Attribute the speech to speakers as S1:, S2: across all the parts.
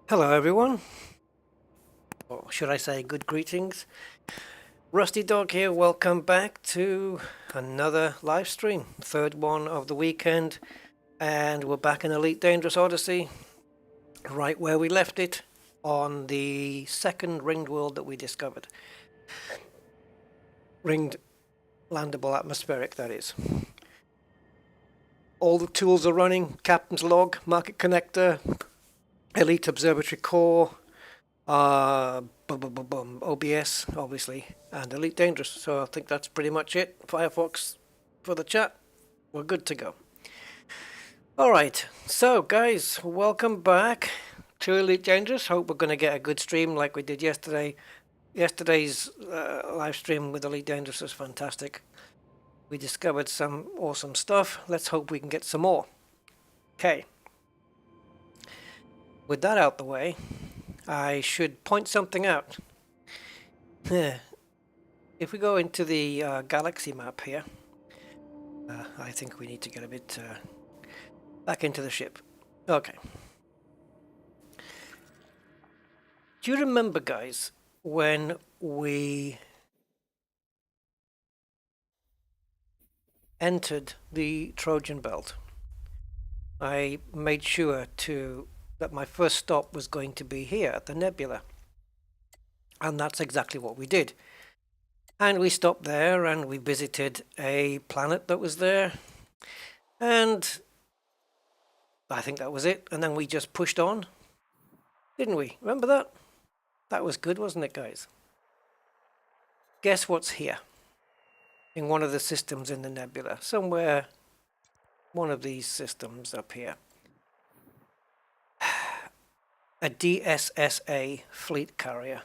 S1: Hello everyone, or should I say good greetings. Rusty Dog here, welcome back to another live stream, third one of the weekend, and we're back in Elite Dangerous Odyssey, right where we left it, on the second ringed world that we discovered. Ringed landable atmospheric, that is. All the tools are running, Captain's Log, Market Connector, Elite Observatory Core, OBS, obviously, and Elite Dangerous. So I think that's pretty much it. Firefox for the chat. We're good to go. Alright, so guys, welcome back to Elite Dangerous. Hope we're going to get a good stream like we did yesterday. Yesterday's live stream with Elite Dangerous was fantastic. We discovered some awesome stuff. Let's hope we can get some more. Okay. With that out the way, I should point something out. If we go into the galaxy map here, I think we need to get a bit back into the ship. Okay. Do you remember, guys, when we entered the Trojan Belt? I made sure that my first stop was going to be here at the nebula. And that's exactly what we did. And we stopped there and we visited a planet that was there. And I think that was it. And then we just pushed on, didn't we? Remember that? That was good, wasn't it, guys? Guess what's here? In one of the systems in the nebula. Somewhere, one of these systems up here. A DSSA fleet carrier.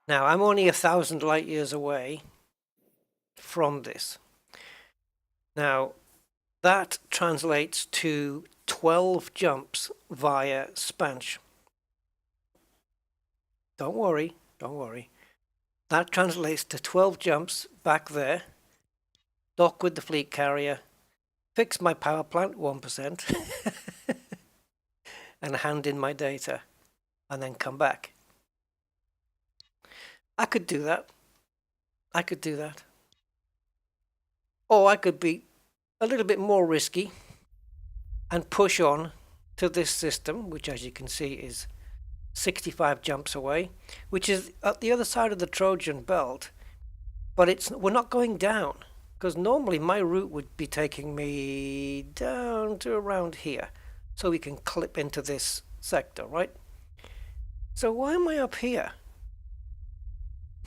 S1: Now, I'm only 1,000 light years away from this. Now, that translates to 12 jumps via Spanch. Don't worry, don't worry. That translates to 12 jumps back there, dock with the fleet carrier, fix my power plant 1%, and hand in my data, and then come back. I could do that. I could do that. Or I could be a little bit more risky and push on to this system, which as you can see is 65 jumps away, which is at the other side of the Trojan Belt, but we're not going down, because normally my route would be taking me down to around here, so we can clip into this sector, right? So why am I up here?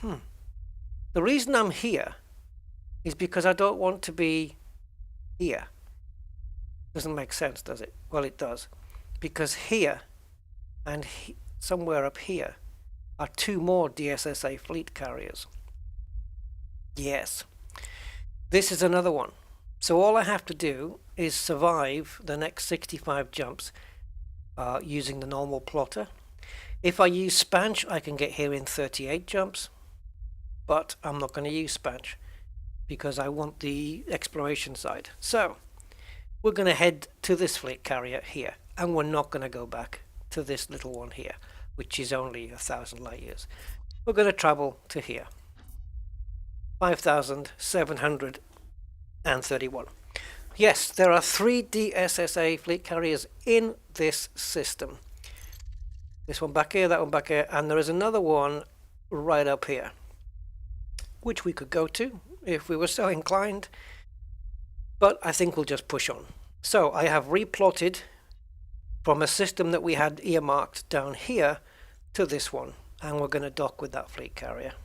S1: The reason I'm here is because I don't want to be here. Doesn't make sense, does it? Well, it does. Because here and somewhere up here are two more DSSA fleet carriers. Yes. This is another one. So all I have to do is survive the next 65 jumps using the normal plotter. If I use Spanch, I can get here in 38 jumps. But I'm not going to use Spanch because I want the exploration side. So we're going to head to this fleet carrier here, and we're not going to go back to this little one here, which is only 1,000 light years. We're going to travel to here, 5,731. Yes, there are 3 DSSA fleet carriers in this system. This one back here, that one back here, and there is another one right up here, which we could go to if we were so inclined, but I think we'll just push on. So I have replotted from a system that we had earmarked down here to this one, and we're going to dock with that fleet carrier.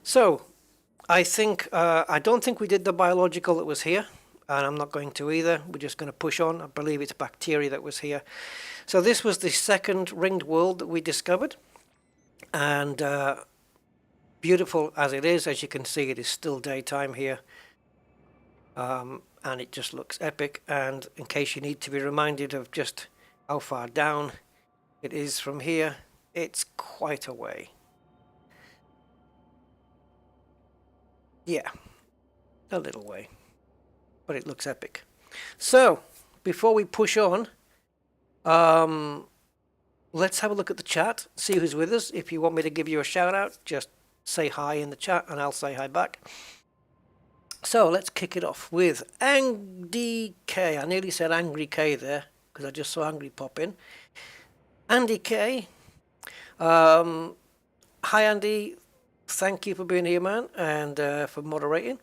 S1: So I don't think we did the biological that was here, and I'm not going to either. We're just going to push on. I believe it's bacteria that was here. So this was the second ringed world that we discovered. And beautiful as it is, as you can see, it is still daytime here, and it just looks epic. And in case you need to be reminded of just how far down it is from here, it's quite a way. Yeah, a little way, but it looks epic. So before we push on, let's have a look at the chat, see who's with us. If you want me to give you a shout out, just say hi in the chat and I'll say hi back. So let's kick it off with Andy K. I nearly said Angry K there because I just saw Angry pop in. Andy K. Hi Andy, thank you for being here, man, and for moderating.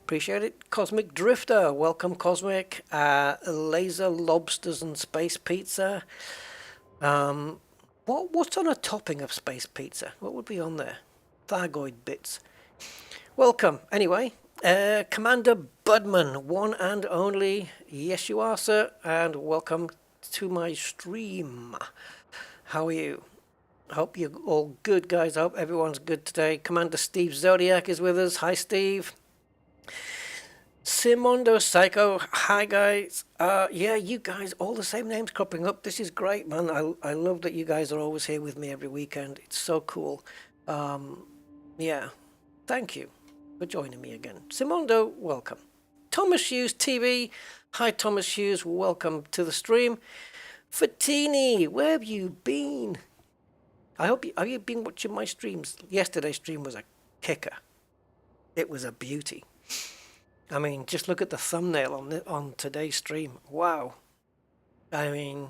S1: Appreciate it. Cosmic Drifter, welcome Cosmic. Laser Lobsters and Space Pizza. What's on a topping of space pizza? What would be on there? Thargoid bits. Welcome. Anyway, Commander Budman, one and only. Yes, you are, sir. And welcome to my stream. How are you? I hope you're all good, guys. I hope everyone's good today. Commander Steve Zodiac is with us. Hi, Steve. Simondo Psycho, hi guys. Yeah, you guys, all the same names cropping up. This is great, man. I love that you guys are always here with me every weekend. It's so cool. Yeah, thank you for joining me again. Simondo, welcome. Thomas Hughes TV, hi Thomas Hughes, welcome to the stream. Fatini, where have you been? I hope have you been watching my streams? Yesterday's stream was a kicker. It was a beauty. I mean, just look at the thumbnail on today's stream. Wow. I mean,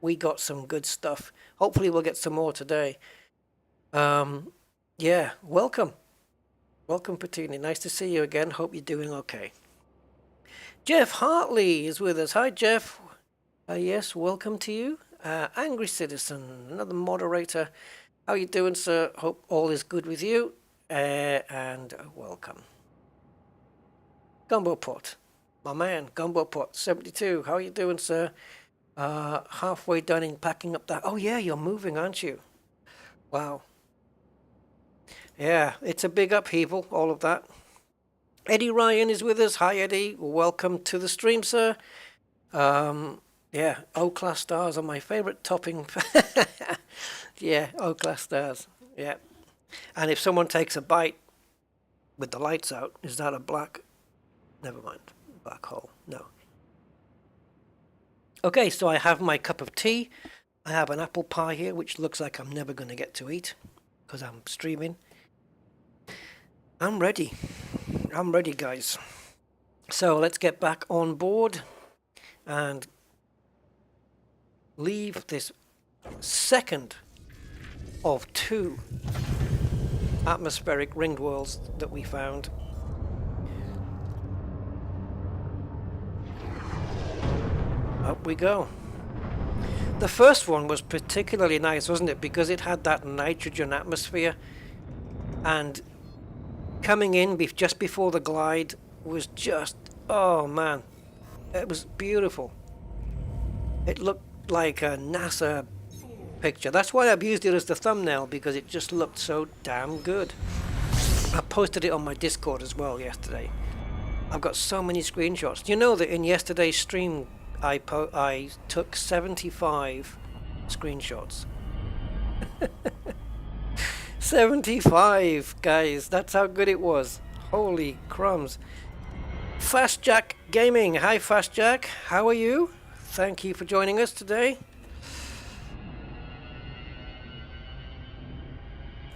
S1: we got some good stuff. Hopefully we'll get some more today. Yeah, welcome. Welcome, Patini. Nice to see you again. Hope you're doing okay. Jeff Hartley is with us. Hi, Jeff. Yes, welcome to you. Angry Citizen, another moderator. How you doing, sir? Hope all is good with you. And welcome. Gumbo Pot, my man, Gumbo Pot 72. How are you doing, sir? Halfway done in packing up that. Oh yeah, you're moving, aren't you? Wow. Yeah, it's a big upheaval, all of that. Eddie Ryan is with us. Hi, Eddie. Welcome to the stream, sir. Yeah, O-class stars are my favorite topping. Yeah, O-class stars. Yeah. And if someone takes a bite with the lights out, is that a black? Never mind. Black hole. No. Okay, so I have my cup of tea. I have an apple pie here, which looks like I'm never going to get to eat because I'm streaming. I'm ready. I'm ready, guys. So let's get back on board and leave this second of two atmospheric ringed worlds that we found. Up we go. The first one was particularly nice, wasn't it? Because it had that nitrogen atmosphere, and coming in just before the glide was just, oh man, it was beautiful. It looked like a NASA picture. That's why I've used it as the thumbnail, because it just looked so damn good. I posted it on my Discord as well yesterday. I've got so many screenshots. Do you know that in yesterday's stream I took 75 screenshots? 75, guys. That's how good it was. Holy crumbs. Fast Jack Gaming. Hi, Fast Jack. How are you? Thank you for joining us today.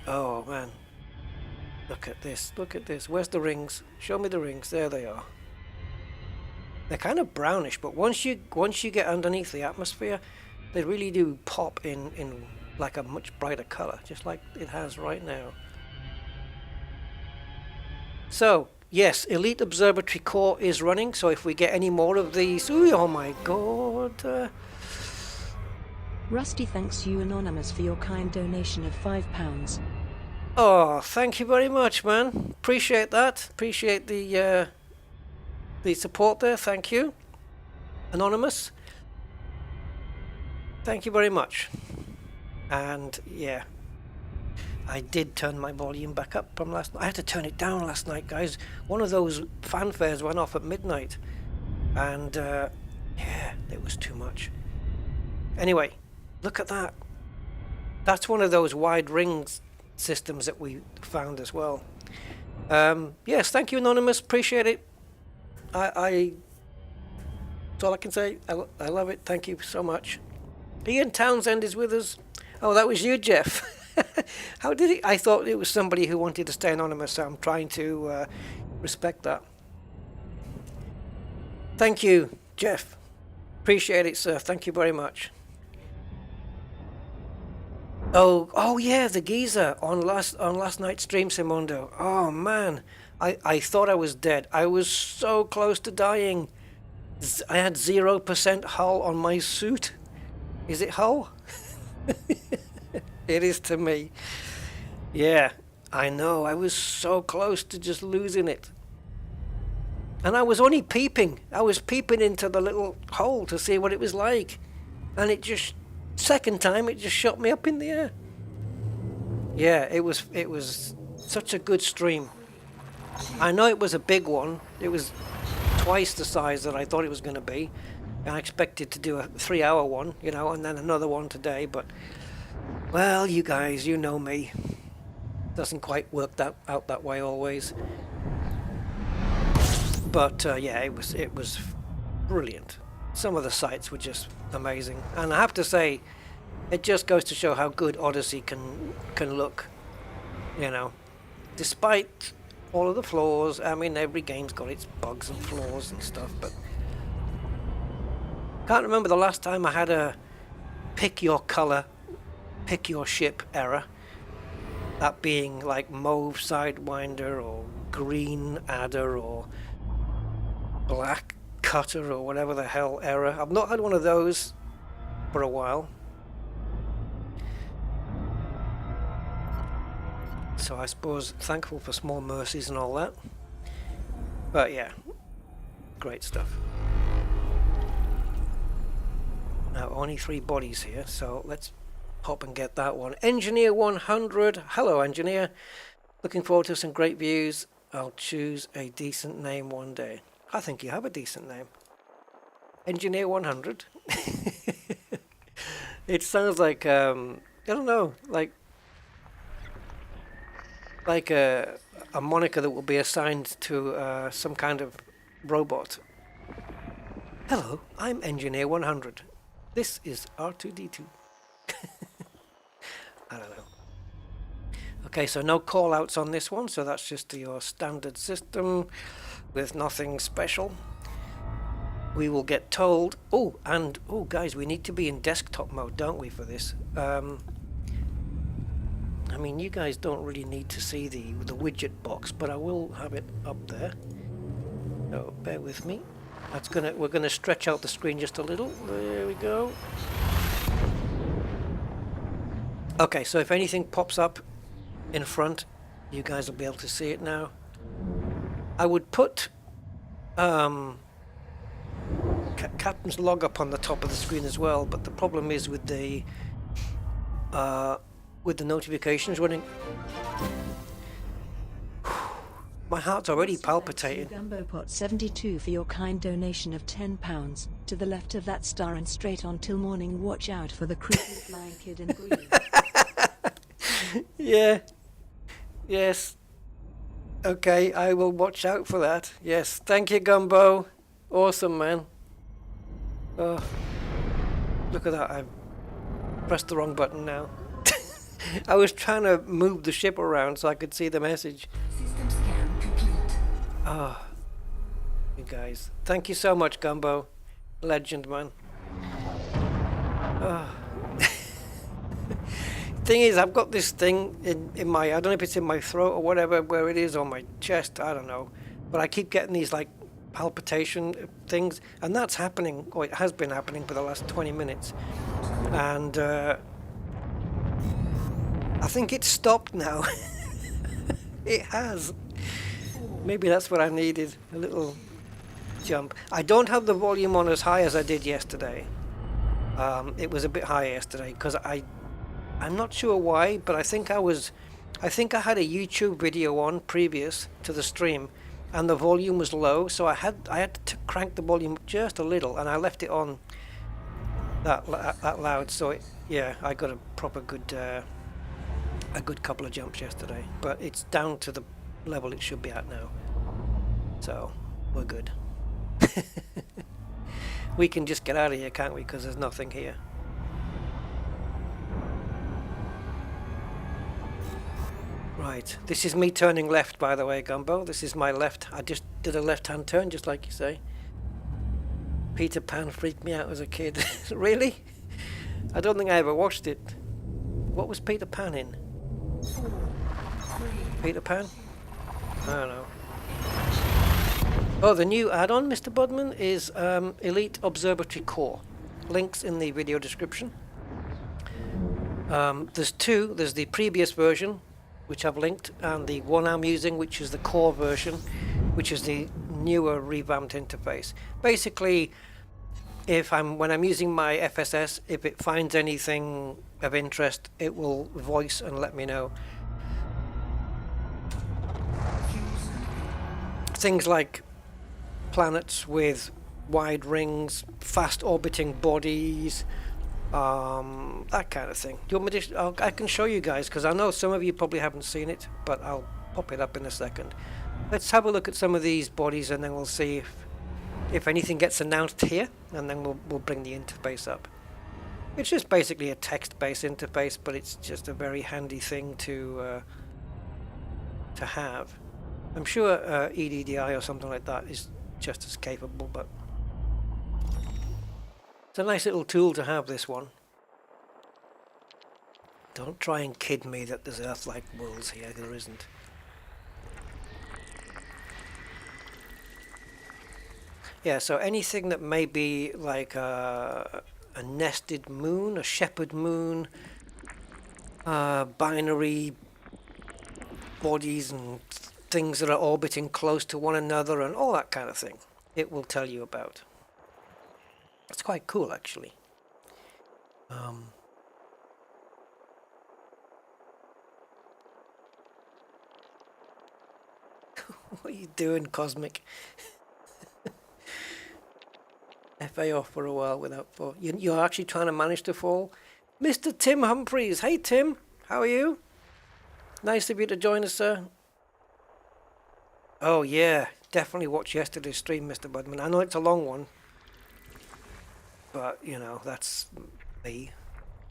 S1: Oh, man. Look at this. Look at this. Where's the rings? Show me the rings. There they are. They're kind of brownish, but once you get underneath the atmosphere, they really do pop in like a much brighter color, just like it has right now. So yes, Elite Observatory Core is running. So if we get any more of these, ooh, oh my god!
S2: Rusty thanks you Anonymous for your kind donation of £5.
S1: Oh, thank you very much, man. Appreciate that. Appreciate the support there. Thank you, Anonymous. Thank you very much. And yeah, I did turn my volume back up from last night. I had to turn it down last night, guys. One of those fanfares went off at midnight, and yeah, it was too much. Anyway, look at that. That's one of those wide rings systems that we found as well. Yes, thank you, Anonymous. Appreciate it. That's all I can say. I love it. Thank you so much. Ian Townsend is with us. Oh, that was you, Jeff. How did he? I thought it was somebody who wanted to stay anonymous, so I'm trying to respect that. Thank you, Jeff. Appreciate it, sir. Thank you very much. Oh yeah, the geezer on last night's stream, Simondo. Oh man, I thought I was dead. I was so close to dying. I had 0% hull on my suit. Is it hull? It is to me. Yeah, I know. I was so close to just losing it. And I was only peeping. I was peeping into the little hole to see what it was like. And it just, second time, it just shot me up in the air. Yeah, it was such a good stream. I know it was a big one. It was twice the size that I thought it was going to be. I expected to do a 3-hour one, you know, and then another one today, but well, you guys, you know me. Doesn't quite work out that way always. But yeah, it was brilliant. Some of the sights were just amazing, and I have to say, it just goes to show how good Odyssey can look. You know, despite all of the flaws. I mean, every game's got its bugs and flaws and stuff, but can't remember the last time I had a pick your color, pick your ship error. That being like mauve sidewinder or green adder or black cutter or whatever the hell error. I've not had one of those for a while. So I suppose thankful for small mercies and all that. But yeah, great stuff. Now only 3 bodies here, so let's hop and get that one. Engineer 100. Hello, Engineer. Looking forward to some great views. I'll choose a decent name one day. I think you have a decent name. Engineer 100. It sounds like, I don't know, like a moniker that will be assigned to some kind of robot. Hello, I'm Engineer 100. This is R2D2. I don't know. Okay, so no call outs on this one, so that's just your standard system with nothing special. We will get told, oh guys, we need to be in desktop mode, don't we, for this? I mean, you guys don't really need to see the widget box, but I will have it up there. So bear with me. We're gonna stretch out the screen just a little. There we go. Okay, so if anything pops up in front, you guys will be able to see it now. I would put Captain's log up on the top of the screen as well, but the problem is with the notifications running. My heart's already palpitating.
S2: GumboPot72 for your kind donation of £10. To the left of that star and straight on till morning, watch out for the creepy flying kid in green.
S1: Yeah. Yes. Okay, I will watch out for that. Yes. Thank you, Gumbo. Awesome, man. Oh, look at that. I pressed the wrong button now. I was trying to move the ship around so I could see the message.
S3: System scan complete.
S1: Ah, you guys. Thank you so much, Gumbo. Legend, man. Oh. Thing is, I've got this thing in my, I don't know if it's in my throat or whatever, where it is on my chest, I don't know. But I keep getting these like palpitation things, and that's happening, or it has been happening for the last 20 minutes. And I think it's stopped now. It has. Maybe that's what I needed, a little jump. I don't have the volume on as high as I did yesterday. It was a bit higher yesterday because I'm not sure why, but I think I had a YouTube video on previous to the stream, and the volume was low, so I had to crank the volume just a little, and I left it on that loud. So yeah, I got a proper good couple of jumps yesterday, but it's down to the level it should be at now, so we're good. We can just get out of here, can't we? Because there's nothing here. Right, this is me turning left, by the way, Gumbo. This is my left. I just did a left-hand turn, just like you say. Peter Pan freaked me out as a kid. Really? I don't think I ever watched it. What was Peter Pan in? Peter Pan? I don't know. Oh, the new add-on, Mr. Budman, is Elite Observatory Core. Links in the video description. There's two. There's the previous version, which I've linked, and the one I'm using, which is the core version, which is the newer revamped interface. Basically, when I'm using my FSS, if it finds anything of interest, it will voice and let me know. Things like planets with wide rings, fast orbiting bodies, that kind of thing. Do you want me to? I can show you guys, because I know some of you probably haven't seen it, but I'll pop it up in a second. Let's have a look at some of these bodies, and then we'll see if anything gets announced here, and then we'll bring the interface up. It's just basically a text-based interface, but it's just a very handy thing to have. I'm sure EDDI or something like that is just as capable, but it's a nice little tool to have, this one. Don't try and kid me that there's Earth-like worlds here, there isn't. Yeah, so anything that may be like a nested moon, a shepherd moon, binary bodies and things that are orbiting close to one another and all that kind of thing, it will tell you about. It's quite cool, actually. What are you doing, Cosmic? FA off for a while without fall. You're actually trying to manage to fall? Mr. Tim Humphreys. Hey, Tim. How are you? Nice of you to join us, sir. Oh, yeah. Definitely watch yesterday's stream, Mr. Budman. I know it's a long one. But, you know, that's me.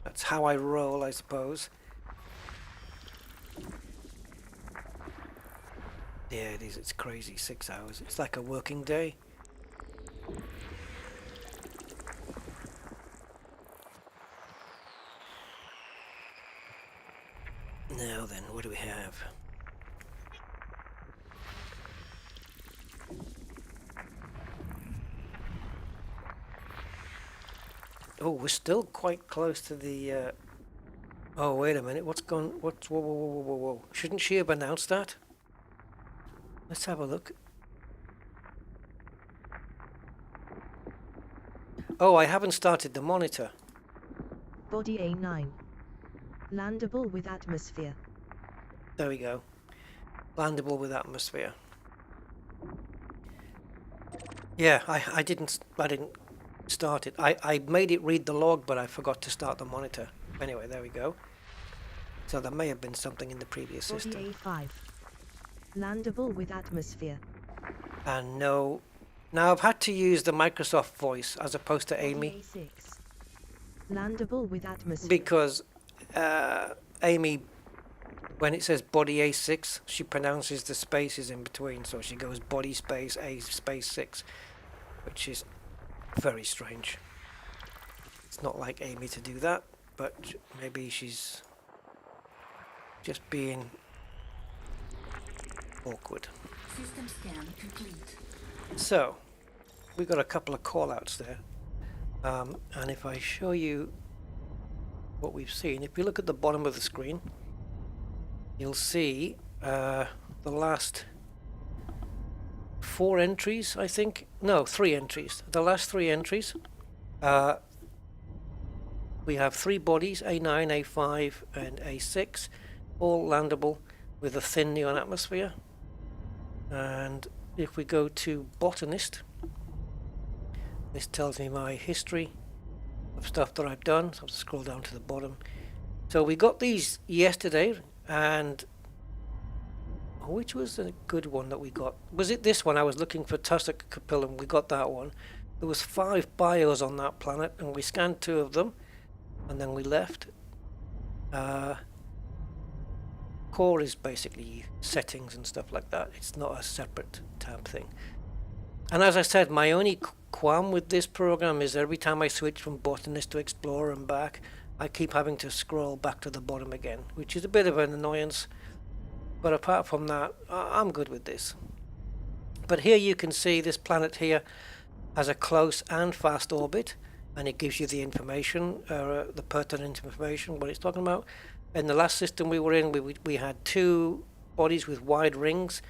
S1: That's how I roll, I suppose. Yeah, it is. It's crazy. 6 hours. It's like a working day. Now then, what do we have? Oh, we're still quite close to the... Oh, wait a minute. What's gone... What's... Whoa, whoa, whoa, whoa, whoa. Shouldn't she have announced that? Let's have a look. Oh, I haven't started the monitor.
S4: Body A9. Landable with atmosphere.
S1: There we go. Landable with atmosphere. Yeah, I didn't start it. I made it read the log, but I forgot to start the monitor. Anyway, there we go. So there may have been something in the previous system.
S4: Body A5. Landable with atmosphere.
S1: And no... Now I've had to use the Microsoft voice as opposed to Amy.
S4: Body A6. Landable with atmosphere.
S1: Because Amy, when it says body A6, she pronounces the spaces in between. So she goes body space A space 6, which is very strange. It's not like Amy to do that, but maybe she's just being awkward.
S3: System scan complete.
S1: So, we got a couple of call-outs there, and if I show you what we've seen, if you look at the bottom of the screen, you'll see the last 4 entries, I think. No, 3 entries. The last 3 entries. We have 3 bodies, A9, A5, and A6, all landable with a thin neon atmosphere. And if we go to Botanist, this tells me my history of stuff that I've done. So I'll scroll down to the bottom. So we got these yesterday, and which was a good one that we got? Was it this one? I was looking for Tussock Capillum. We got that one. there was 5 bios on that planet, and we scanned 2 of them, and then we left. Core is basically settings and stuff like that. It's not a separate tab thing. And as I said, my only qualm with this program is every time I switch from botanist to explorer and back, I keep having to scroll back to the bottom again, which is a bit of an annoyance. But apart from that, I'm good with this. But here you can see this planet here has a close and fast orbit, and it gives you the information, the pertinent information, what it's talking about. In the last system we were in, we had 2 bodies with wide rings,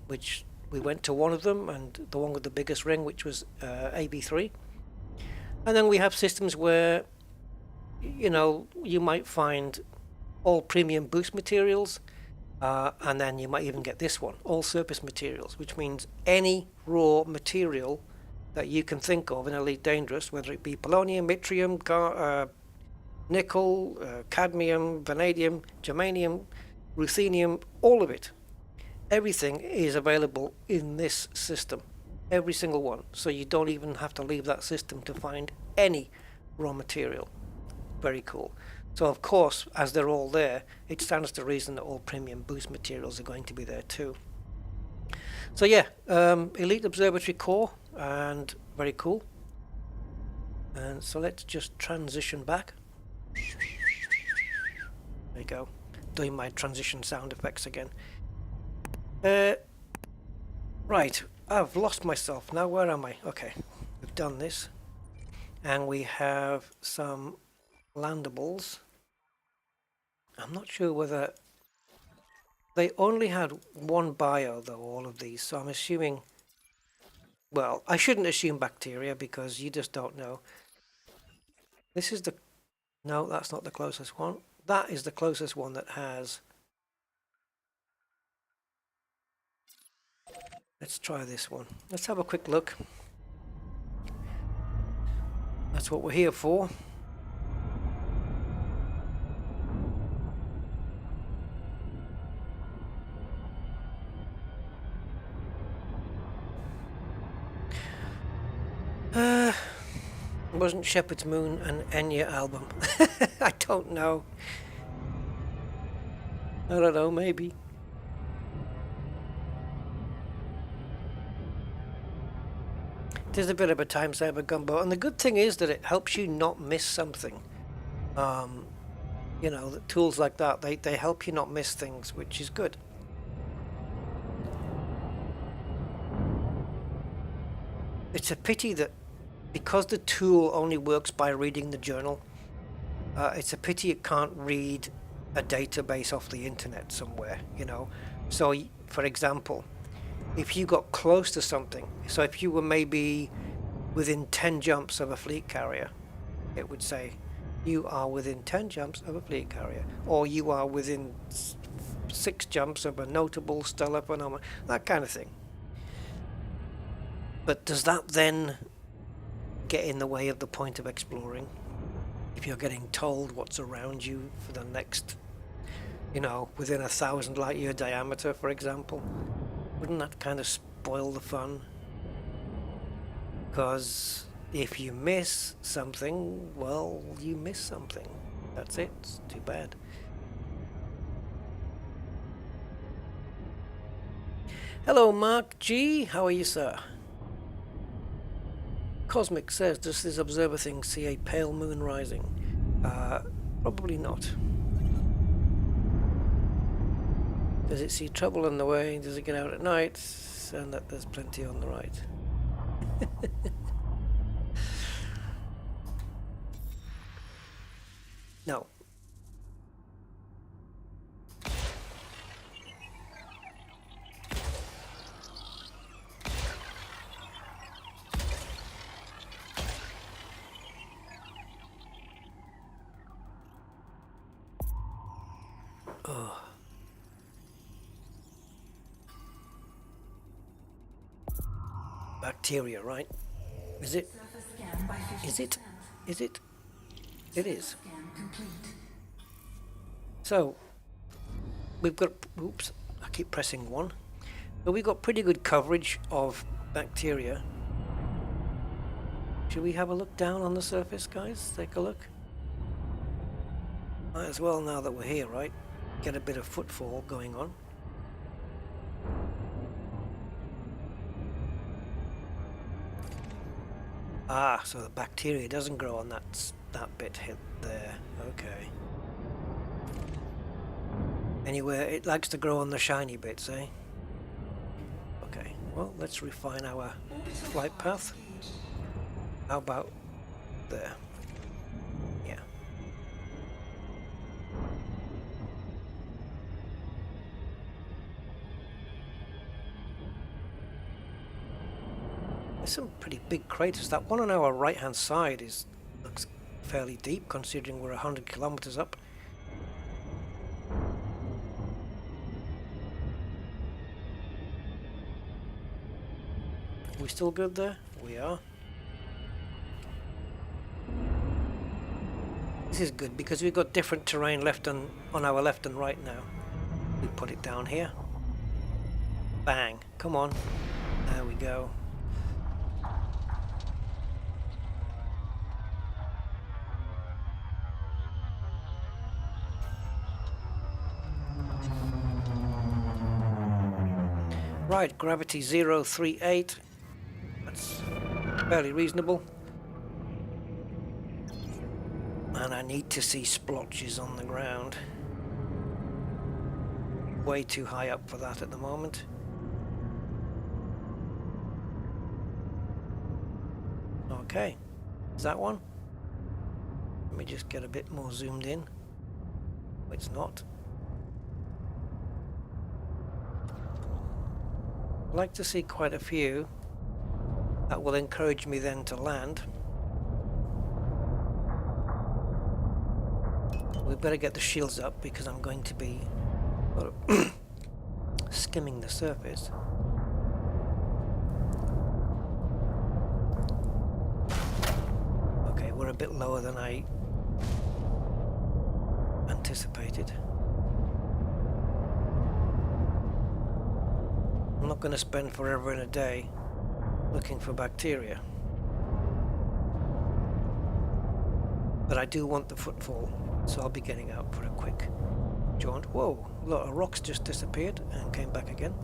S1: which we went to one of them, and the one with the biggest ring, which was AB3. And then we have systems where, you know, you might find all premium boost materials, and then you might even get this one, all surface materials, which means any raw material that you can think of in Elite Dangerous, whether it be polonium, yttrium, nickel, cadmium, vanadium, germanium, ruthenium, all of it. Everything is available in this system, every single one. So you don't even have to leave that system to find any raw material. Very cool. So of course, as they're all there, it stands to reason that all premium boost materials are going to be there too. So yeah, Elite Observatory core, and very cool. And so let's just transition back. There you go, doing my transition sound effects again. Right, I've lost myself now. Where am I? Okay, we've done this, and we have some landables. I'm not sure whether they only had 1 bio though, all of these, so I'm assuming, well, I shouldn't assume bacteria because you just don't know. This is the, no, that's not the closest one. That is the closest one that has. Let's try this one. Let's have a quick look. That's what we're here for. Wasn't Shepherd's Moon an Enya album? I don't know. I don't know, maybe. It is a bit of a time saver, Gumbo, and the good thing is that it helps you not miss something. You know, the tools like that, they help you not miss things, which is good. It's a pity that because the tool only works by reading the journal, it's a pity it can't read a database off the internet somewhere, you know. So, for example, if you got close to something, so if you were maybe within 10 jumps of a fleet carrier, it would say, you are within 10 jumps of a fleet carrier, or you are within 6 jumps of a notable stellar phenomenon, that kind of thing. But does that then get in the way of the point of exploring? If you're getting told what's around you for the next, you know, within 1,000 light year diameter, for example, wouldn't that kind of spoil the fun? Because if you miss something, well, you miss something. That's it. It's too bad. Hello, Mark G. How are you, sir? Cosmic says, does this observer thing see a pale moon rising? Probably not. Does it see trouble on the way? Does it get out at night? And that there's plenty on the right. No. Oh. Bacteria, right? Is it? Is it? Is it? It is. So, we've got, oops, I keep pressing 1. But we've got pretty good coverage of bacteria. Should we have a look down on the surface, guys? Take a look. Might as well now that we're here, right? Get a bit of footfall going on. Ah, so the bacteria doesn't grow on that bit hit there. Okay. Anywhere it likes to grow on the shiny bits, eh? Okay, well, let's refine our flight path. How about there? Yeah. There's some pretty big craters. That one on our right-hand side looks fairly deep, considering we're 100 kilometers up. We still good there? We are. This is good because we've got different terrain left on our left and right now. We put it down here. Bang. Come on. There we go. Right, gravity 038. That's fairly reasonable. And I need to see splotches on the ground. Way too high up for that at the moment. Okay, is that one? Let me just get a bit more zoomed in. It's not. I'd like to see quite a few. That will encourage me then to land. We better get the shields up because I'm going to be skimming the surface. Okay, we're a bit lower than I anticipated. I'm not going to spend forever and a day looking for bacteria. But I do want the footfall, so I'll be getting out for a quick jaunt. Whoa, a lot of rocks just disappeared and came back again.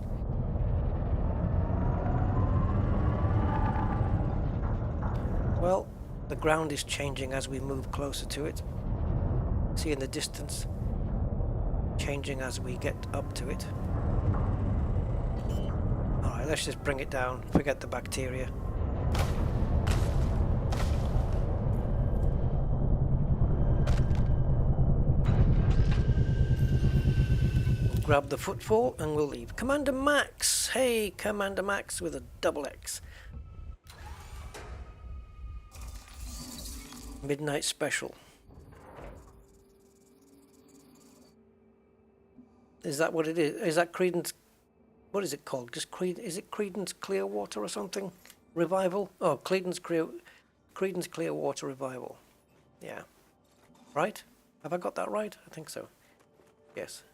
S1: Well, the ground is changing as we move closer to it. See in the distance, changing as we get up to it. Alright, let's just bring it down, forget the bacteria. We'll grab the footfall and we'll leave. Commander Max! Hey, Commander Max with a double X. Midnight Special. Is that what it is? Is that Credence? What is it called? Just is it Credence Clearwater or something? Revival? Oh, Credence Clearwater Revival. Yeah. Right? Have I got that right? I think so. Yes.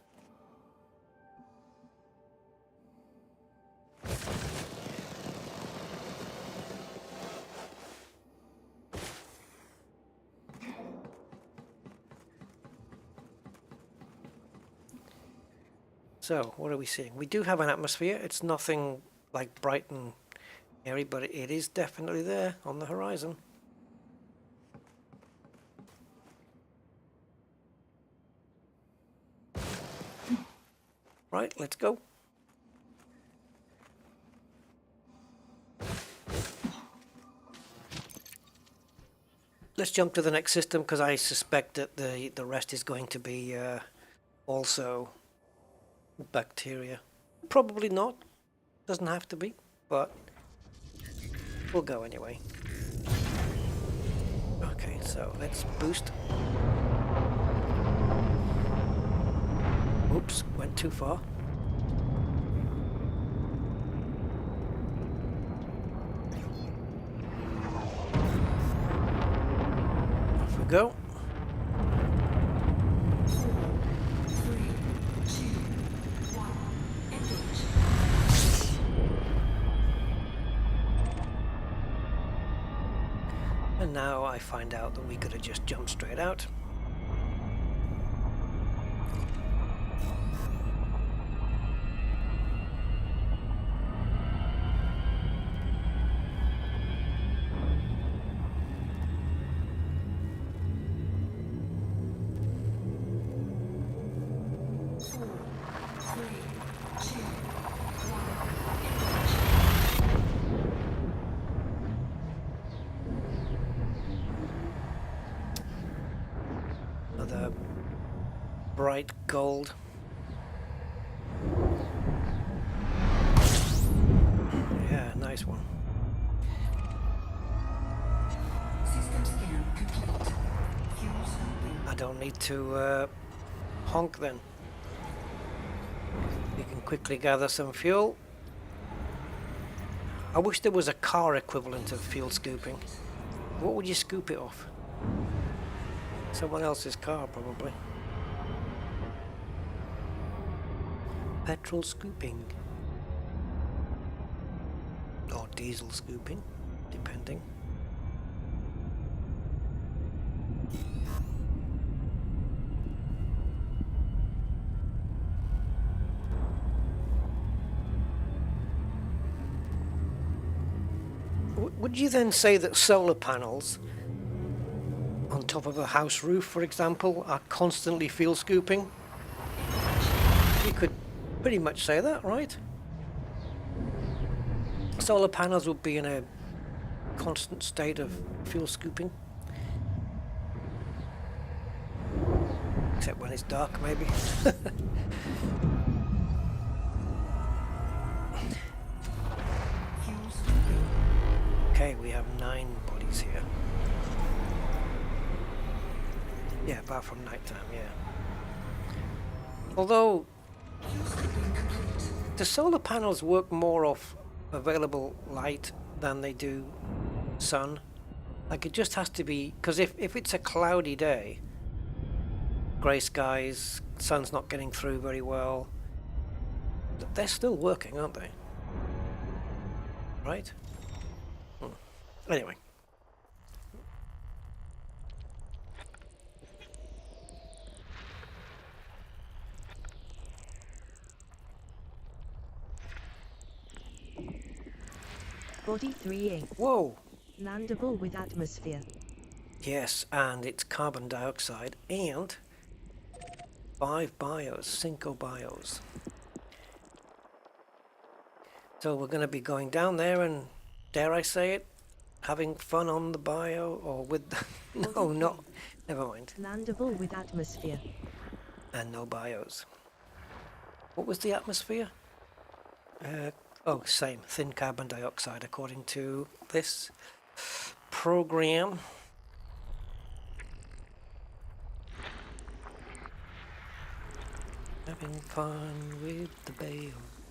S1: So, what are we seeing? We do have an atmosphere. It's nothing like bright and airy, but it is definitely there on the horizon. Right, let's go. Let's jump to the next system because I suspect that the rest is going to be also bacteria. Probably not. Doesn't have to be, but we'll go anyway. Okay, so let's boost. Oops, went too far. Off we go.
S3: 3, 2, 1, engage.
S1: And now I find out that we could have just jumped straight out. Another bright gold. Yeah, nice one.
S3: System scan complete. Fuel sampling.
S1: I don't need to honk then. We can quickly gather some fuel. I wish there was a car equivalent of fuel scooping. What would you scoop it off? Someone else's car, probably. Petrol scooping. Or diesel scooping, depending. Would you then say that solar panels on top of a house roof, for example, are constantly fuel scooping? You could pretty much say that, right? Solar panels would be in a constant state of fuel scooping. Except when it's dark, maybe. Okay, we have 9 bodies here. Yeah, apart from nighttime, yeah. Although, the solar panels work more off available light than they do sun. Like, it just has to be, because if it's a cloudy day, grey skies, sun's not getting through very well, they're still working, aren't they? Right? Anyway.
S4: Body 3A.
S1: Whoa!
S4: Landable with atmosphere.
S1: Yes, and it's carbon dioxide and 5 bios, 5 bios. So we're going to be going down there and, dare I say it, having fun on the bio or with the... No, not... Never mind.
S4: Landable with atmosphere.
S1: And no bios. What was the atmosphere? Oh, same. Thin carbon dioxide according to this program. Having fun with the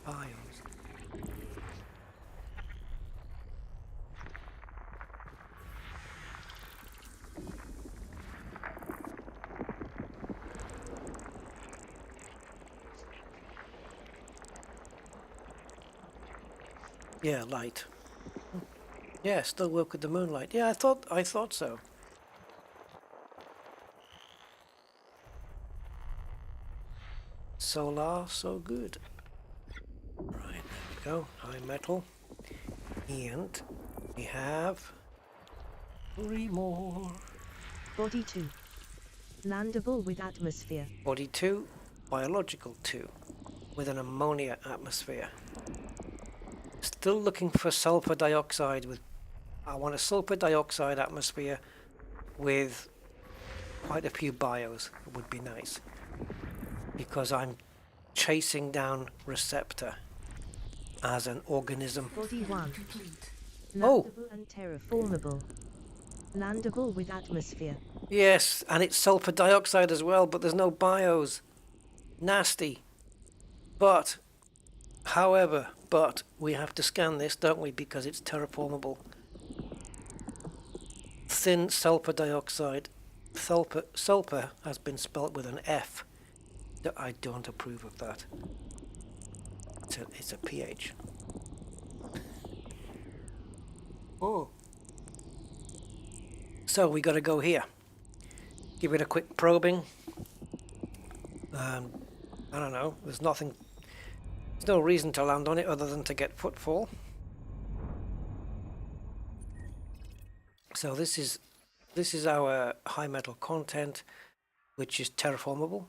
S1: bios. Yeah, light. Yeah, still work with the moonlight. Yeah, I thought so. Solar, so good. Right, there we go. High metal. And we have 3 more.
S4: Body 2. Landable with atmosphere.
S1: Body 2, biological 2, with an ammonia atmosphere. Still looking for sulfur dioxide with... I want a sulfur dioxide atmosphere with quite a few bios. It would be nice. Because I'm chasing down receptor as an organism.
S4: Body 1. Landable
S1: Oh.
S4: and terraformable. Landable with atmosphere.
S1: Yes, and it's sulfur dioxide as well, but there's no bios. Nasty. But, however, we have to scan this, don't we, because it's terraformable. Thin sulfur dioxide. Sulfur has been spelt with an F. I don't approve of that. It's a PH. So we got to go here. Give it a quick probing. I don't know. There's nothing. There's no reason to land on it other than to get footfall. So this is our high metal content, which is terraformable.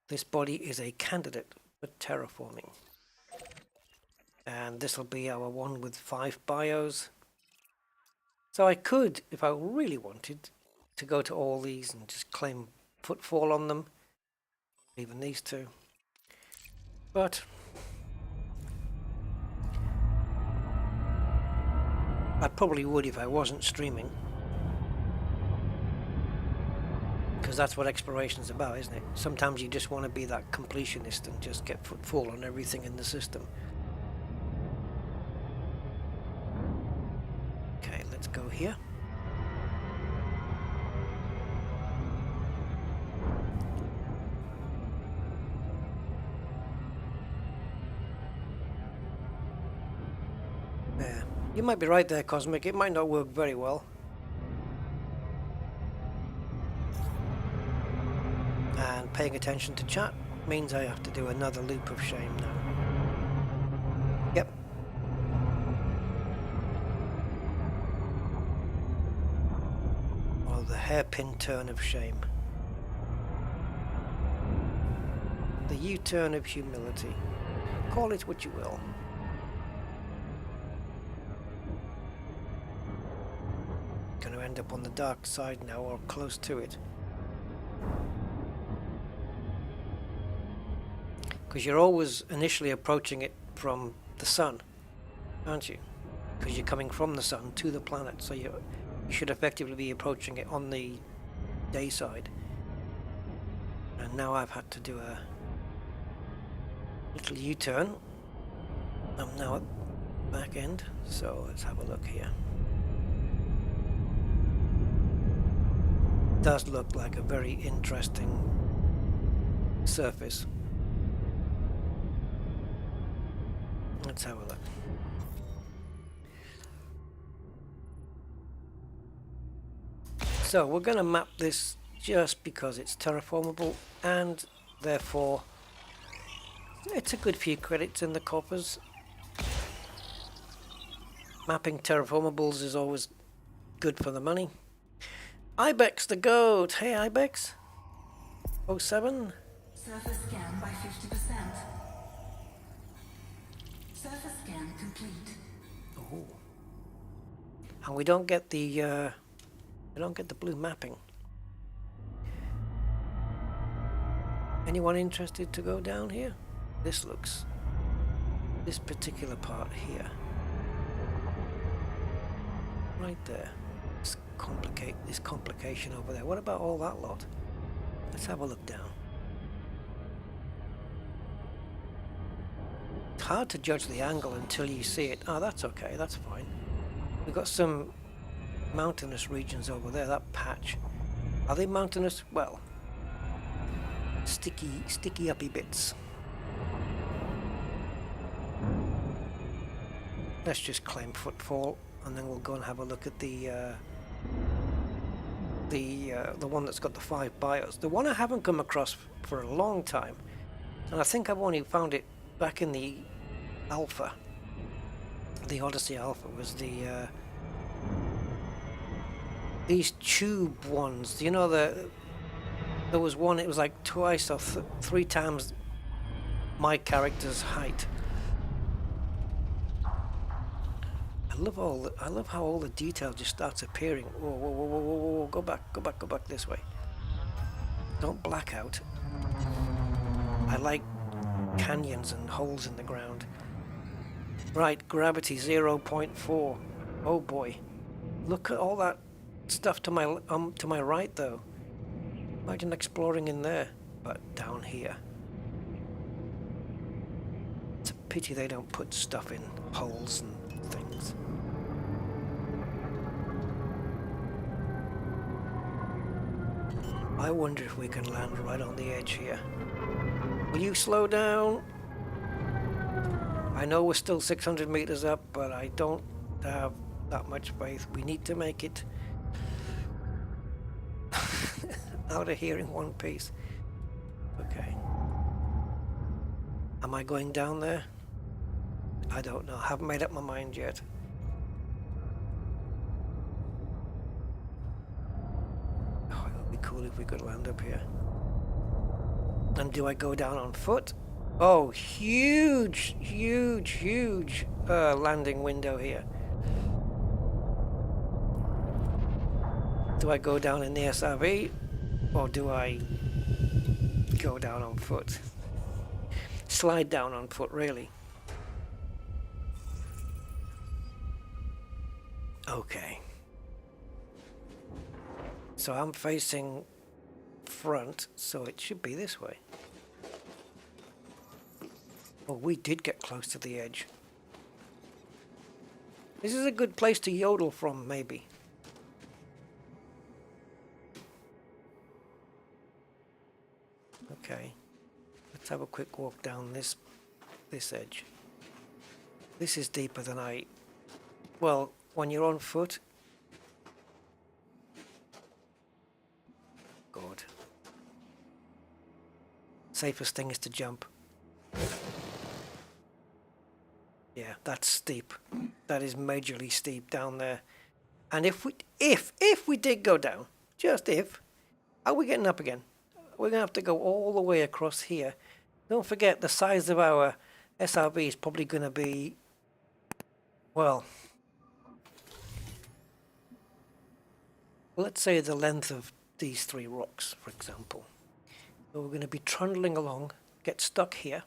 S1: This body is a candidate for terraforming. And this will be our one with 5 bios. So I could, if I really wanted, to go to all these and just claim footfall on them. Even these two. But I probably would if I wasn't streaming. Because that's what exploration's about, isn't it? Sometimes you just want to be that completionist and just get footfall on everything in the system. Okay, let's go here. There. You might be right there, Cosmic. It might not work very well. And paying attention to chat means I have to do another loop of shame now. Yep. Or the hairpin turn of shame. The U-turn of humility. Call it what you will. Going to end up on the dark side now, or close to it. Because you're always initially approaching it from the sun, aren't you? Because you're coming from the sun to the planet, so you should effectively be approaching it on the day side. And now I've had to do a little U-turn. I'm now at the back end, so let's have a look here. It does look like a very interesting surface. Let's have a look. So we're going to map this just because it's terraformable and therefore it's a good few credits in the coffers. Mapping terraformables is always good for the money. Ibex the goat. Hey Ibex. 07.
S3: Surface scan by 50%. Surface scan complete.
S1: Oh. And we don't get the blue mapping. Anyone interested to go down here? This particular part here. Right there. This complication over there. What about all that lot? Let's have a look down. It's hard to judge the angle until you see it. Oh, that's okay, that's fine. We've got some mountainous regions over there, that patch. Are they mountainous? Well, sticky uppy bits. Let's just claim footfall and then we'll go and have a look at the one that's got the 5 bios. The one I haven't come across for a long time, and I think I've only found it back in the Alpha, the Odyssey Alpha, was the these tube ones. You know, there was one, it was like twice or 3 times my character's height. I love how all the detail just starts appearing. Whoa, whoa, whoa, whoa, whoa, whoa. Go back this way. Don't black out. I like canyons and holes in the ground. Right, gravity 0.4. Oh boy. Look at all that stuff to my right though. Imagine exploring in there, but down here. It's a pity they don't put stuff in holes and things. I wonder if we can land right on the edge here. Will you slow down? I know we're still 600 meters up, but I don't have that much faith. We need to make it. out of here in one piece. Okay. Am I going down there? I don't know. I haven't made up my mind yet. Oh, it would be cool if we could land up here. And do I go down on foot? Oh, huge, huge, huge landing window here. Do I go down in the SRV or do I go down on foot? Slide down on foot, really. Okay. So I'm facing front, so it should be this way. Oh, we did get close to the edge. This is a good place to yodel from, maybe. Okay. Let's have a quick walk down this edge. This is deeper than well, when you're on foot. God. Safest thing is to jump. Yeah, that's steep. That is majorly steep down there. And if we did go down, just if, are we getting up again? We're gonna have to go all the way across here. Don't forget the size of our SRV is probably gonna be, well, let's say the length of these 3 rocks, for example. So we're going to be trundling along, get stuck here,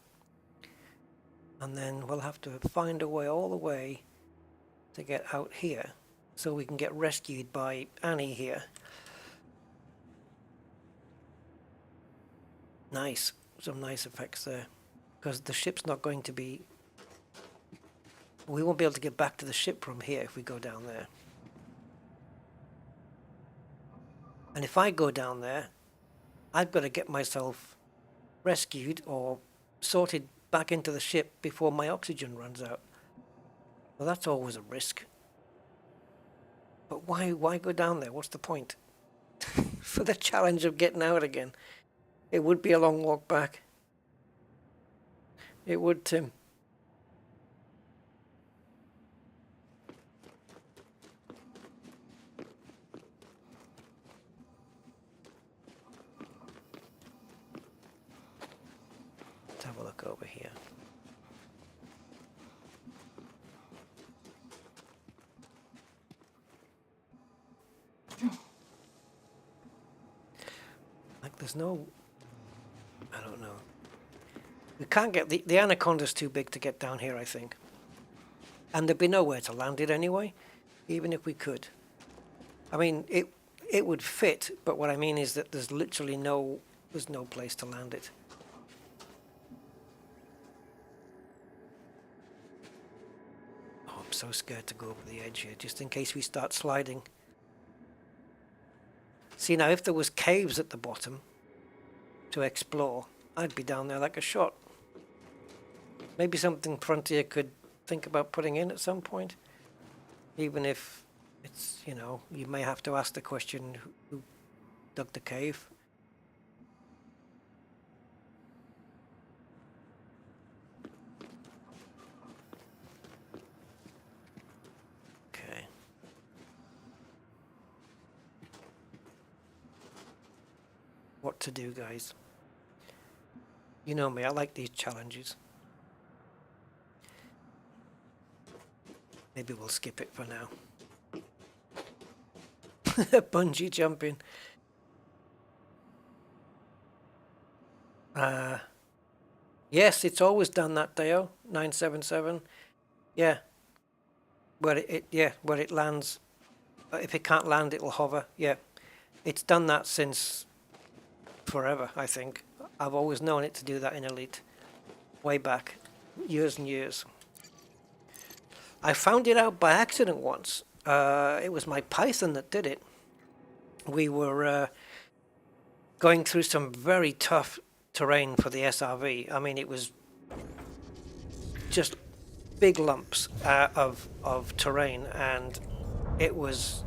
S1: and then we'll have to find a way all the way to get out here so we can get rescued by Annie here. Nice, some nice effects there, because the ship's not going to be, we won't be able to get back to the ship from here if we go down there. And if I go down there, I've got to get myself rescued or sorted back into the ship before my oxygen runs out. Well, that's always a risk. But why go down there? What's the point? For the challenge of getting out again. It would be a long walk back. It would, Tim. Let's have a look over here. Like there's no, I don't know. We can't get, the Anaconda's too big to get down here, I think. And there'd be nowhere to land it anyway, even if we could. I mean, it would fit, but what I mean is that there's literally there's no place to land it. Oh, I'm so scared to go over the edge here, just in case we start sliding. See, now if there was caves at the bottom to explore, I'd be down there like a shot. Maybe something Frontier could think about putting in at some point. Even if it's, you know, you may have to ask the question, who dug the cave? Okay. What to do, guys? You know me, I like these challenges. Maybe we'll skip it for now. Bungee jumping. Yes, it's always done that, Deo. 977. Yeah. Where it lands. If it can't land, it'll hover. Yeah. It's done that since forever, I think. I've always known it to do that in Elite. Way back. Years and years. I found it out by accident once. It was my Python that did it. We were going through some very tough terrain for the SRV. I mean, it was just big lumps of terrain, and it was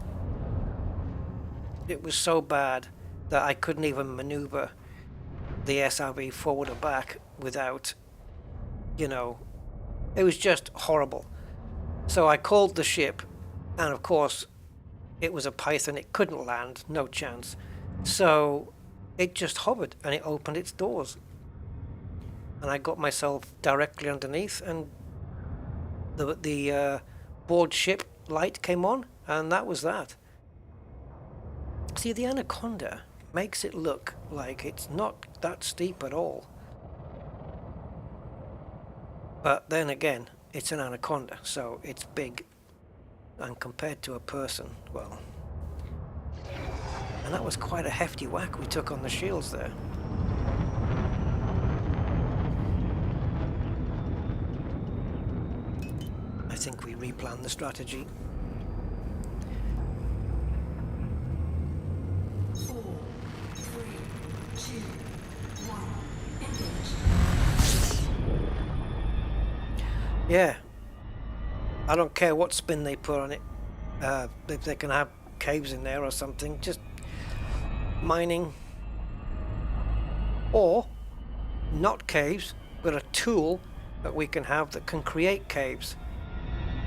S1: so bad that I couldn't even maneuver the SRV forward or back without, you know, it was just horrible. So I called the ship, and of course it was a Python, it couldn't land, no chance. So it just hovered and it opened its doors. And I got myself directly underneath, and the board ship light came on, and that was that. See, the Anaconda makes it look like it's not that steep at all. But then again, it's an Anaconda, so it's big. And compared to a person, well... And that was quite a hefty whack we took on the shields there. I think we replanned the strategy.
S3: 4, 3, 2, 1, engage.
S1: Yeah. I don't care what spin they put on it. If they can have caves in there or something, just mining. Or not caves, but a tool that we can have that can create caves.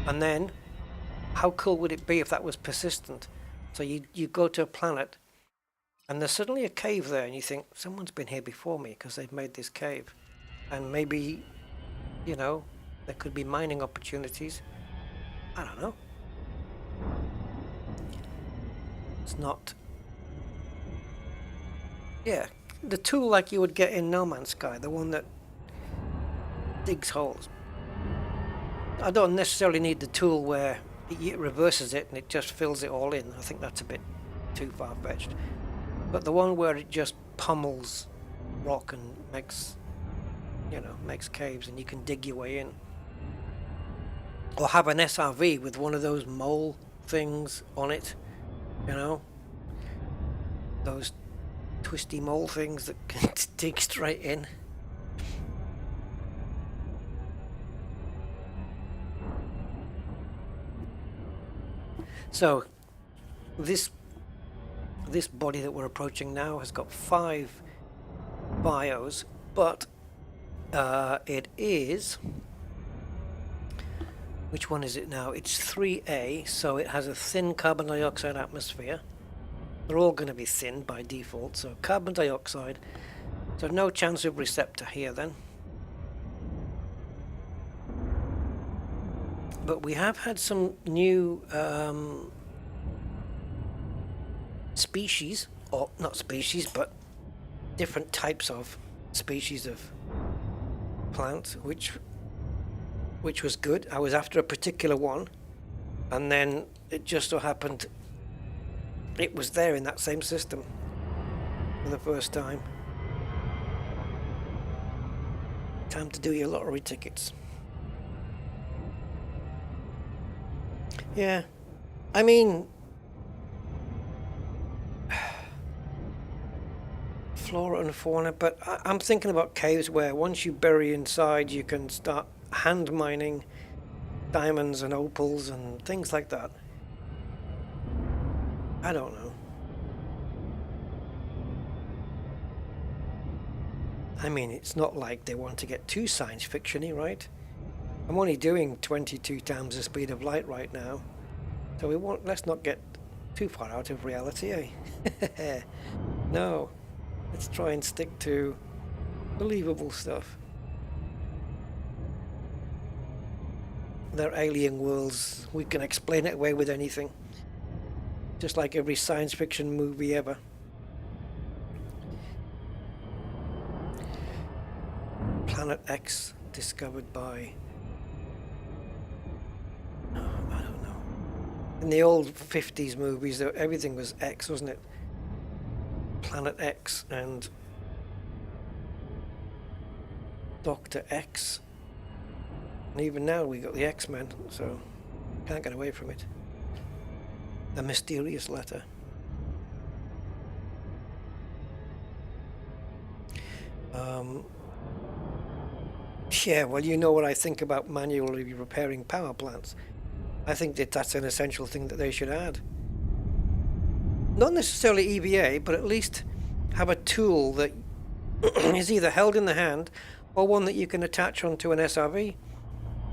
S1: And then, how cool would it be if that was persistent? So you go to a planet, and there's suddenly a cave there, and you think, someone's been here before me because they've made this cave. And maybe, you know, there could be mining opportunities. I don't know. It's not... Yeah, the tool like you would get in No Man's Sky, the one that digs holes. I don't necessarily need the tool where it reverses it and it just fills it all in. I think that's a bit too far-fetched. But the one where it just pummels rock and makes, you know, makes caves and you can dig your way in. Or have an SRV with one of those mole things on it, you know? Those twisty mole things that can dig straight in. So this body that we're approaching now has got 5 bios, but it is, which one is it now? It's 3A, so it has a thin carbon dioxide atmosphere. They're all going to be thin by default, so carbon dioxide. So no chance of receptor here then. But we have had some new species, or not species, but different types of species of plant, which was good. I was after a particular one, and then it just so happened it was there in that same system for the first time. Time to do your lottery tickets. Yeah, I mean, flora and fauna, but I'm thinking about caves where once you bury inside you can start hand mining diamonds and opals and things like that. I don't know. I mean, it's not like they want to get too science fiction-y, right? I'm only doing 22 times the speed of light right now, so let's not get too far out of reality, eh? No, let's try and stick to believable stuff. They're alien worlds, we can explain it away with anything. Just like every science fiction movie ever. Planet X discovered by... I don't know. In the old 50s movies, everything was X, wasn't it? Planet X and Dr. X. And even now we got the X-Men, so can't get away from it. The mysterious letter. Yeah, well, you know what I think about manually repairing power plants. I think that that's an essential thing that they should add. Not necessarily EVA, but at least have a tool that is either held in the hand or one that you can attach onto an SRV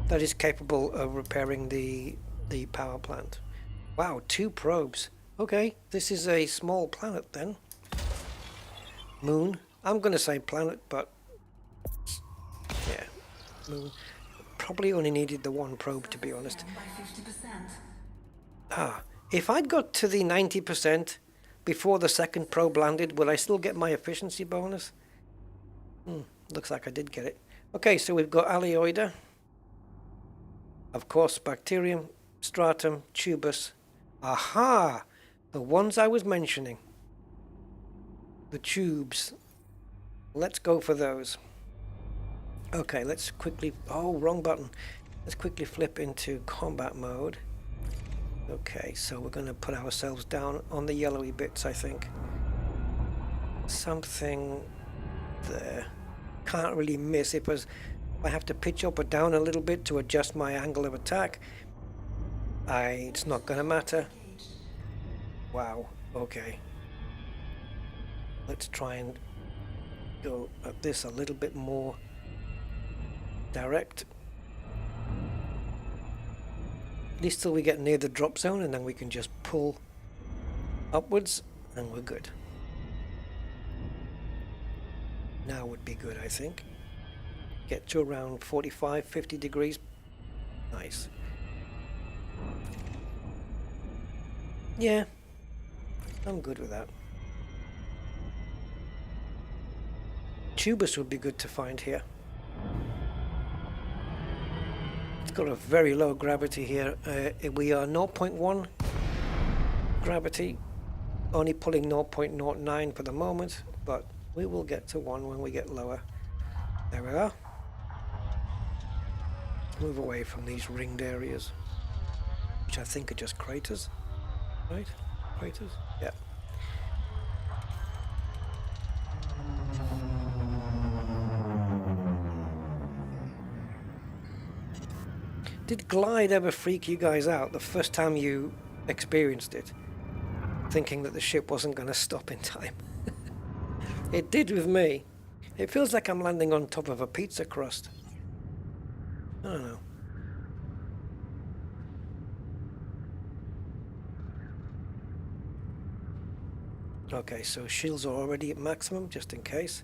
S1: that is capable of repairing the power plant. Wow, 2 probes. Okay, this is a small planet then. Moon. I'm going to say planet, but yeah, moon. Probably only needed the 1 probe, to be honest.
S3: By 50%.
S1: Ah, if I'd got to the 90% before the 2nd probe landed, will I still get my efficiency bonus? Looks like I did get it. Okay, so we've got Alioida. Of course, bacterium, stratum, tubus. Aha! The ones I was mentioning. The tubes. Let's go for those. Okay, let's quickly... Oh, wrong button. Let's quickly flip into combat mode. Okay, so we're going to put ourselves down on the yellowy bits, I think. Something there. Can't really miss it, because I have to pitch up or down a little bit to adjust my angle of attack. It's not going to matter. Wow, okay. Let's try and go at this a little bit more direct. At least till we get near the drop zone, and then we can just pull upwards and we're good. Now would be good, I think. Get to around 45, 50 degrees. Nice. Yeah, I'm good with that. Tubus would be good to find here. It's got a very low gravity here. We are 0.1 gravity, only pulling 0.09 for the moment, but we will get to 1 when we get lower. There we are. Move away from these ringed areas, which I think are just craters, right? Craters? Yeah. Did glide ever freak you guys out the first time you experienced it? Thinking that the ship wasn't going to stop in time? It did with me. It feels like I'm landing on top of a pizza crust. I don't know. Okay, so shields are already at maximum, just in case.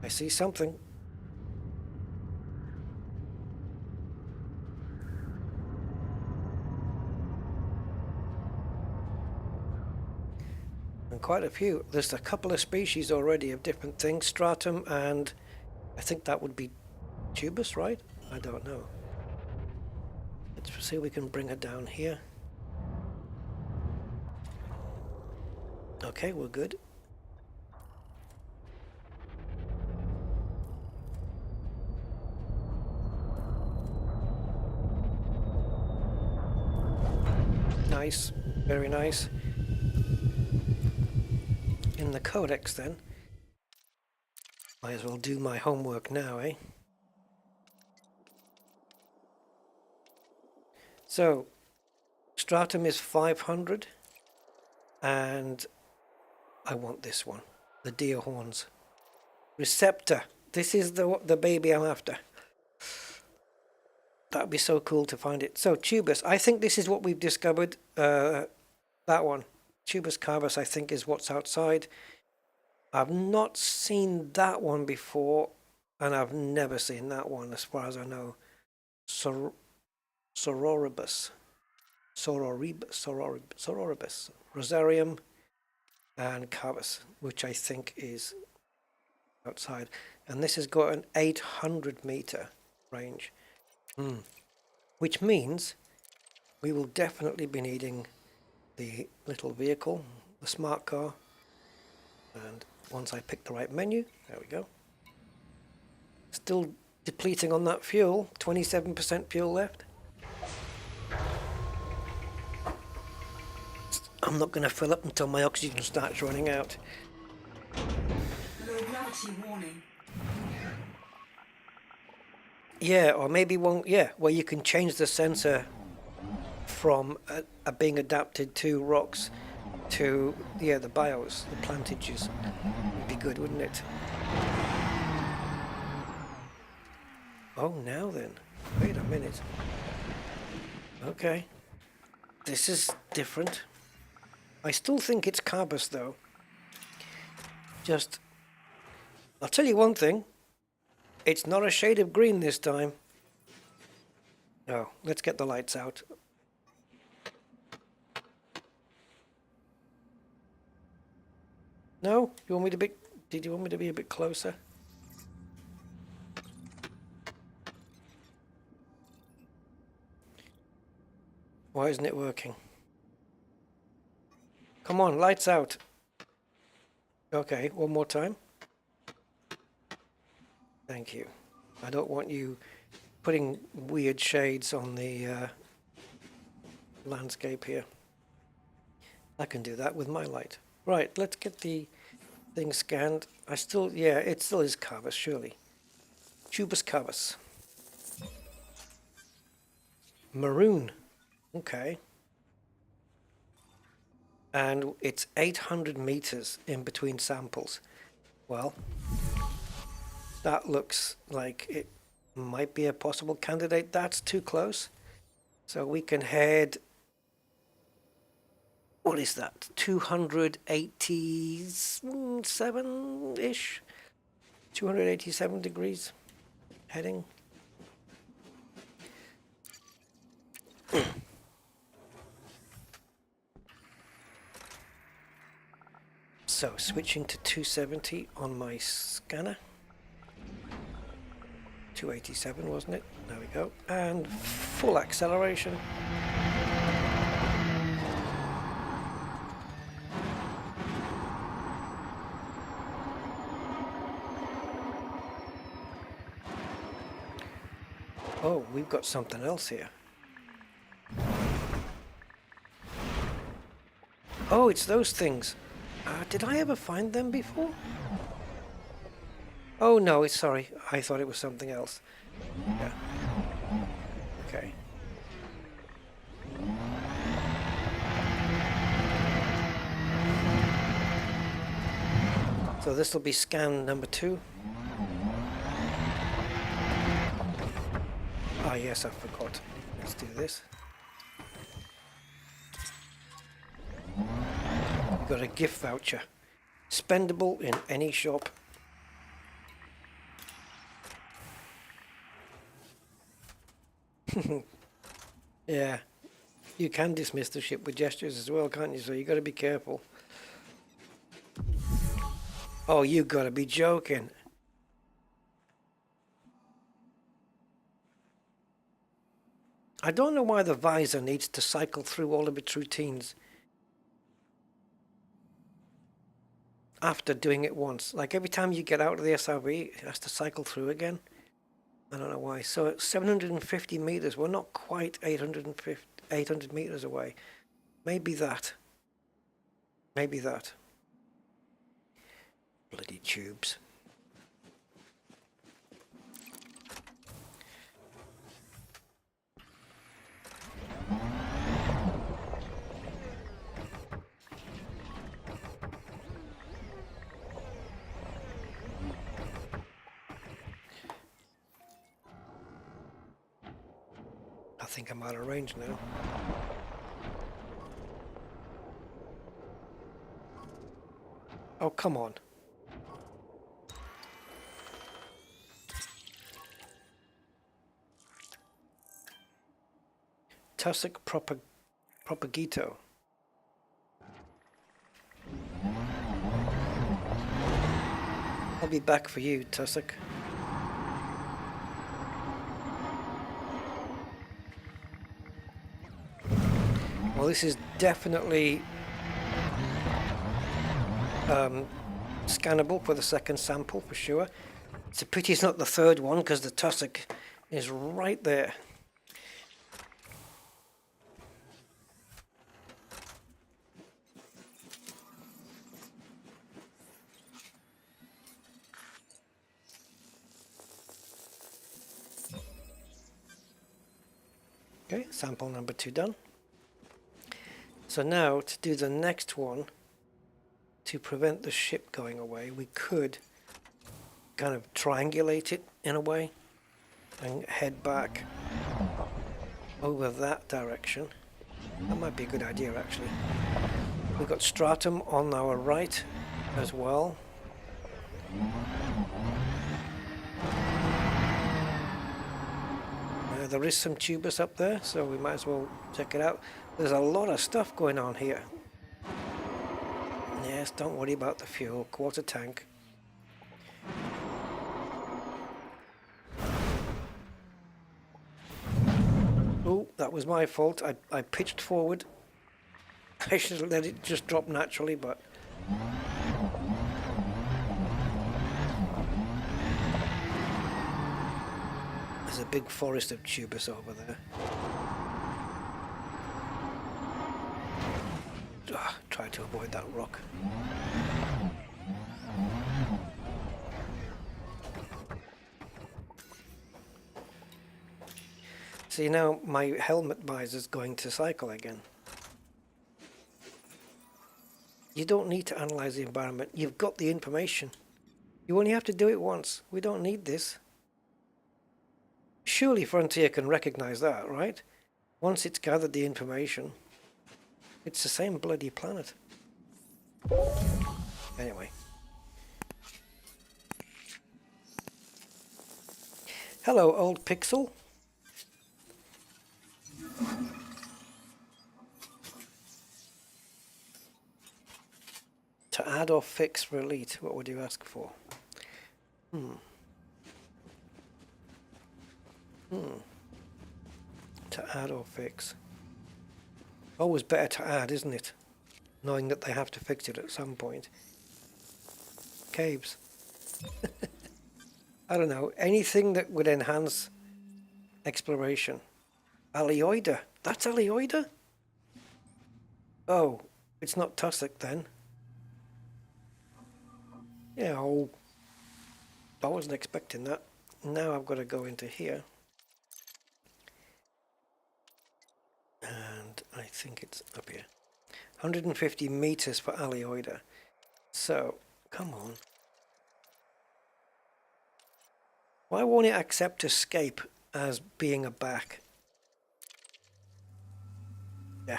S1: I see something. And quite a few. There's a couple of species already of different things. Stratum and I think that would be tubus, right? I don't know. Let's see if we can bring her down here. Okay, we're good. Nice, very nice. In the codex then. Might as well do my homework now, eh? So, stratum is 500, and I want this one, the deer horns. Receptor, this is the baby I'm after. That'd be so cool to find it. So, tubus, I think this is what we've discovered, that one. Tubus carvus, I think, is what's outside. I've not seen that one before, and I've never seen that one, as far as I know. Sororibus, Rosarium, and Carvus, which I think is outside. And this has got an 800 meter range, which means we will definitely be needing the little vehicle, the smart car. And once I pick the right menu, there we go. Still depleting on that fuel, 27% fuel left. I'm not going to fill up until my oxygen starts running out.
S3: Low gravity warning.
S1: Yeah, or maybe one, yeah, where you can change the sensor from being adapted to rocks to the bios, the plantages. Would be good, wouldn't it? Oh, now then. Wait a minute. Okay. This is different. I still think it's Carbus though. Just, I'll tell you one thing. It's not a shade of green this time. No, let's get the lights out. No? You want me to be... Did you want me to be a bit closer? Why isn't it working? Come on, lights out. Okay, one more time. Thank you. I don't want you putting weird shades on the landscape here. I can do that with my light. Right, let's get the thing scanned. Yeah, it still is Carbus, surely. Tubus Carbus. Maroon. Okay. And it's 800 meters in between samples. Well, that looks like it might be a possible candidate. That's too close. So we can head... What is that? 287-ish? 287 degrees heading. So switching to 270 on my scanner. 287 wasn't it? There we go. And full acceleration. Oh, we've got something else here. Oh, it's those things. Did I ever find them before? Oh no, sorry. I thought it was something else. Yeah. Okay. So this will be scan number 2. Ah yes, I forgot. Let's do this. We've got a gift voucher. Spendable in any shop. Yeah. You can dismiss the ship with gestures as well, can't you? So you got to be careful. Oh, you got to be joking. I don't know why the visor needs to cycle through all of its routines after doing it once. Like every time you get out of the SRV, it has to cycle through again. I don't know why. So at 750 meters, we're not quite 800 meters away. Maybe that. Maybe that. Bloody tubes. I think I'm out of range now. Oh, come on. Tussock Propagito. I'll be back for you, Tussock. Well, this is definitely scannable for the second sample, for sure. It's a pity it's not the third one, because the tussock is right there. Okay, sample number 2 done. So now to do the next one, to prevent the ship going away, we could kind of triangulate it in a way and head back over that direction. That might be a good idea, actually. We've got stratum on our right as well. There is some tubers up there, so we might as well check it out. There's a lot of stuff going on here. Yes, don't worry about the fuel. Quarter tank. Oh, that was my fault. I pitched forward. I should have let it just drop naturally, but... There's a big forest of tubers over there. Try to avoid that rock. See, now my helmet visor's going to cycle again. You don't need to analyze the environment. You've got the information. You only have to do it once. We don't need this. Surely Frontier can recognize that, right? Once it's gathered the information, it's the same bloody planet. Anyway. Hello, old pixel. To add or fix for Elite, what would you ask for? To add or fix. Always better to add, isn't it? Knowing that they have to fix it at some point. Caves. I don't know. Anything that would enhance exploration. Alioida. That's Alioida? Oh, it's not Tussock then. Yeah, oh, I wasn't expecting that. Now I've got to go into here. And I think it's up here. 150 meters for Alioida. So, come on. Why won't it accept escape as being a back? Yeah.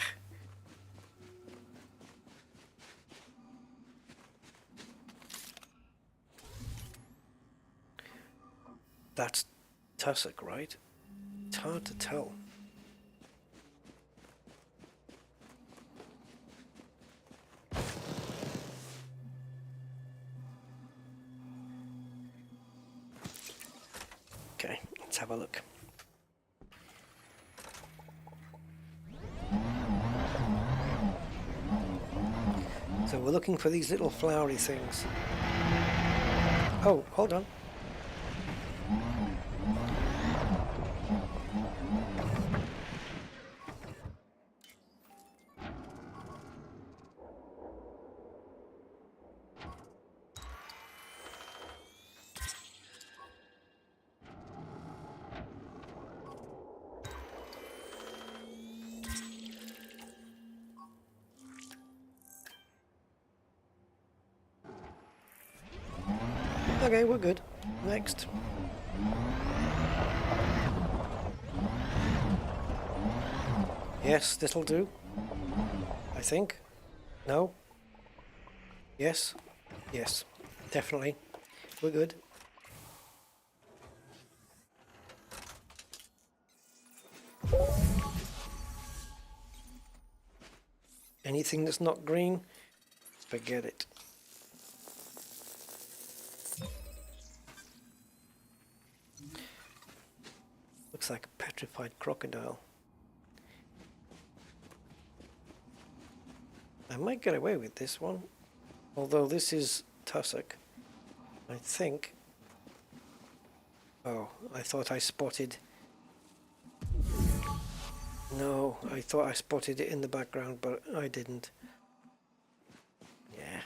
S1: That's Tussock, right? It's hard to tell. Okay, let's have a look. So we're looking for these little flowery things. Oh, hold on. Okay, we're good. Next. Yes, this'll do. I think. No? Yes? Yes. Definitely. We're good. Anything that's not green, forget it. Looks like a petrified crocodile. I might get away with this one, although this is Tussock. I think. Oh, I thought I spotted. No, I thought I spotted it in the background, but I didn't. Yeah.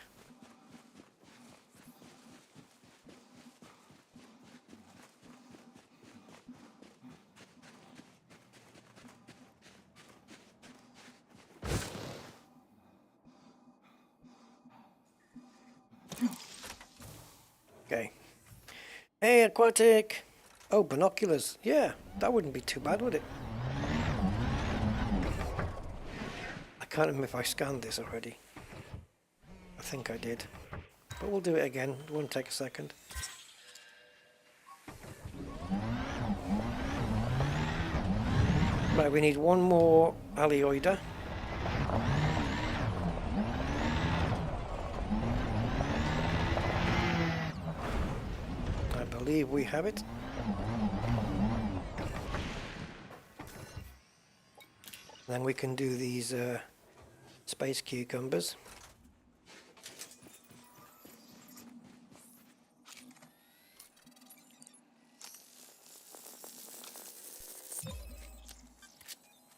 S1: Okay. Hey, aquatic! Oh, binoculars. Yeah, that wouldn't be too bad, would it? I can't remember if I scanned this already. I think I did. But we'll do it again. It won't take a second. Right, we need one more alioida. I believe we have it. Then we can do these space cucumbers.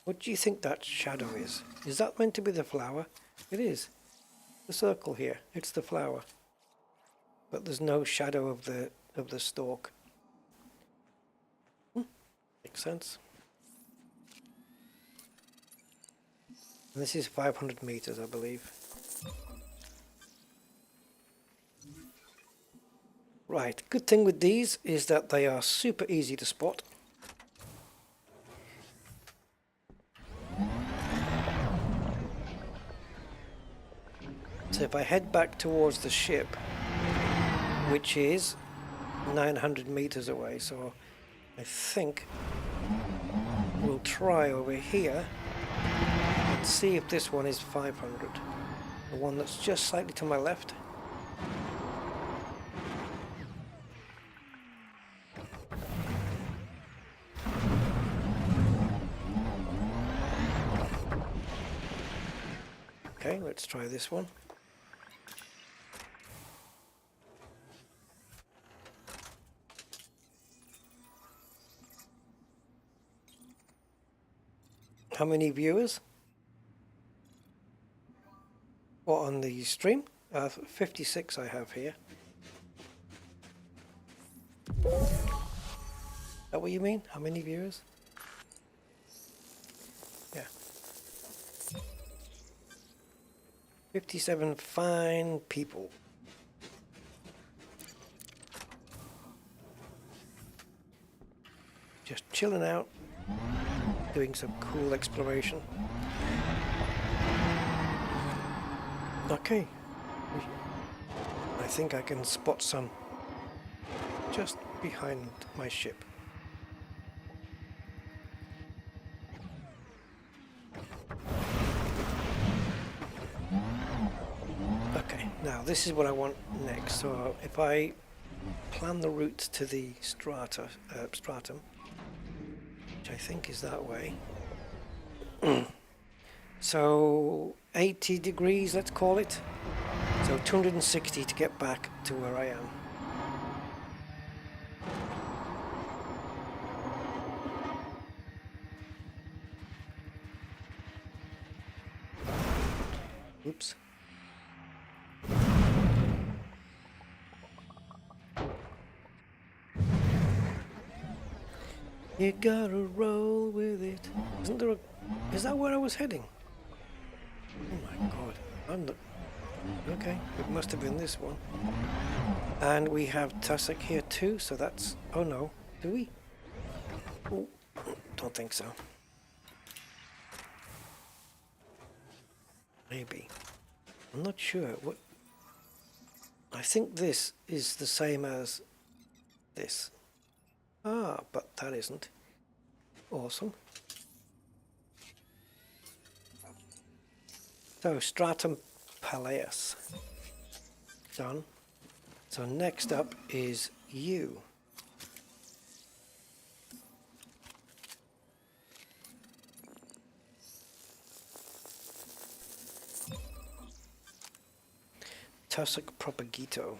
S1: What do you think that shadow is? Is that meant to be the flower? It is. The circle here, it's the flower. But there's no shadow of the stalk. Makes sense. And this is 500 meters, I believe. Right, good thing with these is that they are super easy to spot. So if I head back towards the ship, which is 900 meters away, so I think we'll try over here and see if this one is 500. The one that's just slightly to my left. Okay, let's try this one. How many viewers? What, on the stream? 56 I have here. Is that what you mean? How many viewers? Yeah. 57 fine people. Just chilling out, doing some cool exploration. Okay. I think I can spot some just behind my ship. Okay, now this is what I want next. So if I plan the route to the stratum, which I think is that way. So 80 degrees, let's call it. So 260 to get back to where I am. Oops. You gotta roll with it. Isn't there a... Is that where I was heading? Oh my god. I'm not... Okay, it must have been this one. And we have tussock here too, so that's... Oh no. Do we? Oh, don't think so. Maybe. I'm not sure. What? I think this is the same as this. Ah, but that isn't. Awesome. So, stratum Palaeus. Done. So next up is you. Tussock Propagito.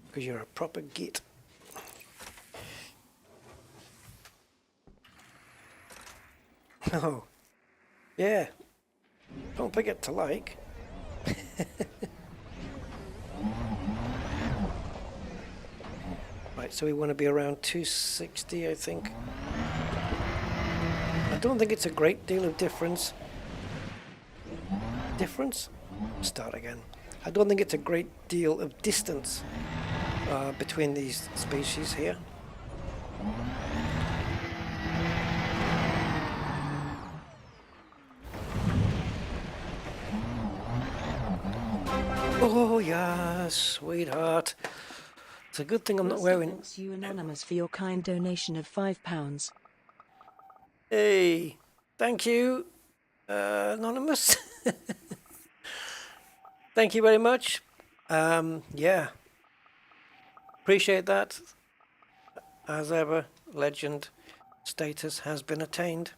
S1: Because you're a proper git. Oh, yeah. Don't forget to like. Right, so we want to be around 260, I think. I don't think it's a great deal of difference. Start again. I don't think it's a great deal of distance between these species here. Oh yeah, sweetheart. It's a good thing I'm not wearing...
S2: Thanks you Anonymous for your kind donation of £5.
S1: Hey, thank you, Anonymous. Thank you very much. Yeah, appreciate that. As ever, legend status has been attained.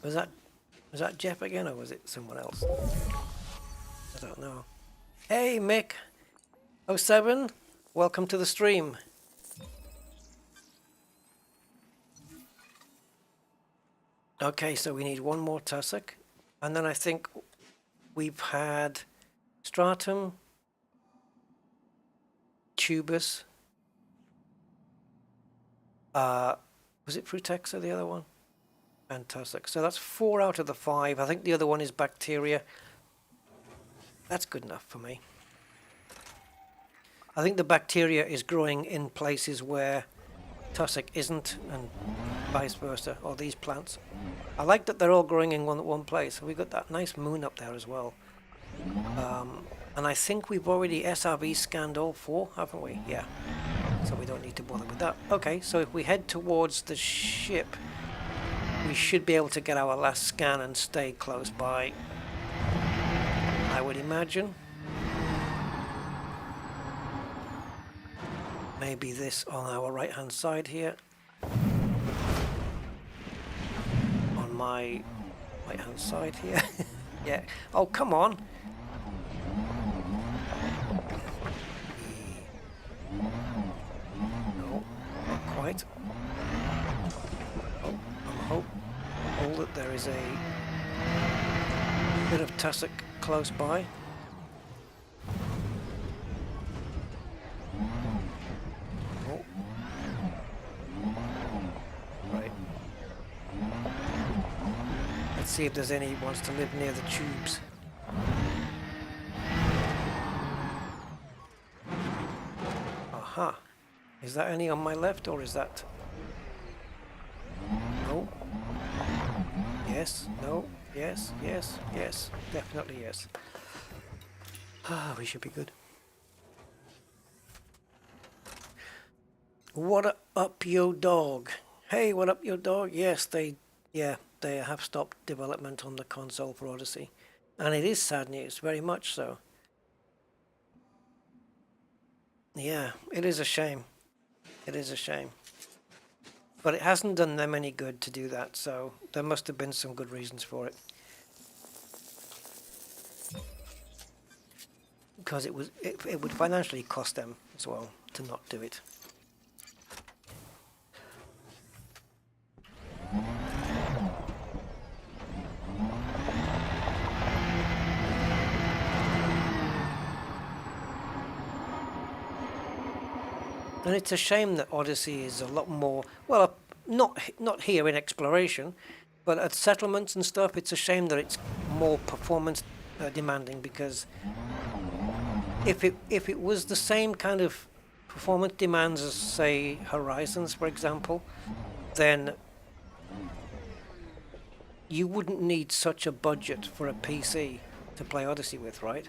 S1: Was that Jeff again, or was it someone else? I don't know. Hey, Mick 07, welcome to the stream. Okay, so we need one more tussock, and then I think we've had stratum, tubus. Was it frutexa, the other one? And tussock. So that's 4 out of the 5. I think the other one is bacteria. That's good enough for me. I think the bacteria is growing in places where tussock isn't, and vice versa, or these plants. I like that they're all growing in one place. We've got that nice moon up there as well. And I think we've already SRV scanned all 4, haven't we? Yeah. So we don't need to bother with that. Okay, so if we head towards the ship, we should be able to get our last scan and stay close by, I would imagine. Maybe this on our right hand side here. On my right hand side here. Yeah. Oh, come on. No, not quite. Oh, I'm hopeful that there is a bit of tussock close by. Oh. Right. Let's see if there's any wants to live near the tubes. Aha. Is that any on my left, or is that... No. Yes, no, yes, yes, yes. Definitely yes. Ah, we should be good. What up, yo dog? Hey, what up, yo dog? Yes, they have stopped development on the console for Odyssey. And it is sad news, very much so. Yeah, it is a shame. It is a shame. But it hasn't done them any good to do that, so there must have been some good reasons for it. Because it would financially cost them as well to not do it. And it's a shame that Odyssey is a lot more, well, not here in exploration, but at settlements and stuff, it's a shame that it's more performance demanding, because if it was the same kind of performance demands as, say, Horizons, for example, then you wouldn't need such a budget for a PC to play Odyssey with, right?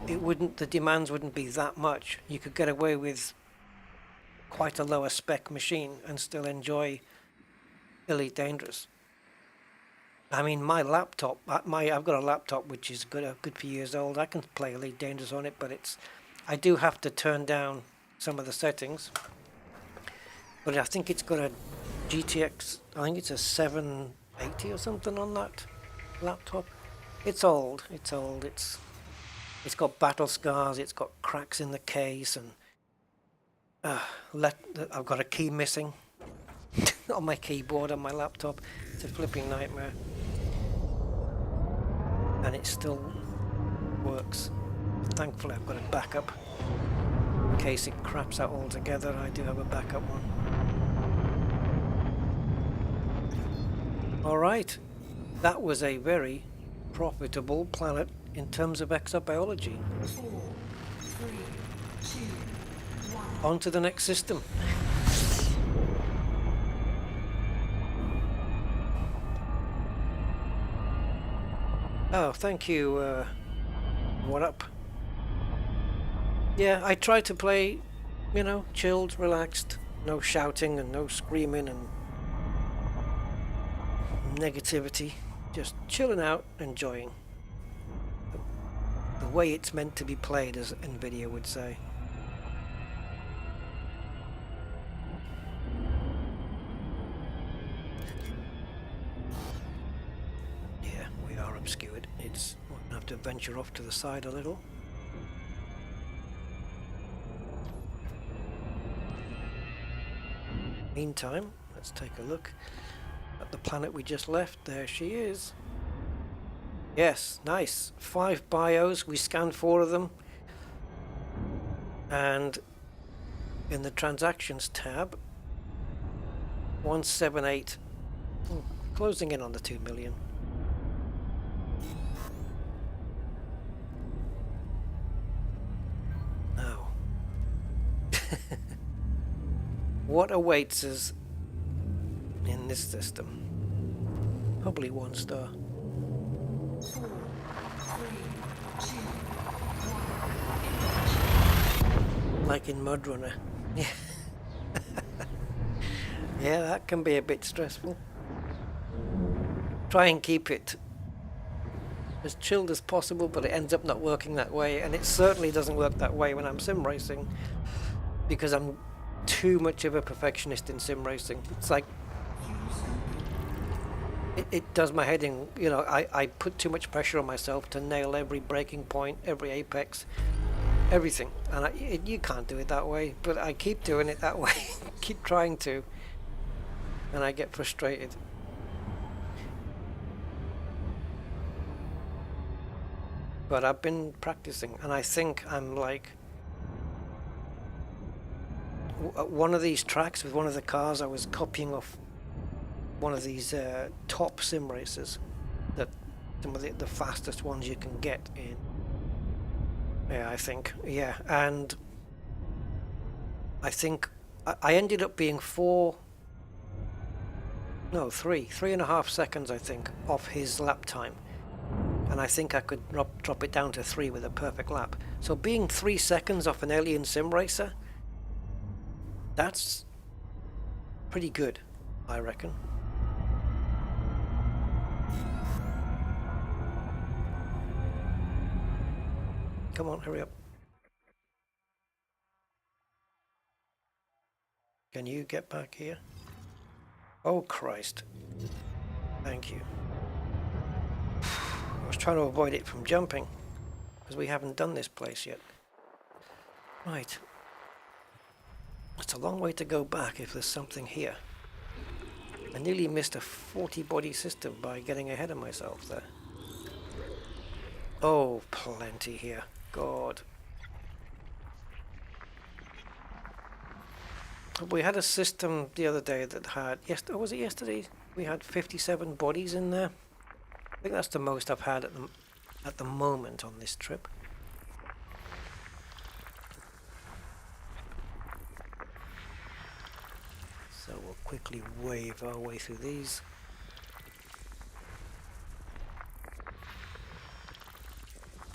S1: It wouldn't, the demands wouldn't be that much. You could get away with quite a lower spec machine and still enjoy Elite Dangerous. I mean, my laptop, I've got a laptop which is a good few years old. I can play Elite Dangerous on it, but I do have to turn down some of the settings. But I think it's got a GTX, I think it's a 780 or something on that laptop. It's old, it's got battle scars, it's got cracks in the case, and I've got a key missing on my keyboard on my laptop. It's a flipping nightmare. And it still works. Thankfully I've got a backup. In case it craps out altogether, I do have a backup one. All right, that was a very profitable planet in terms of exobiology.
S3: 4, 3, 2, 1.
S1: On to the next system. Oh, thank you, what up? Yeah, I try to play, you know, chilled, relaxed, no shouting and no screaming and negativity, just chilling out, enjoying. The way it's meant to be played, as Nvidia would say. Yeah, we are obscured. It's, we're gonna have to venture off to the side a little. Meantime, let's take a look at the planet we just left. There she is. Yes, nice. 5 bios. We scanned 4 of them. And in the transactions tab, 178. Closing in on the 2 million. Now, what awaits us in this system? Probably 1 star.
S3: 4, 3, 2, 1.
S1: Like in Mud Runner. Yeah. Yeah, that can be a bit stressful. Try and keep it as chilled as possible, but it ends up not working that way, and it certainly doesn't work that way when I'm sim racing, because I'm too much of a perfectionist in sim racing. It's like it does my head in, you know, I put too much pressure on myself to nail every braking point, every apex, everything, and you can't do it that way, but I keep doing it that way. Keep trying to, and I get frustrated. But I've been practicing, and I think I'm like one of these tracks with one of the cars. I was copying off one of these top sim racers, that some of the fastest ones you can get in. Yeah, I think, yeah, and I think I ended up being 3.5 seconds, I think, off his lap time. And I think I could drop it down to 3 with a perfect lap. So being 3 seconds off an alien sim racer, that's pretty good, I reckon. Come on, hurry up. Can you get back here? Oh, Christ. Thank you. I was trying to avoid it from jumping, because we haven't done this place yet. Right. It's a long way to go back if there's something here. I nearly missed a 40 body system by getting ahead of myself there. Oh, plenty here. God. We had a system the other day that had, was it yesterday? We had 57 bodies in there. I think that's the most I've had at the moment on this trip. So we'll quickly wave our way through these.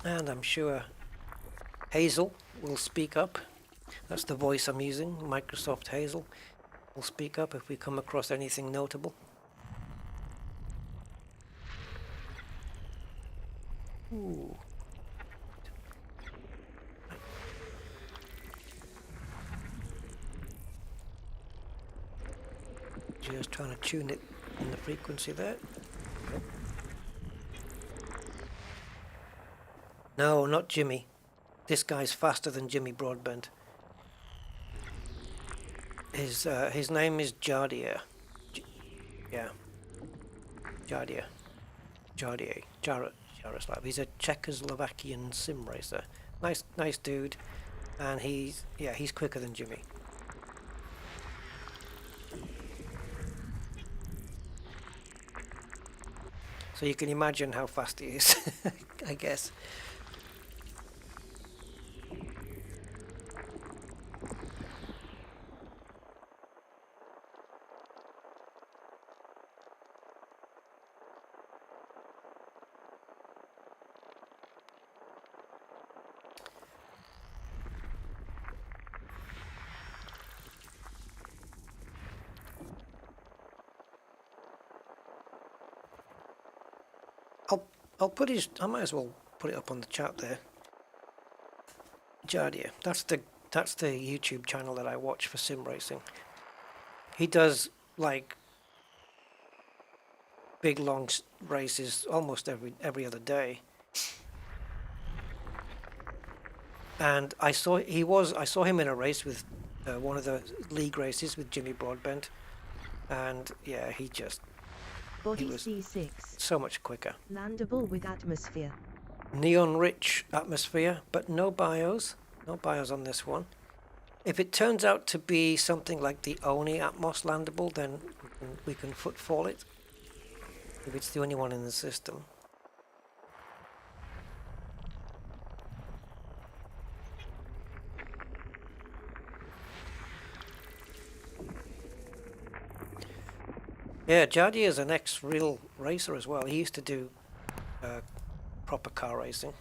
S1: And I'm sure Hazel will speak up. That's the voice I'm using, Microsoft Hazel. Will speak up if we come across anything notable. Ooh. Just trying to tune it in the frequency there. Okay. No, not Jimmy. This guy's faster than Jimmy Broadbent. His name is Jardier. Jardier. Jaroslav. He's a Czechoslovakian sim racer. Nice dude, and he's quicker than Jimmy. So you can imagine how fast he is, I guess. I'll put his. I might as well put it up on the chat there. Jardia. That's the YouTube channel that I watch for sim racing. He does like big long races almost every other day. And I saw him in a race with one of the league races with Jimmy Broadbent, and yeah, he
S4: Body
S1: was
S4: C6.
S1: so much quicker.
S4: Landable with atmosphere.
S1: Neon rich atmosphere, but no bios on this one. If it turns out to be something like the only Atmos landable, then we can footfall it. If it's the only one in the system. Yeah, Jardi is an ex-real racer as well. He used to do proper car racing.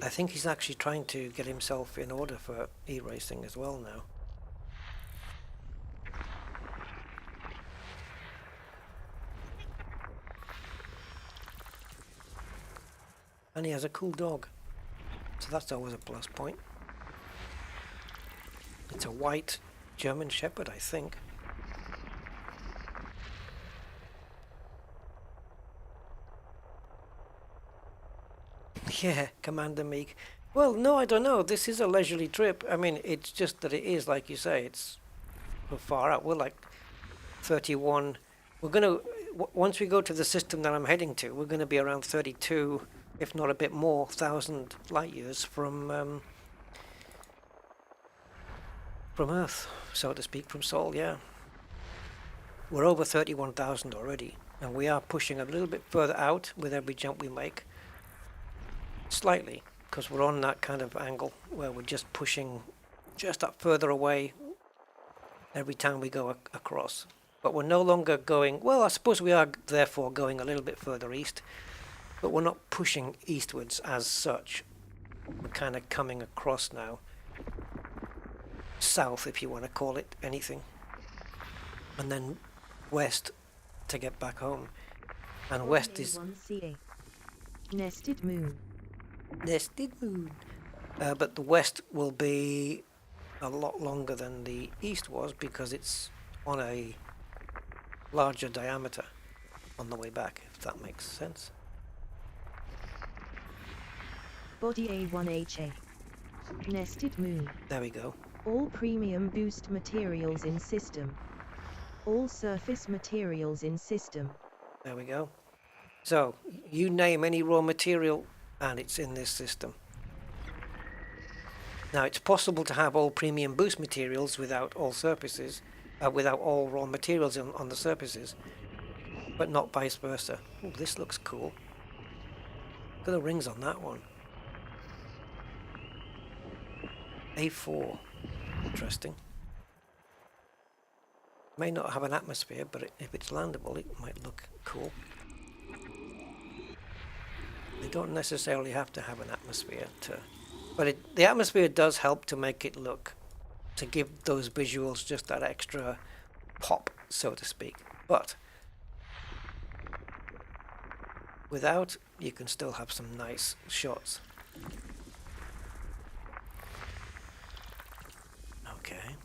S1: I think he's actually trying to get himself in order for e-racing as well now. And he has a cool dog, so that's always a plus point. It's a white German Shepherd, I think. Yeah, Commander Meek. Well, no, I don't know. This is a leisurely trip. I mean, it's just that it is, like you say, we're far out. We're like 31. We're going to, once we go to the system that I'm heading to, we're going to be around 32, if not a bit more, 1,000 light years from Earth, so to speak, from Sol, yeah. We're over 31,000 already, and we are pushing a little bit further out with every jump we make. Slightly, because we're on that kind of angle where we're just pushing just up further away every time we go across. But we're no longer going, well, I suppose we are therefore going a little bit further east, but we're not pushing eastwards as such. We're kind of coming across now. South, if you want to call it anything. And then west to get back home. And west is...
S4: Nested moon.
S1: Nested moon. But the west will be a lot longer than the east was because it's on a larger diameter on the way back, if that makes sense.
S4: Body A1HA. Nested moon.
S1: There we go.
S4: All premium boost materials in system. All surface materials in system.
S1: There we go. So, you name any raw material and it's in this system. Now, it's possible to have all premium boost materials without all surfaces, without all raw materials on the surfaces, but not vice versa. Oh, this looks cool. Look at the rings on that one. A4. Interesting. May not have an atmosphere, but if it's landable, it might look cool. They don't necessarily have to have an atmosphere but the atmosphere does help to make it look, to give those visuals just that extra pop, so to speak. But without, you can still have some nice shots. Okay.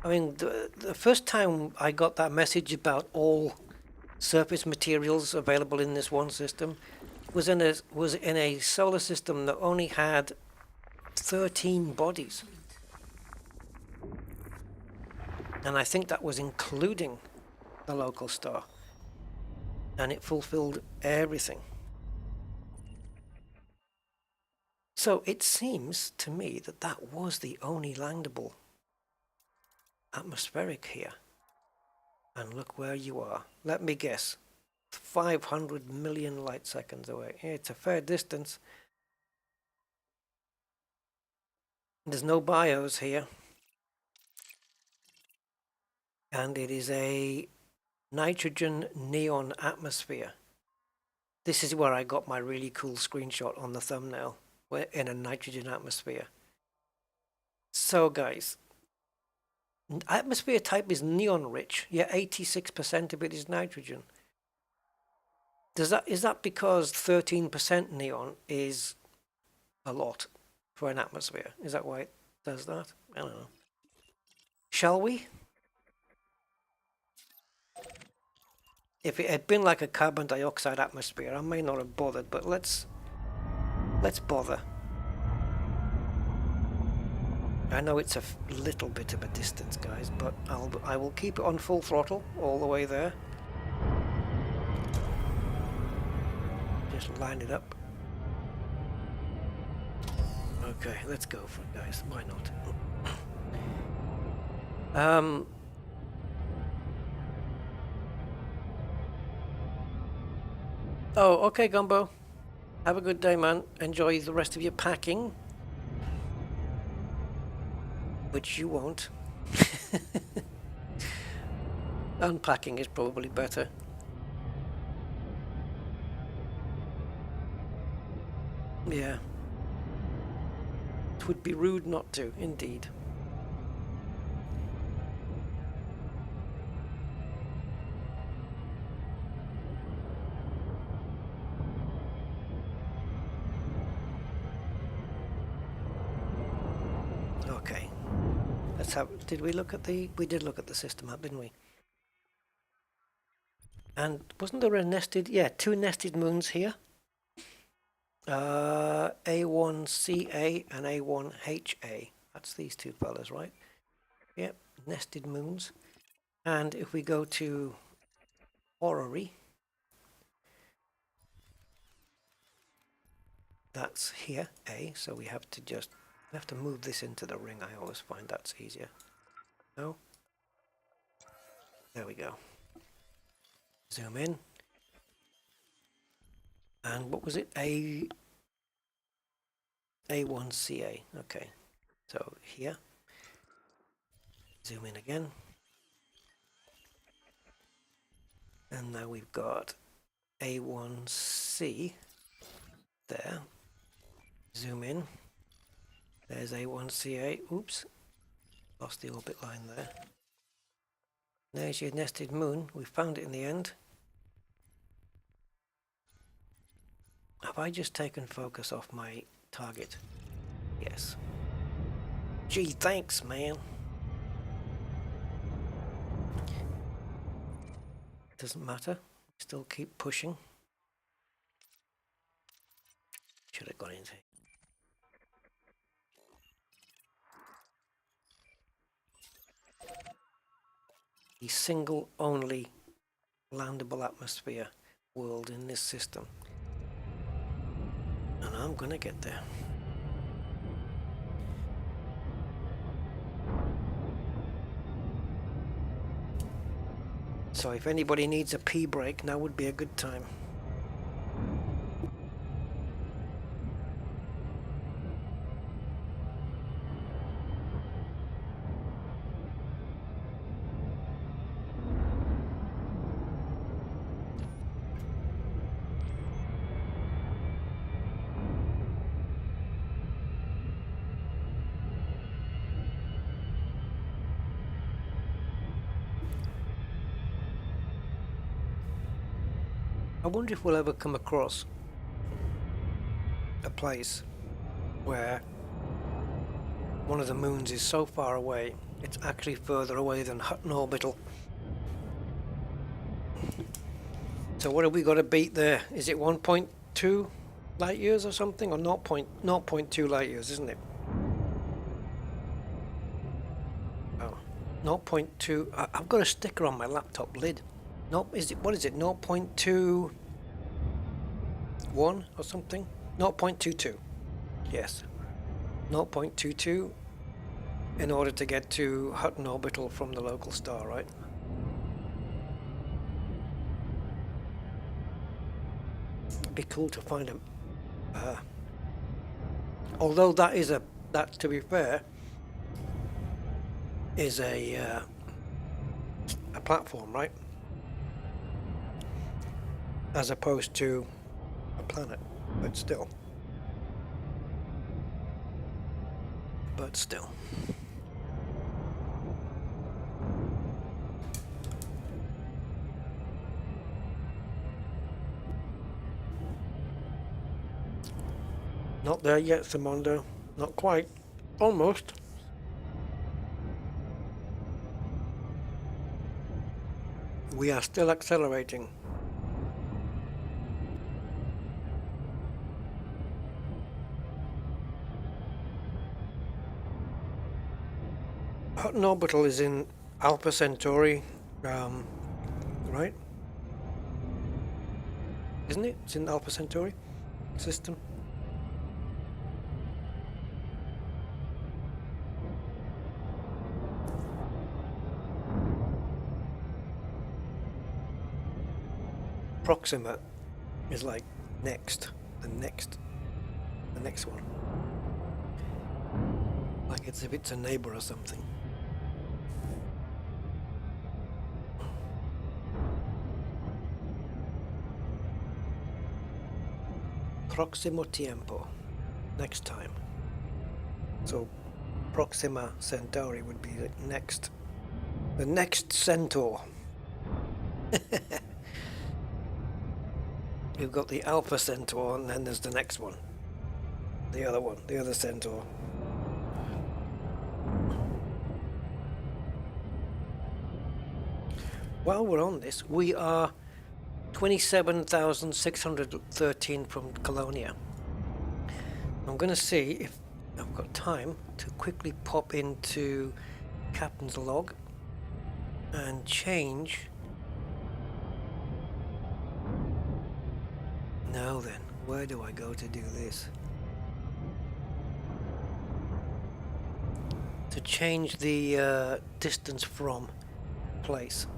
S1: I mean, the first time I got that message about all surface materials available in this one system was in a solar system that only had 13 bodies. And I think that was including the local star. And it fulfilled everything. So it seems to me that that was the only landable atmospheric here. And look where you are. Let me guess. 500 million light seconds away. It's a fair distance. There's no bios here. And it is a nitrogen neon atmosphere. This is where I got my really cool screenshot on the thumbnail. We're in a nitrogen atmosphere. So guys, atmosphere type is neon rich. Yeah, 86% of it is nitrogen. Is that because 13% neon is a lot for an atmosphere? Is that why it does that? I don't know. Shall we? If it had been like a carbon dioxide atmosphere, I may not have bothered, but let's bother. I know it's a little bit of a distance, guys, but I will keep it on full throttle all the way there. Just line it up. Okay, let's go for it, guys. Why not? Oh, okay, Gumbo. Have a good day, man. Enjoy the rest of your packing. Which you won't. Unpacking is probably better. Yeah. It would be rude not to, indeed. Okay. Let's have... Did we look at the... We did look at the system map, didn't we? And wasn't there a nested... Yeah, 2 nested moons here. A1CA and A1HA. That's these 2 fellas, right? Yep, nested moons. And if we go to Orrery, that's here, A, so we have to move this into the ring. I always find that's easier. No? There we go. Zoom in. And what was it? A1CA. Okay. So here. Zoom in again. And now we've got A1C there. Zoom in. There's A1CA. Oops. Lost the orbit line there. There's your nested moon. We found it in the end. Have I just taken focus off my target? Yes. Gee, thanks, man. Doesn't matter. Still keep pushing. Should have gone into... the single only landable atmosphere world in this system. And I'm gonna get there. So if anybody needs a pee break, now would be a good time. I wonder if we'll ever come across a place where one of the moons is so far away, it's actually further away than Hutton Orbital. So what have we got to beat there? Is it 1.2 light years or something? Or 0.2 light years, isn't it? Oh, 0.2. I've got a sticker on my laptop lid. No, is it? What is it? 0.21 or something? 0.22. Yes, 0.22 in order to get to Hutton orbital from the local star, right? It'd be cool to find them. Although that is that, to be fair, is a platform, right? As opposed to a planet, but still. Not there yet, Simondo. Not quite. Almost. We are still accelerating. Hutton orbital is in Alpha Centauri, right? Isn't it? It's in Alpha Centauri system. Proxima is like next, the next one. Like it's if it's a neighbor or something. Proximo tiempo, next time. So Proxima Centauri would be the next centaur. You've got the Alpha Centaur, and then there's the next one. The other one, the other Centaur. While we're on this, we are 27,613 from Colonia. I'm going to see if I've got time to quickly pop into Captain's log and change. Now then, where do I go to do this? To change the distance from place.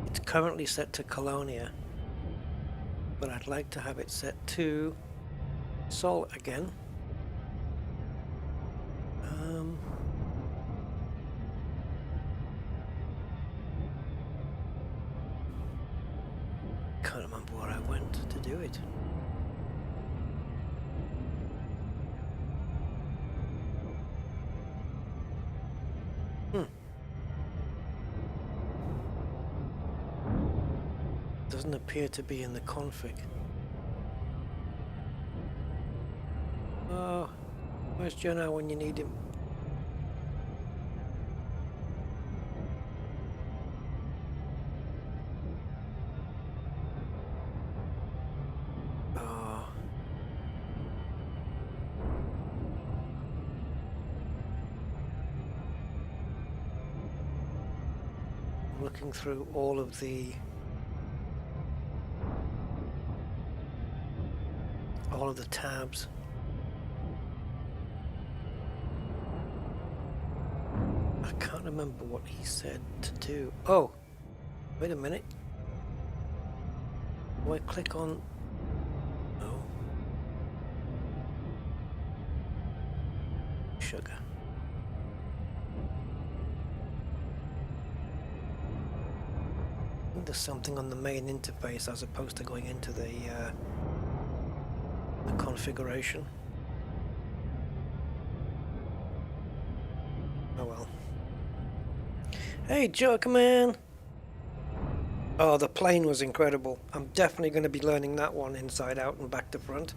S1: It's currently set to Colonia, but I'd like to have it set to Sol again. Can't remember where I went to do it. Doesn't appear to be in the config. Oh, where's Jonah when you need him? Oh. I'm looking through all of the tabs. I can't remember what he said to do. Oh, wait a minute. Do I click on... Oh. Sugar. I think there's something on the main interface as opposed to going into the configuration. Oh well. Hey, Jokerman! Oh, the plane was incredible. I'm definitely going to be learning that one inside out and back to front.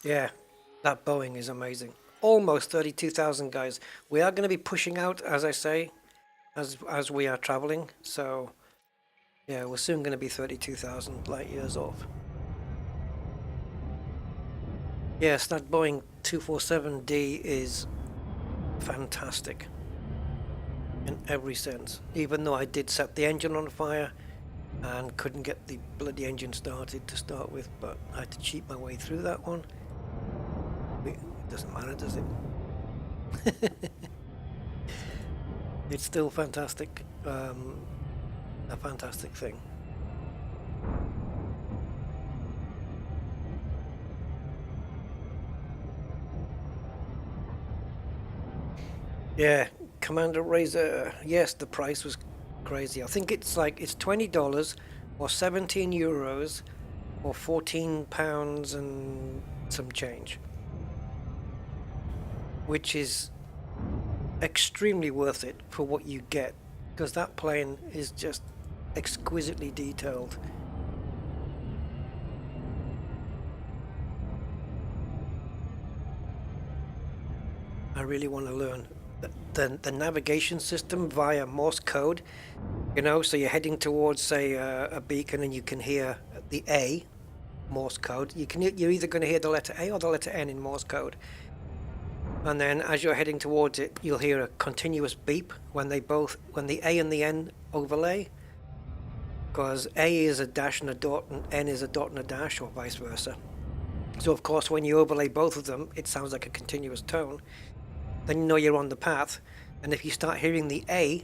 S1: Yeah, that Boeing is amazing. Almost 32,000 guys. We are going to be pushing out, as I say, as we are traveling. So, yeah, we're soon going to be 32,000 light years off. Yes, that Boeing 247D is fantastic in every sense. Even though I did set the engine on fire and couldn't get the bloody engine started to start with, but I had to cheat my way through that one. It doesn't matter, does it? It's still fantastic, a fantastic thing. Yeah, Commander Razor, yes, the price was crazy. I think it's like, it's $20 or 17 euros or 14 pounds and some change, which is extremely worth it for what you get, because that plane is just exquisitely detailed. I really want to learn the navigation system via Morse code, you know, so you're heading towards, say, a beacon, and you can hear the A Morse code. You're either going to hear the letter A or the letter N in Morse code. And then as you're heading towards it, you'll hear a continuous beep when the A and the N overlay, because A is a dash and a dot and N is a dot and a dash, or vice versa. So of course when you overlay both of them, it sounds like a continuous tone. Then you know you're on the path. And if you start hearing the A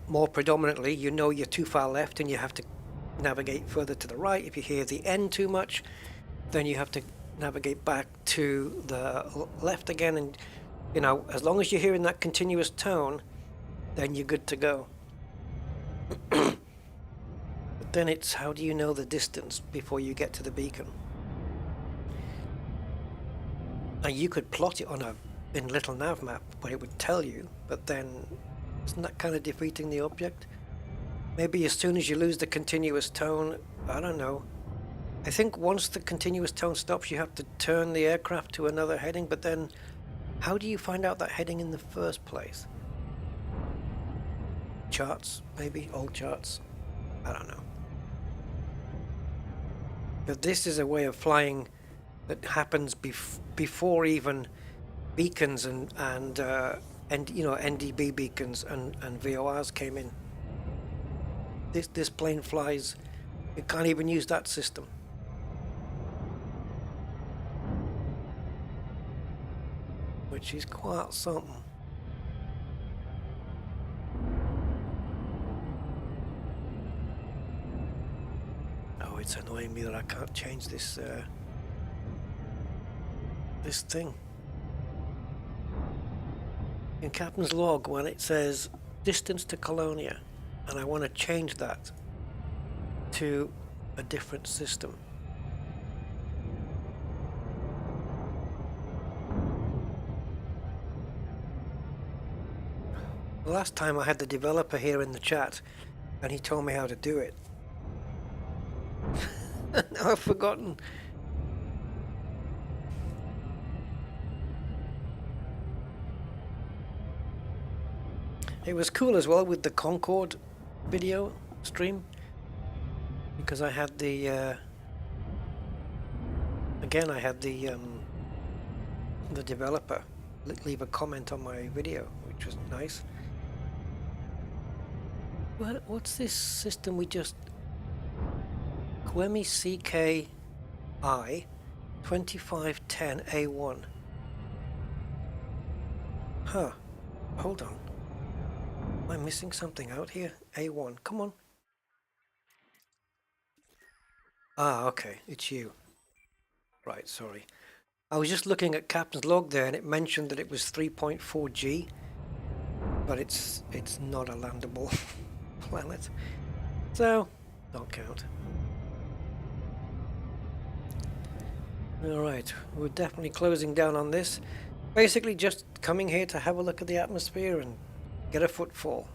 S1: more predominantly, you know you're too far left and you have to navigate further to the right. If you hear the N too much, then you have to navigate back to the left again. And you know, as long as you're hearing that continuous tone, then you're good to go. But then it's, how do you know the distance before you get to the beacon? Now you could plot it in little nav map where it would tell you, but then isn't that kind of defeating the object? Maybe as soon as you lose the continuous tone, I don't know. I think once the continuous tone stops, you have to turn the aircraft to another heading, but then how do you find out that heading in the first place? Charts, maybe? Old charts? I don't know. But this is a way of flying that happens before even beacons and you know, NDB beacons and VORs came in. This plane flies. You can't even use that system. Which is quite something. Oh, it's annoying me that I can't change this this thing. In Captain's log, when it says distance to Colonia, and I want to change that to a different system. The last time I had the developer here in the chat, and he told me how to do it. Now I've forgotten. It was cool as well with the Concorde video stream, because I had the again, I had the developer leave a comment on my video, which was nice. What's this system we just... Quemi CKI 2510A1. Huh. Hold on. Am I missing something out here? A1. Come on. Ah, okay. It's you. Right, sorry. I was just looking at Captain's log there, and it mentioned that it was 3.4G, but it's not a landable planet, so don't count. Alright, we're definitely closing down on this. Basically just coming here to have a look at the atmosphere and get a footfall.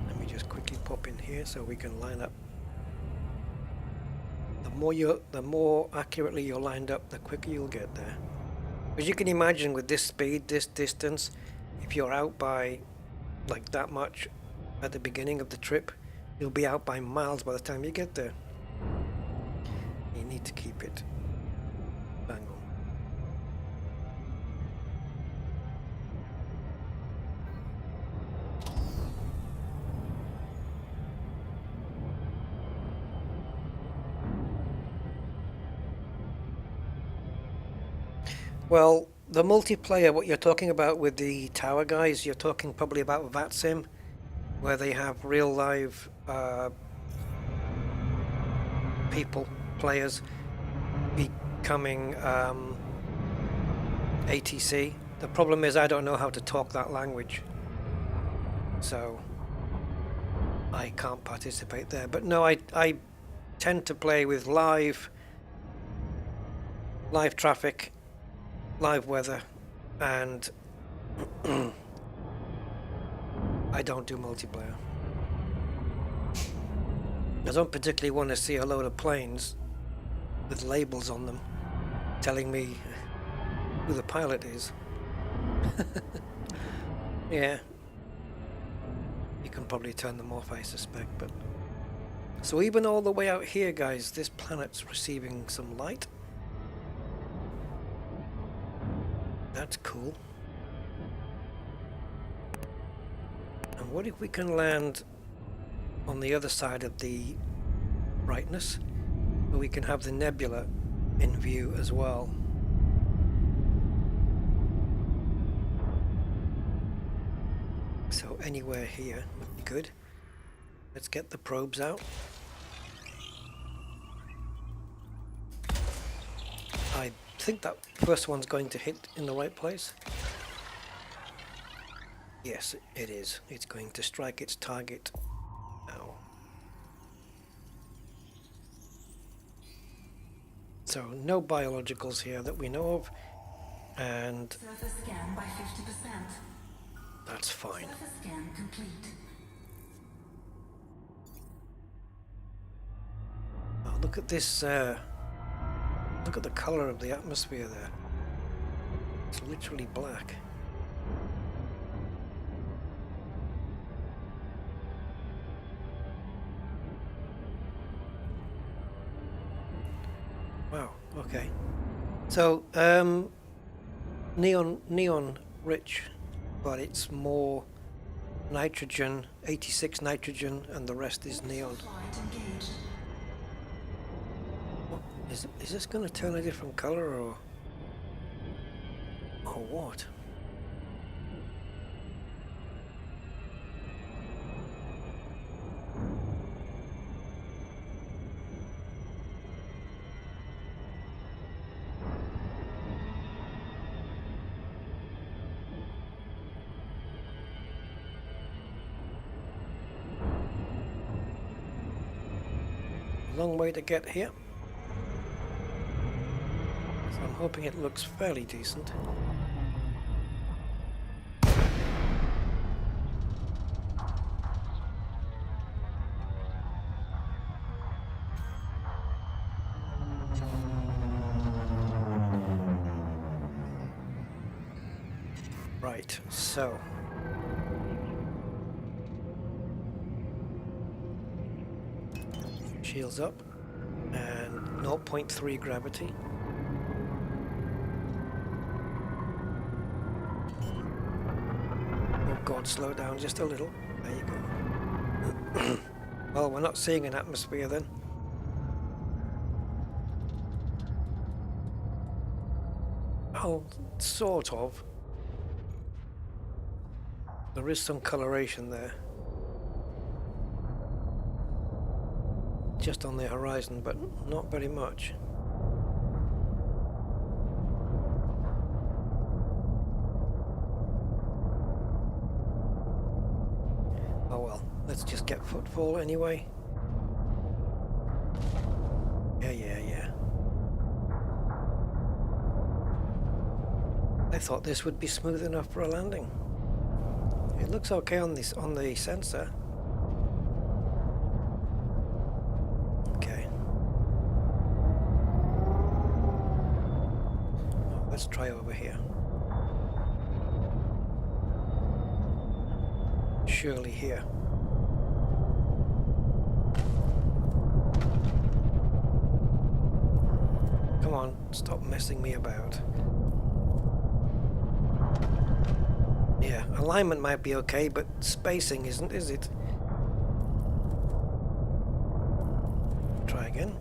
S1: Let me just quickly pop in here so we can line up. The more accurately you're lined up, the quicker you'll get there. As you can imagine, with this speed, this distance, if you're out by like that much at the beginning of the trip. You'll be out by miles by the time you get there. You need to keep it bang on. Well, the multiplayer, what you're talking about with the tower guys, you're talking probably about VATSIM, where they have real live people, players, becoming ATC. The problem is I don't know how to talk that language, so I can't participate there. But no, I tend to play with live traffic, live weather, and I don't do multiplayer. I don't particularly want to see a load of planes with labels on them telling me who the pilot is. Yeah. You can probably turn them off, I suspect, but... So even all the way out here, guys, this planet's receiving some light. That's cool. And what if we can land on the other side of the brightness, so we can have the nebula in view as well? So anywhere here would be good. Let's get the probes out. I think that first one's going to hit in the right place. Yes, it is. It's going to strike its target now. So no biologicals here that we know of, and
S3: Surface scan by 50%.
S1: that's fine.
S3: Surface scan complete.
S1: Oh, look at this, look at the color of the atmosphere there. It's literally black. Wow, okay. So, neon rich, but it's more nitrogen, 86 nitrogen, and the rest is neon.
S3: Flight engaged.
S1: Is this going to turn a different color, or what? Long way to get here. So I'm hoping it looks fairly decent. Right, so shields up and 0.3 gravity. Oh god, slow down just a little. There you go. Well, we're not seeing an atmosphere then. Oh, sort of. There is some coloration there. Just on the horizon, but not very much. Oh well, let's just get footfall anyway. Yeah. I thought this would be smooth enough for a landing. It looks okay on this on the sensor. Let's try over here. surely here. Come on, stop messing me about. Yeah, alignment might be okay, but spacing isn't, is it? Try again.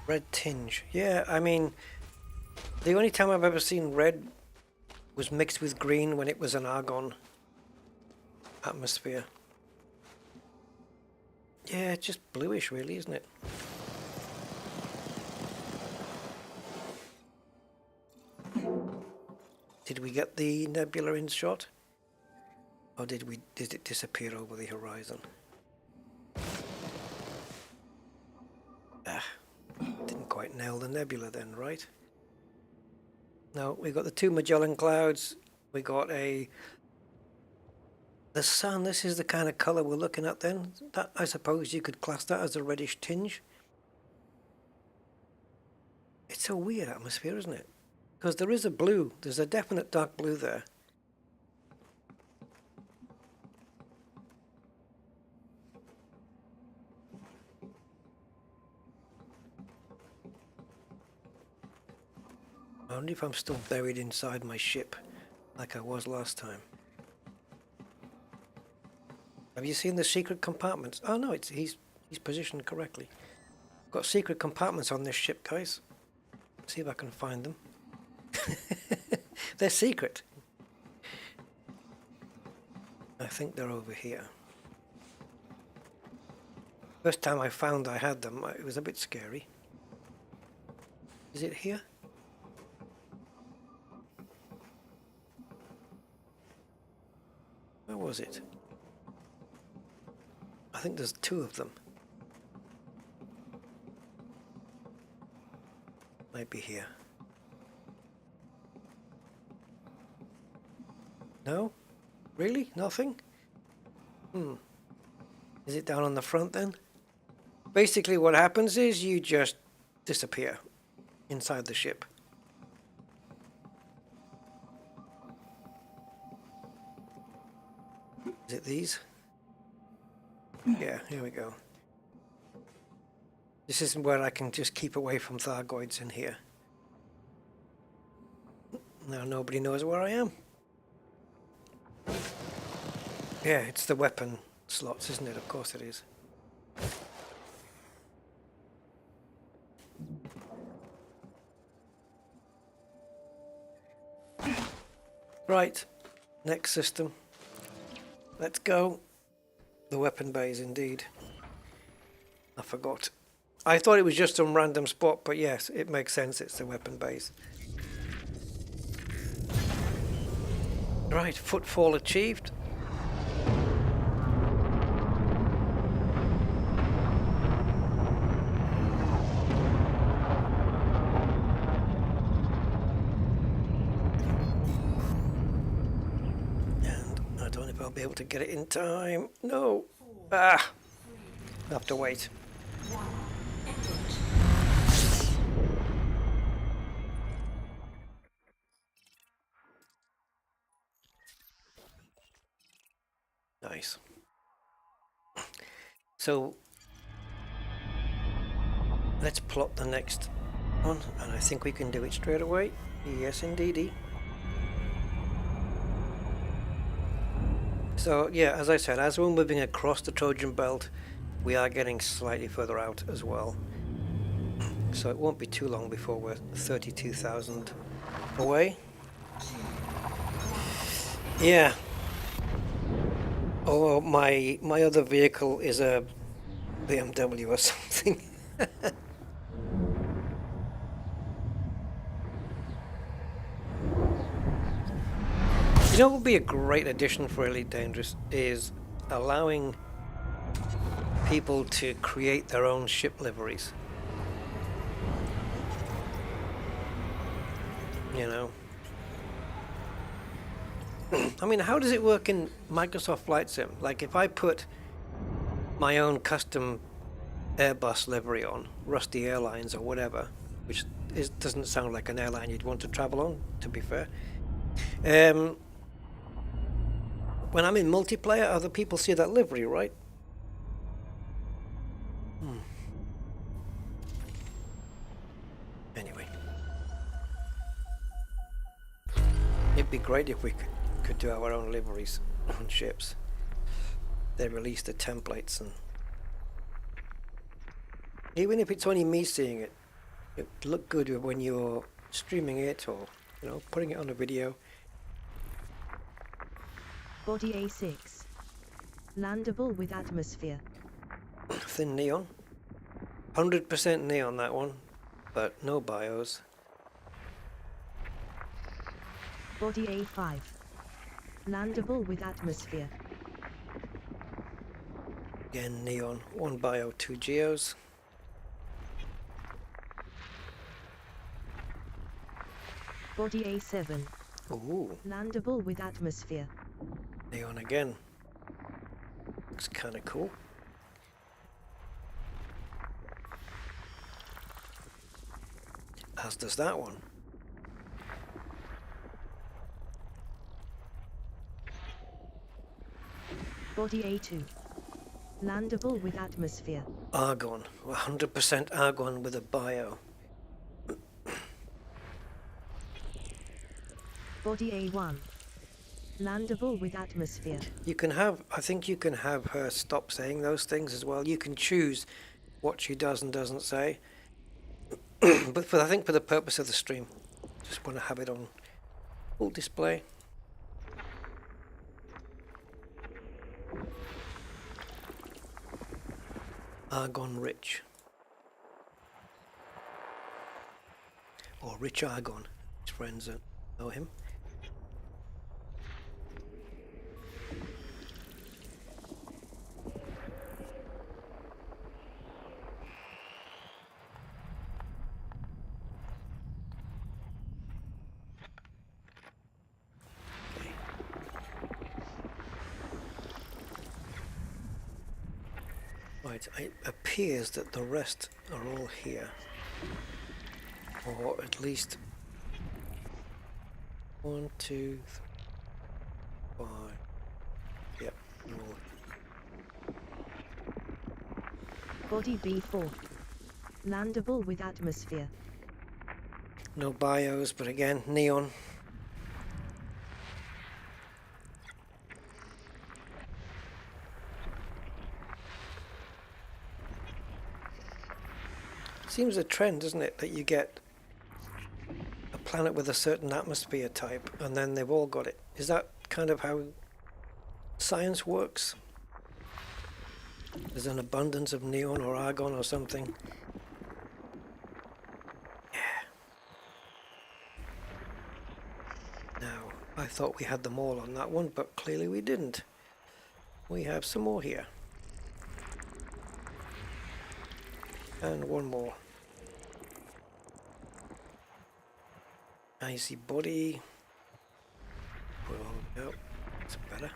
S1: Red tinge. Yeah, I mean, the only time I've ever seen red was mixed with green when it was an argon atmosphere. Yeah, it's just bluish really, isn't it? Did we get the nebula in shot? Or did it disappear over the horizon? Didn't quite nail the nebula then, right? No, we got the two Magellan clouds. We got the sun. This is the kind of color we're looking at then. That, I suppose you could class that as a reddish tinge. It's a weird atmosphere, isn't it? Because there is a blue. There's a definite dark blue there. I wonder if I'm still buried inside my ship, like I was last time. Have you seen the secret compartments? Oh no, he's positioned correctly. Got secret compartments on this ship, guys. See if I can find them. They're secret. I think they're over here. First time I found I had them, it was a bit scary. Is it here? Where was it? I think there's two of them. Might be here. No? Really? Nothing? Is it down on the front then? Basically what happens is you just disappear inside the ship. Is it these? Yeah, here we go. This is where I can just keep away from Thargoids in here. Now nobody knows where I am. Yeah, it's the weapon slots, isn't it? Of course it is. Right, next system. Let's go. The weapon bays, indeed. I forgot. I thought it was just some random spot, but yes, it makes sense. It's the weapon bays. Right, footfall achieved. I'll be able to get it in time. No. I have to wait. Nice. So let's plot the next one, and I think we can do it straight away. Yes, indeedy. So yeah, as I said, as we're moving across the Trojan Belt, we are getting slightly further out as well. So it won't be too long before we're 32,000 away. Yeah. Oh, my other vehicle is a BMW or something. You know what would be a great addition for Elite Dangerous is allowing people to create their own ship liveries. You know? I mean, how does it work in Microsoft Flight Sim? Like, if I put my own custom Airbus livery on, Rusty Airlines or whatever, which doesn't sound like an airline you'd want to travel on, to be fair. When I'm in multiplayer, other people see that livery, right? Anyway. It'd be great if we could do our own liveries on ships. They release the templates, and even if it's only me seeing it, it look good when you're streaming it or, you know, putting it on a video.
S4: Body A6. Landable with atmosphere.
S1: Thin neon. 100% neon, that one, but no bios.
S4: Body A5. Landable with atmosphere.
S1: Again, neon. 1 bio, 2 geos.
S4: Body A7.
S1: Ooh,
S4: Landable with atmosphere.
S1: neon again. Looks kind of cool. As does that one.
S4: Body A2. Landable with atmosphere.
S1: Argon. 100% argon with a bio.
S4: Body A1. Landable with atmosphere.
S1: You can have, I think you can have her stop saying those things as well. You can choose what she does and doesn't say. But I think for the purpose of the stream, just want to have it on full display. Argon Rich. Or Rich Argon. His friends know him. Right, it appears that the rest are all here. Or at least 1, 2, 3, 5. Yep, all.
S4: Body B4. Landable with atmosphere.
S1: No bios, but again, neon. Seems a trend, doesn't it, that you get a planet with a certain atmosphere type and then they've all got it. Is that kind of how science works? There's an abundance of neon or argon or something. Yeah. Now, I thought we had them all on that one, but clearly we didn't. We have some more here. And one more. Icy body. Well, no, that's better.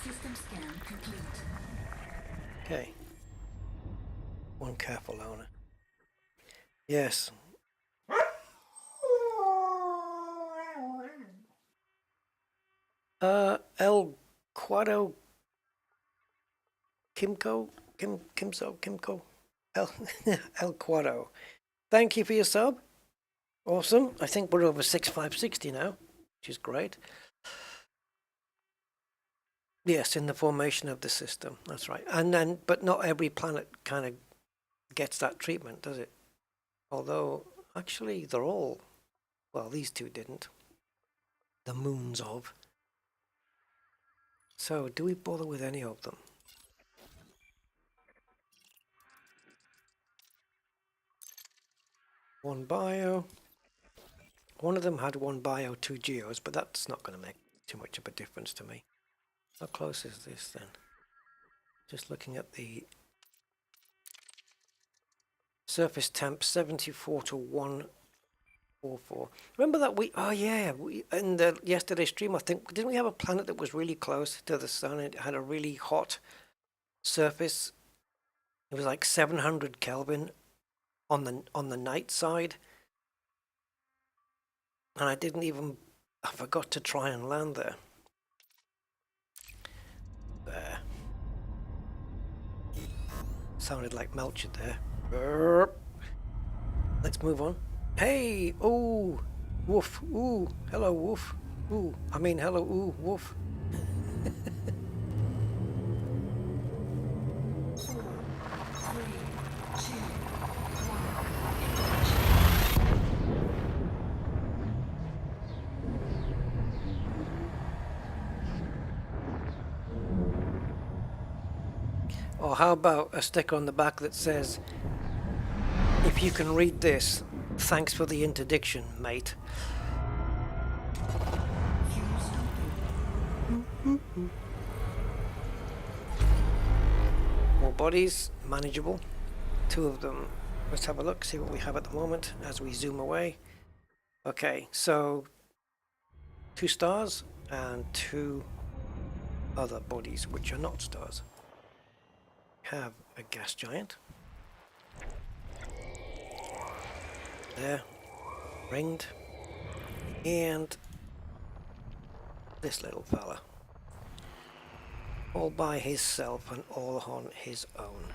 S3: System scan complete.
S1: Okay. One careful owner. Yes. El Quado Kimco? Kimco? El Quado. Thank you for your sub. Awesome. I think we're over 6560 now, which is great. Yes, in the formation of the system. That's right. And then, but not every planet kind of gets that treatment, does it? Although, actually, they're all, well, these two didn't. The moons of. So, do we bother with any of them? One bio. One of them had 1 bio, 2 geos, but that's not going to make too much of a difference to me. How close is this then? Just looking at the surface temp, 74 to 144. Remember that oh yeah, in the yesterday's stream, I think, didn't we have a planet that was really close to the sun? It had a really hot surface. It was like 700 Kelvin, on the night side, and I forgot to try and land there. There. Sounded like Melcher there. Burp. Let's move on. Hey! Oh! Woof! Ooh! Hello, woof! Ooh! I mean, hello, ooh, woof! Or how about a sticker on the back that says, if you can read this, thanks for the interdiction, mate. More bodies, manageable. 2 of them. Let's have a look, see what we have at the moment as we zoom away. Okay, so 2 stars and 2 other bodies which are not stars. Have a gas giant. There, ringed, and this little fella, all by himself and all on his own.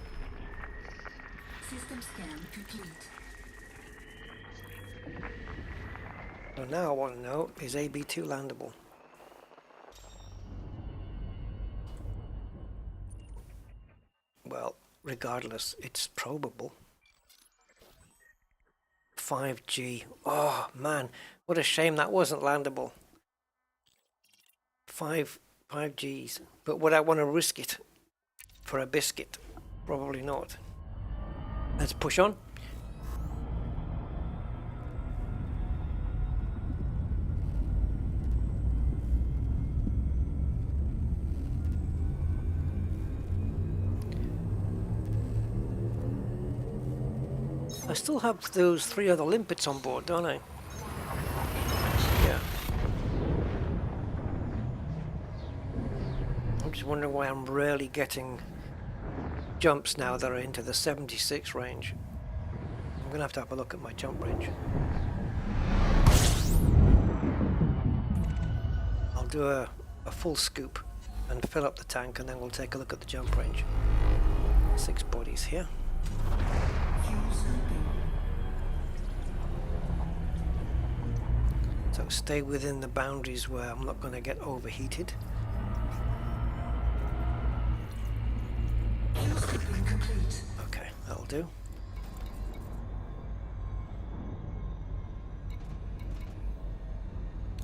S3: System scan complete.
S1: So now I want to know, is AB2 landable? Well, regardless, it's probable. 5G. Oh man, what a shame that wasn't landable. 5Gs. But would I want to risk it for a biscuit? Probably not. Let's push on. I still have those 3 other limpets on board, don't I? Yeah. I'm just wondering why I'm rarely getting jumps now that are into the 76 range. I'm gonna have to have a look at my jump range. I'll do a full scoop and fill up the tank, and then we'll take a look at the jump range. 6 bodies here. So stay within the boundaries where I'm not going to get overheated. Okay, that'll do.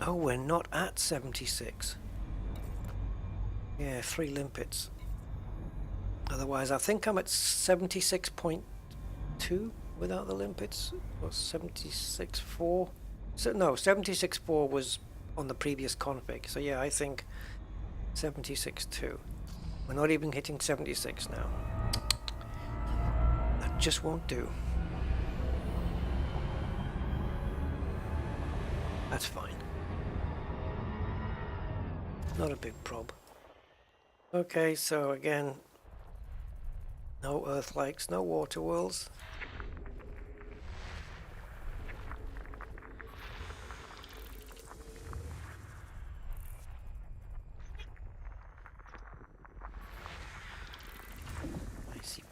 S1: Oh, we're not at 76. Yeah, 3 limpets. Otherwise, I think I'm at 76.2 without the limpets. Or 76.4. So no, 76.4 was on the previous config. So yeah, I think 76.2. We're not even hitting 76 now. That just won't do. That's fine. Not a big prob. Okay, so again, no Earth likes, no water worlds.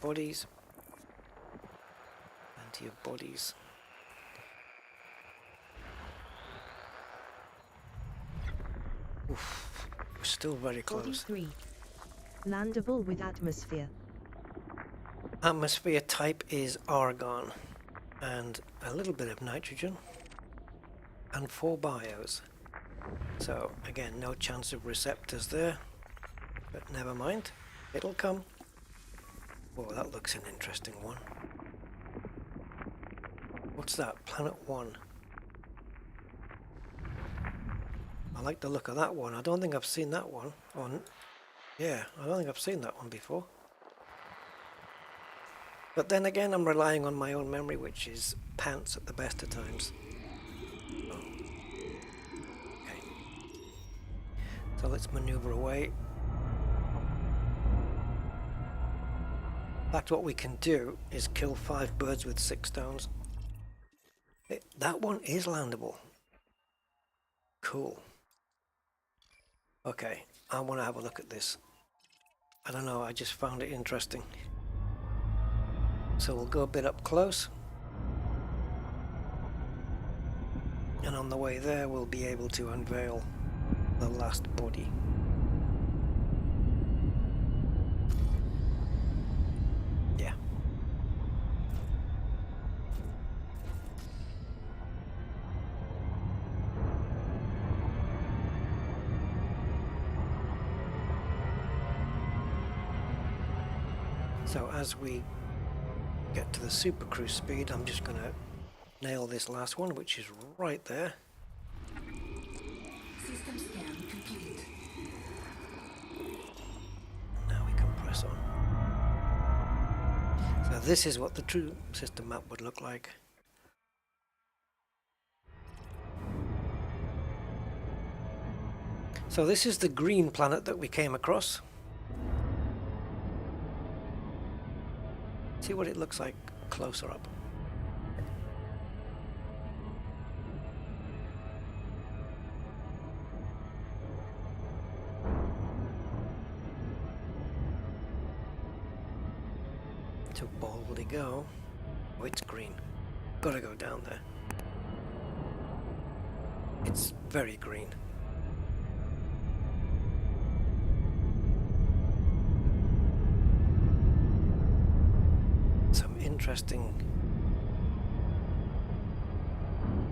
S1: Bodies. Plenty of bodies. Oof. We're still very close.
S4: 43. Landable with atmosphere.
S1: Atmosphere type is argon. And a little bit of nitrogen. And 4 bios. So again, no chance of receptors there. But never mind. It'll come. Oh, that looks an interesting one. What's that? Planet 1. I like the look of that one. I don't think I've seen that one. Yeah, I don't think I've seen that one before. But then again, I'm relying on my own memory, which is pants at the best of times. Oh. Okay. So let's maneuver away. fact, what we can do is kill 5 birds with 6 stones. That one is landable. Cool. Okay, I want to have a look at this. I don't know, I just found it interesting. So we'll go a bit up close. And on the way there, we'll be able to unveil the last body. Yeah. So as we get to the super cruise speed, I'm just going to nail this last one, which is right there.
S3: System scan complete.
S1: Now we can press on. So this is what the true system map would look like. So this is the green planet that we came across. See what it looks like closer up. So boldly go. Oh, it's green. Gotta go down there. It's very green. Some interesting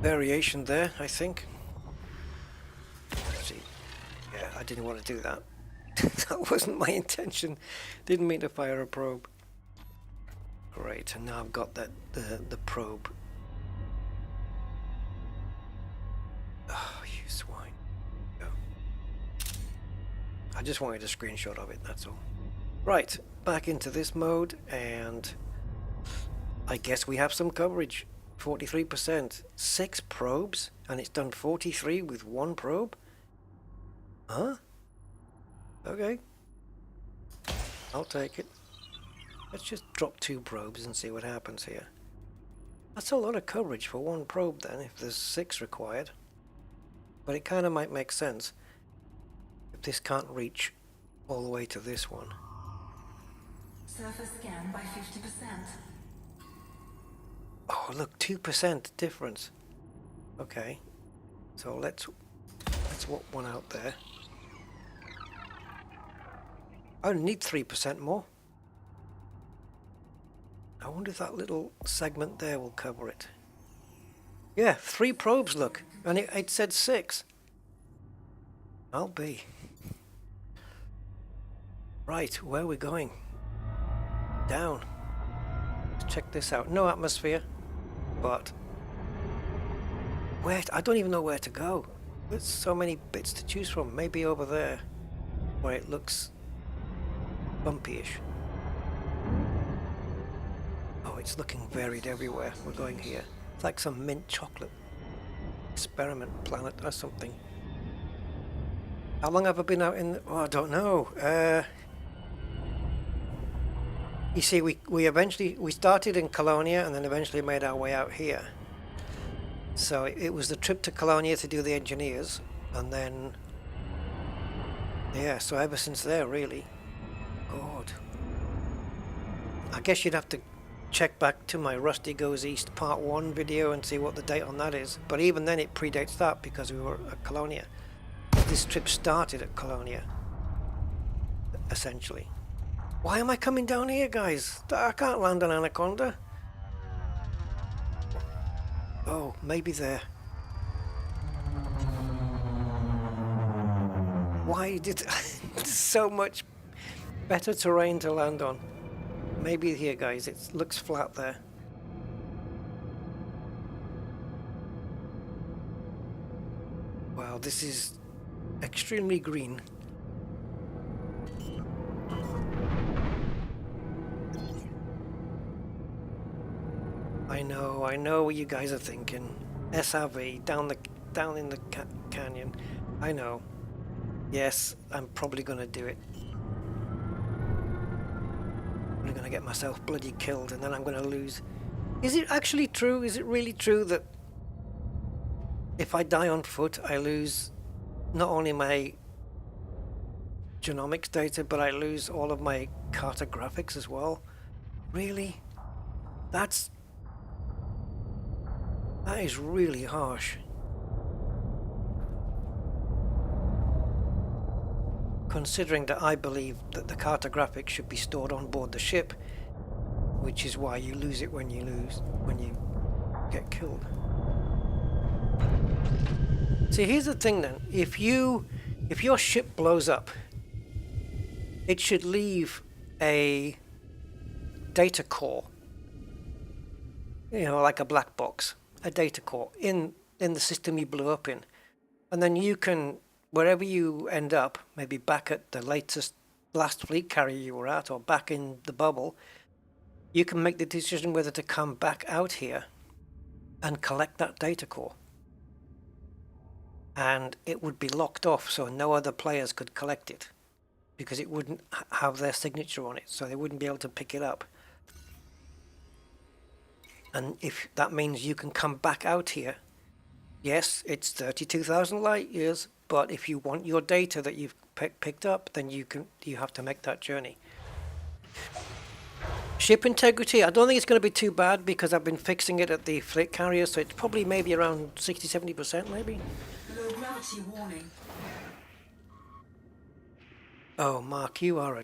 S1: variation there, I think. Let's see. Yeah, I didn't want to do that. That wasn't my intention. Didn't mean to fire a probe. Great, and now I've got that the probe. Oh, you swine. Go. I just wanted a screenshot of it, that's all. Right, back into this mode, and I guess we have some coverage. 43%. 6 probes, and it's done 43 with 1 probe? Huh? Okay. I'll take it. Let's just drop 2 probes and see what happens here. That's a lot of coverage for 1 probe then, if there's 6 required. But it kind of might make sense if this can't reach all the way to this one.
S3: Surface scan by 50%.
S1: Oh, look, 2% difference. Okay. So let's swap one out there. I only need 3% more. I wonder if that little segment there will cover it. Yeah, 3 probes, look. And it said 6. I'll be. Right, where are we going? Down. Let's check this out. No atmosphere. But where? I don't even know where to go. There's so many bits to choose from. Maybe over there, where it looks bumpy-ish. Oh, it's looking varied everywhere. We're going here. It's like some mint chocolate experiment planet or something. How long have I been out in? Oh, I don't know. You see, we started in Colonia and then eventually made our way out here. So it was the trip to Colonia to do the engineers, and then yeah. So ever since there, really. God. I guess you'd have to check back to my Rusty Goes East Part 1 video and see what the date on that is. But even then it predates that because we were at Colonia. This trip started at Colonia, essentially. Why am I coming down here, guys? I can't land on Anaconda. Oh, maybe there. Why did... so much better terrain to land on. Maybe here, guys. It looks flat there. Wow, this is extremely green. I know what you guys are thinking. SRV down in the canyon. I know. Yes, I'm probably gonna do it. I'm going to get myself bloody killed, and then I'm going to lose. Is it actually true? Is it really true that if I die on foot, I lose not only my genomics data, but I lose all of my cartographics as well? Really? That is really harsh. Considering that I believe that the cartographics should be stored on board the ship, which is why you lose it when you get killed. See, here's the thing then. If your ship blows up, it should leave a data core, like a black box, a data core in the system you blew up in. And then you can, wherever you end up, maybe back at the last fleet carrier you were at, or back in the bubble, you can make the decision whether to come back out here and collect that data core. And it would be locked off, so no other players could collect it, because it wouldn't have their signature on it, so they wouldn't be able to pick it up. And if that means you can come back out here, yes, it's 32,000 light years, but if you want your data that you've picked up, then you have to make that journey. Ship integrity, I don't think it's going to be too bad, because I've been fixing it at the fleet carrier, so it's probably maybe around 60-70% maybe.
S3: Low gravity warning.
S1: Oh, Mark, you are a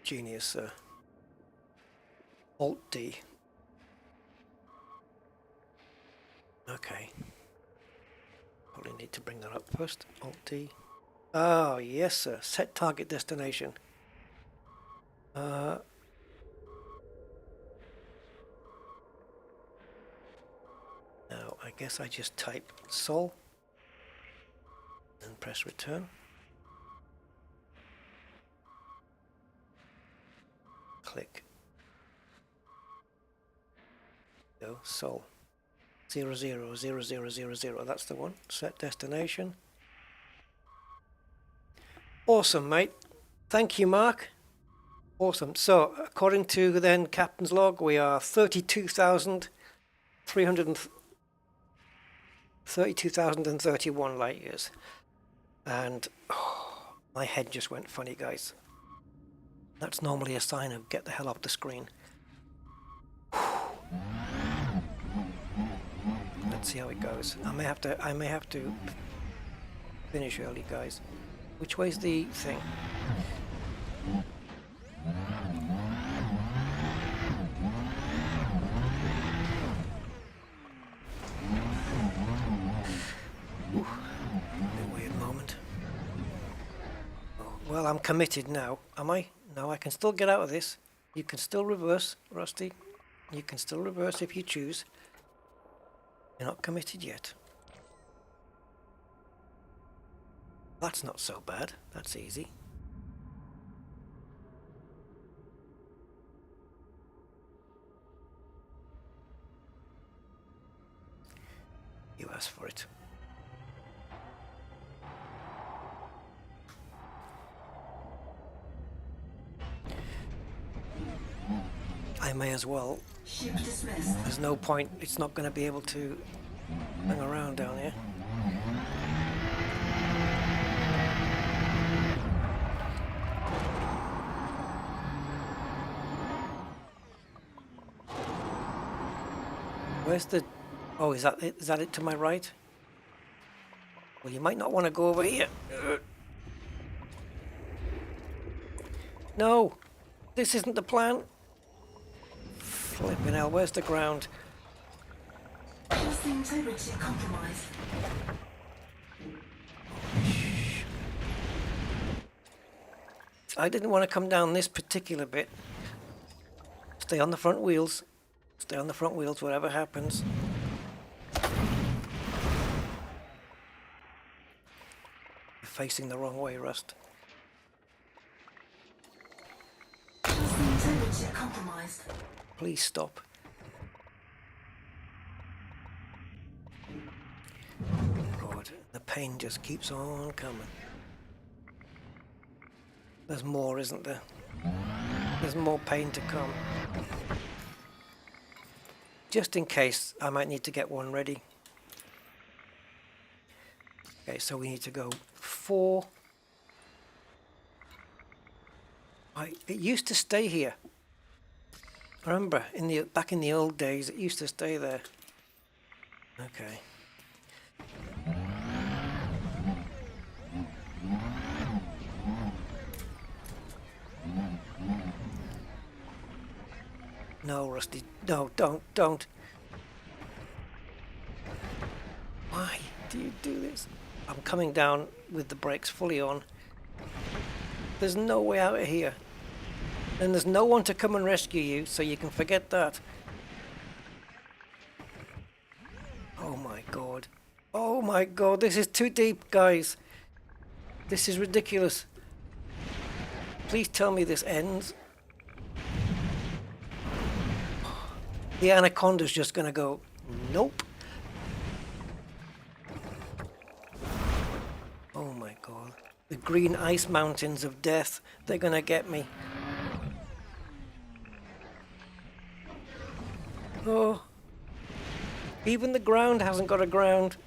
S1: genius, sir. Alt-D. Okay. Probably need to bring that up first. Alt-D. Oh, yes, sir. Set target destination. Now, I guess I just type sol and press return. Click. Go, sol. 000000, that's the one. Set destination. Awesome, mate. Thank you, Mark. Awesome. So, according to then Captain's log, we are 32,031 light years. And my head just went funny, guys. That's normally a sign of get the hell off the screen. Let's see how it goes. I may have to finish early, guys. Which way's the thing? Ooh, a weird moment. Oh, well, I'm committed now. Am I? No, I can still get out of this. You can still reverse, Rusty. You can still reverse if you choose. You're not committed yet. That's not so bad. That's easy. You asked for it. I may as well.
S3: Ship dismissed.
S1: There's no point. It's not going to be able to hang around down here. Where's the... Oh, is that it? Is that it to my right? Well, you might not want to go over here. No! This isn't the plan. Flipping hell, where's the ground?
S3: Course integrity compromised.
S1: I didn't want to come down this particular bit. Stay on the front wheels. Stay on the front wheels, whatever happens. You're facing the wrong way, Rust.
S3: Course integrity compromised.
S1: Please stop. God, the pain just keeps on coming. There's more, isn't there? There's more pain to come. Just in case, I might need to get one ready. Okay, so we need to go 4. It used to stay here. I remember back in the old days, it used to stay there. Okay. No, Rusty. No, don't. Why do you do this? I'm coming down with the brakes fully on. There's no way out of here. And there's no one to come and rescue you, so you can forget that. Oh my god. Oh my god, this is too deep, guys. This is ridiculous. Please tell me this ends. The Anaconda's just gonna go, nope. Oh my god. The green ice mountains of death, they're gonna get me. Oh. Even the ground hasn't got a ground.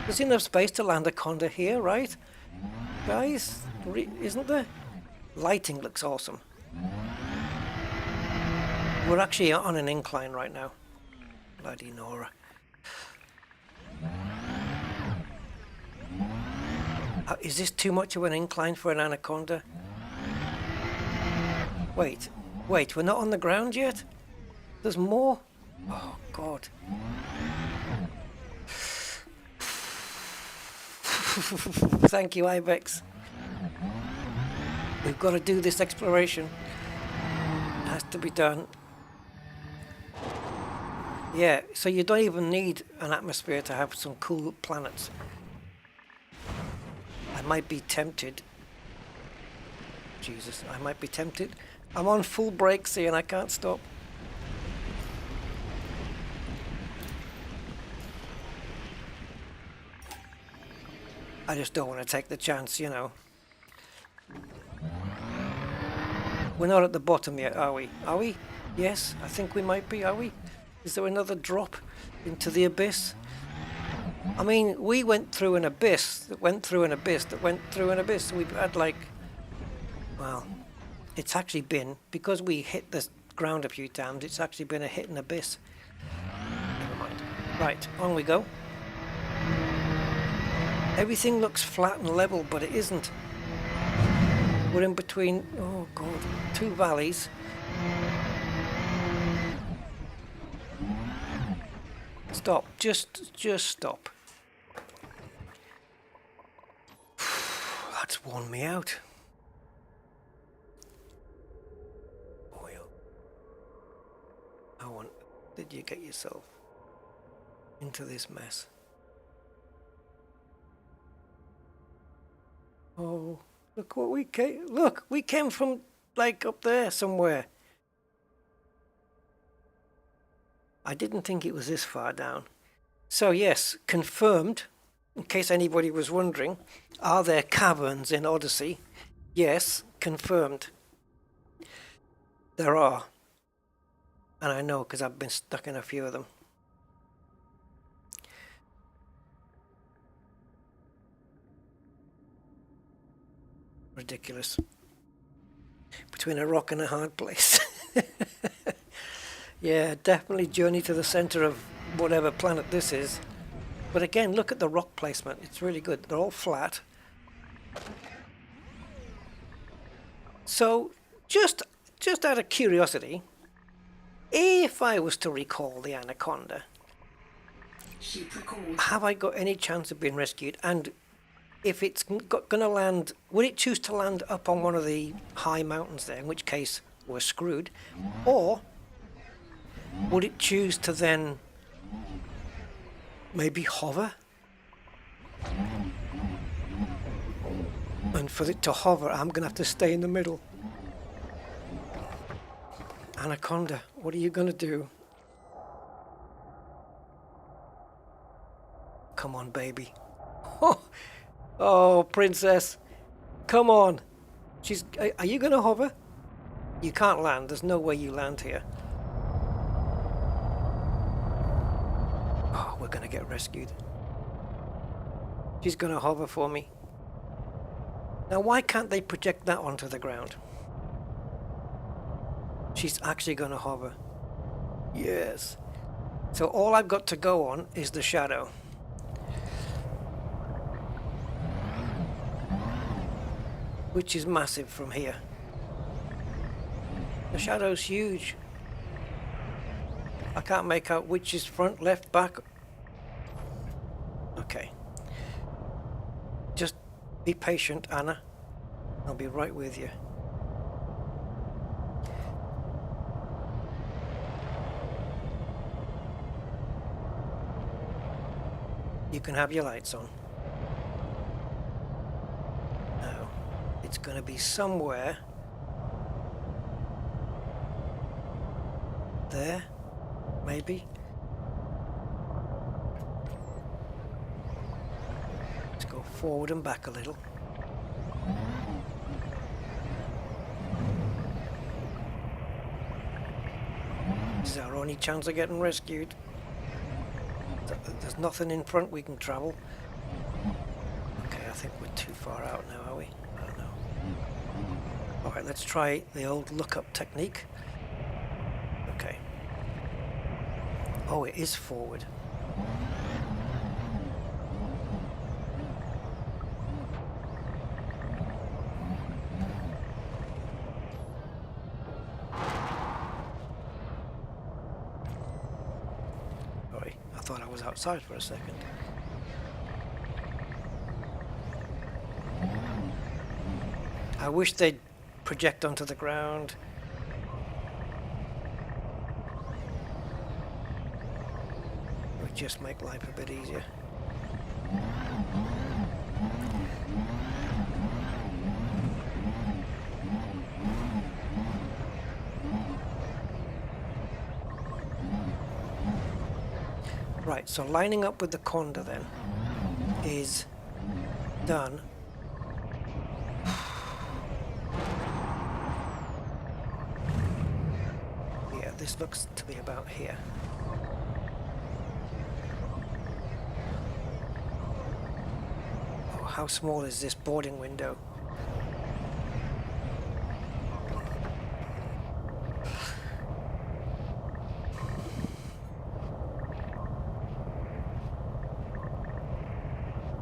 S1: There's enough space to land a Conda here, right? Guys, isn't there? Lighting looks awesome. We're actually on an incline right now. Bloody Nora. Is this too much of an incline for an Anaconda? Wait, we're not on the ground yet? There's more? Oh, God. Thank you, Ibex. We've got to do this exploration. It has to be done. Yeah, so you don't even need an atmosphere to have some cool planets. I might be tempted. Jesus, I might be tempted. I'm on full brakes here and I can't stop. I just don't want to take the chance, you know. We're not at the bottom yet, are we? Are we? Yes, I think we might be, are we? Is there another drop into the abyss? I mean, we went through an abyss that went through an abyss that went through an abyss. We've had like, well, it's actually been, because we hit the ground a few times, it's actually been a hit and abyss. Never mind. Right, on we go. Everything looks flat and level, but it isn't. We're in between, oh god, 2 valleys. Stop, just stop. That's worn me out. Oil. How on earth did you get yourself into this mess? Oh, look what we came. Look, we came from like up there somewhere. I didn't think it was this far down. So yes, confirmed, in case anybody was wondering, are there caverns in Odyssey? Yes, confirmed. There are. And I know because I've been stuck in a few of them. Ridiculous. Between a rock and a hard place. Yeah, definitely journey to the center of whatever planet this is. But again, look at the rock placement. It's really good. They're all flat. So, just out of curiosity, if I was to recall the Anaconda, have I got any chance of being rescued? And if it's going to land, would it choose to land up on one of the high mountains there, in which case we're screwed? Or would it choose to then maybe hover? And for it to hover, I'm going to have to stay in the middle. Anaconda, what are you going to do? come on, baby. Oh, princess. Come on. Are you going to hover? You can't land. There's no way you land here. Oh, we're going to get rescued. She's going to hover for me. Now, why can't they project that onto the ground? She's actually going to hover. Yes. So all I've got to go on is the shadow. Which is massive from here. The shadow's huge. I can't make out which is front, left, back. Okay. Just be patient, Anna. I'll be right with you. You can have your lights on. Now, it's going to be somewhere there, maybe. Let's go forward and back a little. This is our only chance of getting rescued. There's nothing in front we can travel. Okay, I think we're too far out now, are we? I don't know. Alright, let's try the old look-up technique. Okay. Oh, it is forward. Sorry, I thought I was outside for a second. I wish they'd project onto the ground. It would just make life a bit easier. Right, so lining up with the Conda then is done. Yeah, this looks to be about here. Oh, how small is this boarding window?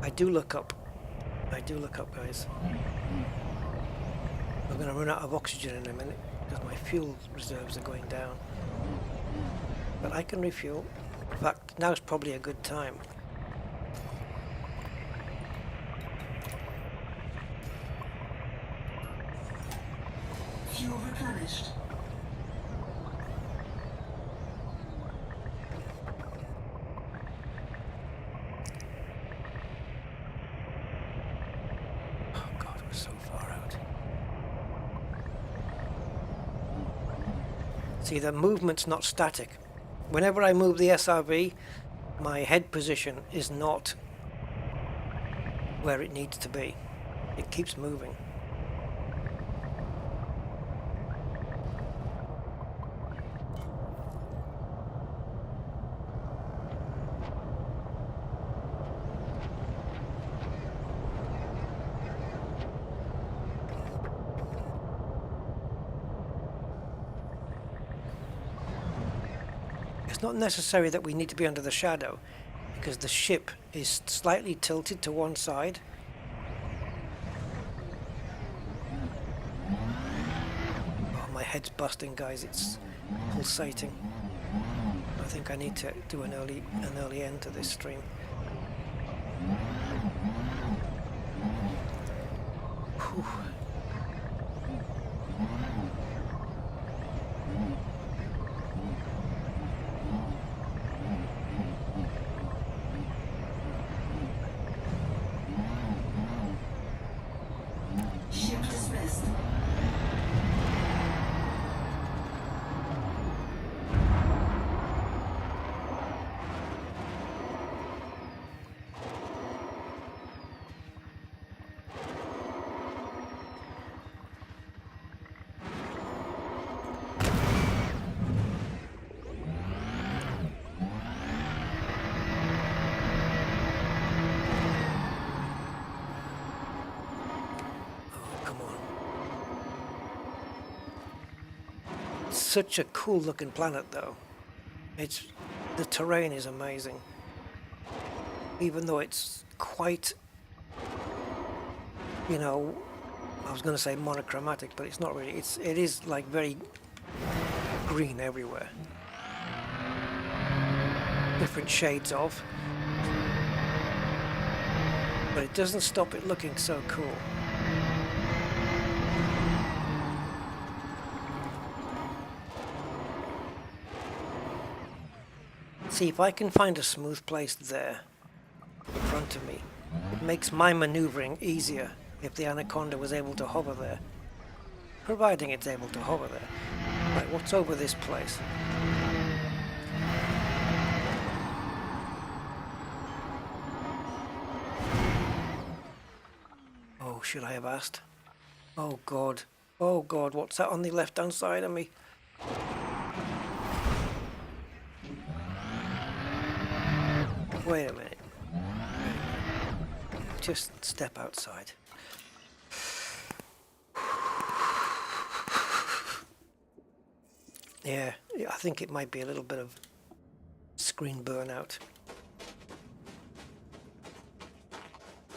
S1: I do look up, guys. We're going to run out of oxygen in a minute because my fuel reserves are going down. But I can refuel. In fact, now's probably a good time.
S3: Fuel replenished.
S1: See, the movement's not static. Whenever I move the SRV, my head position is not where it needs to be. It keeps moving. It's not necessary that we need to be under the shadow, because the ship is slightly tilted to one side. Oh, my head's busting, guys. It's pulsating. I think I need to do an early end to this stream. Whew.
S3: Ship dismissed.
S1: such a cool looking planet though. The terrain is amazing. Even though it's quite, you know, I was going to say monochromatic, but it's not really. It is like very green everywhere. Different shades of. But it doesn't stop it looking so cool. See if I can find a smooth place there in front of me. It makes my maneuvering easier if the Anaconda was able to hover there. Providing it's able to hover there. Right, what's over this place? Oh, should I have asked? Oh God. Oh God, what's that on the left hand side of me? Wait a minute. Just step outside. Yeah, I think it might be a little bit of screen burnout.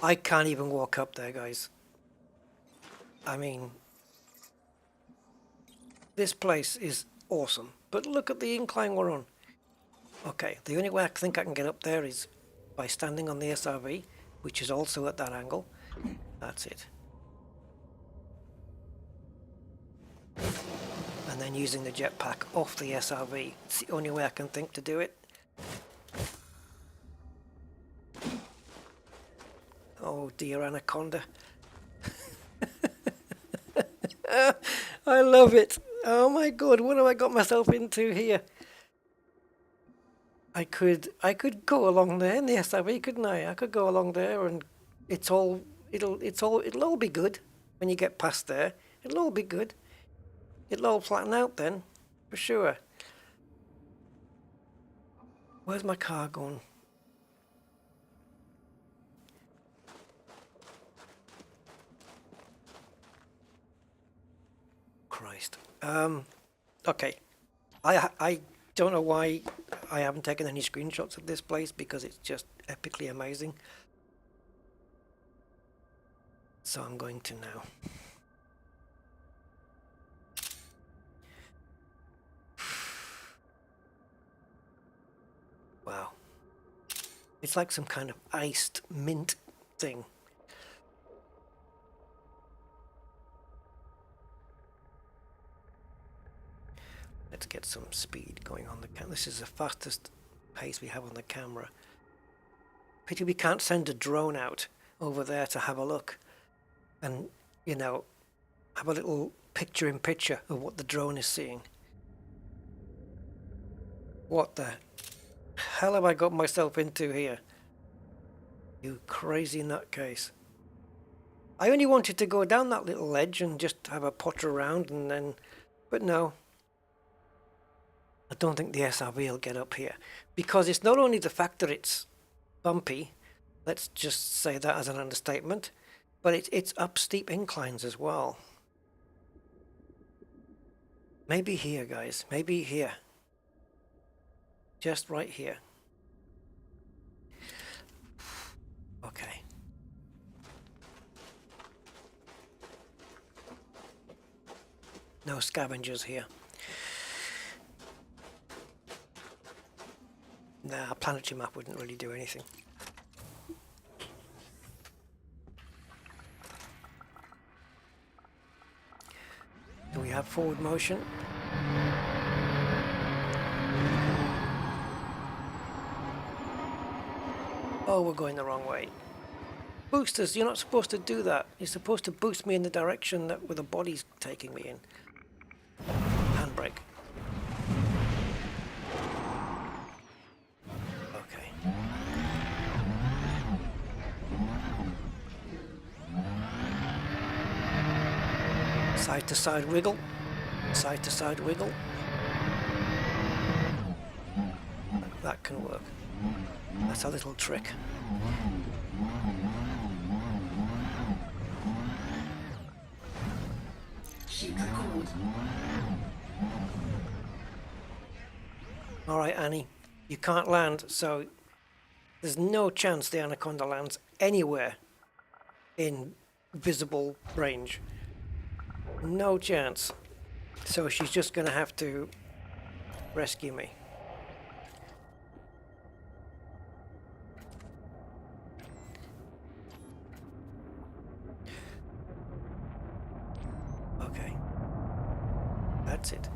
S1: I can't even walk up there, guys. I mean, this place is awesome, but look at the incline we're on. Okay, the only way I think I can get up there is by standing on the SRV, which is also at that angle. That's it. And then using the jetpack off the SRV. It's the only way I can think to do it. Oh dear Anaconda. I love it. Oh my God, what have I got myself into here? I could go along there in the SRV, couldn't I? I could go along there and it'll all be good when you get past there. It'll all be good. It'll all flatten out then, for sure. Where's my car going? Christ. Okay. I don't know why I haven't taken any screenshots of this place because it's just epically amazing. So I'm going to now. Wow. It's like some kind of iced mint thing. Let's get some speed going on the camera. This is the fastest pace we have on the camera. Pity we can't send a drone out over there to have a look and, you know, have a little picture-in-picture of what the drone is seeing. What the hell have I got myself into here? You crazy nutcase. I only wanted to go down that little ledge and just have a potter around and then... But no. I don't think the SRV will get up here. Because it's not only the fact that it's bumpy, let's just say that as an understatement, but it's up steep inclines as well. Maybe here, guys. Maybe here. Just right here. Okay. No scavengers here. Nah, a planetary map wouldn't really do anything. Do we have forward motion? Oh, we're going the wrong way. Boosters, you're not supposed to do that. You're supposed to boost me in the direction that where the body's taking me in. Handbrake. Okay. Side to side wiggle. Side to side wiggle. That can work. That's a little trick.
S3: Ship record.
S1: Alright, Annie, you can't land, so there's no chance the Anaconda lands anywhere in visible range. No chance. So she's just going to have to rescue me. Okay. That's it.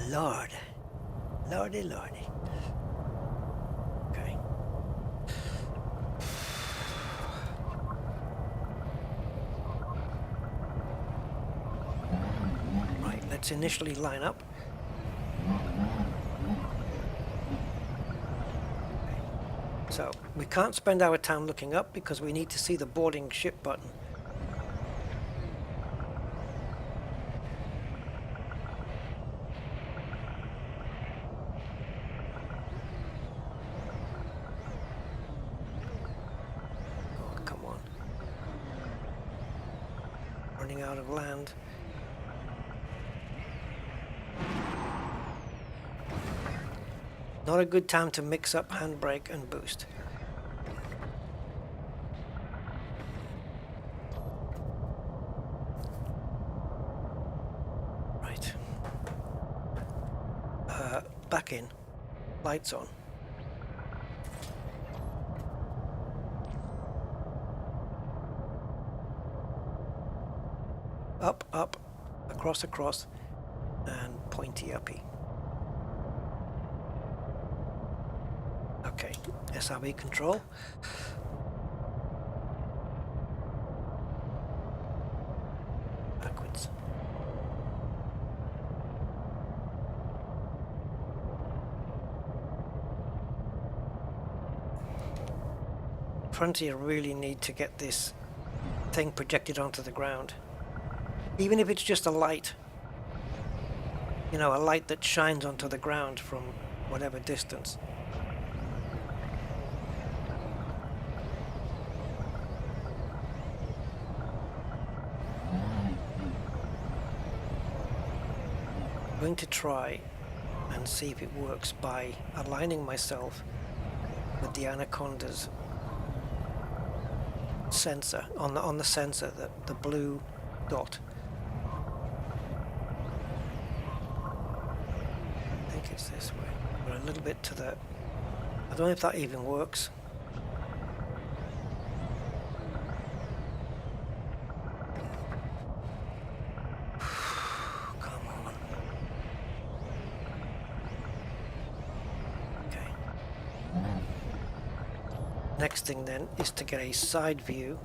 S1: Lord. Lordy, lordy. Okay. Right, let's initially line up. Okay. So, we can't spend our time looking up because we need to see the boarding ship button. Out of land. Not a good time to mix up handbrake and boost. Right. Back in. Lights on. Up, up, across, and pointy uppy. Okay, SRB control. Backwards. Frontier really need to get this thing projected onto the ground. Even if it's just a light, you know, a light that shines onto the ground from whatever distance. I'm going to try and see if it works by aligning myself with the Anaconda's sensor, on the sensor, the blue dot. It's this way, but a little bit to the... I don't know if that even works. Come on. Okay. Next thing then is to get a side view.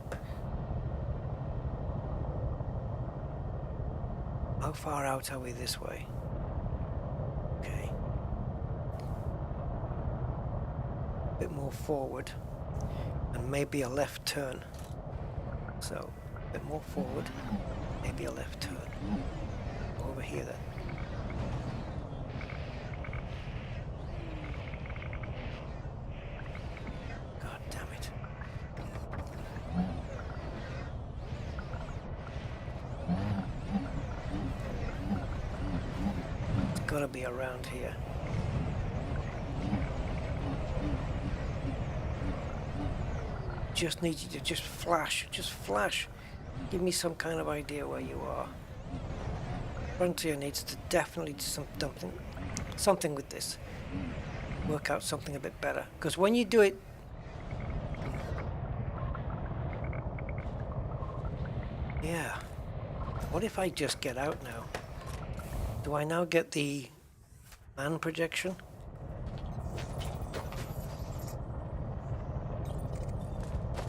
S1: How far out are we this way? Okay. A bit more forward, and maybe a left turn. So, a bit more forward, maybe a left turn. Over here then. God damn it. It's gotta be around here. Just need you to just flash. Give me some kind of idea where you are. Frontier needs to definitely do something with this. Work out something a bit better. Because when you do it... Yeah. What if I just get out now? Do I now get the man projection?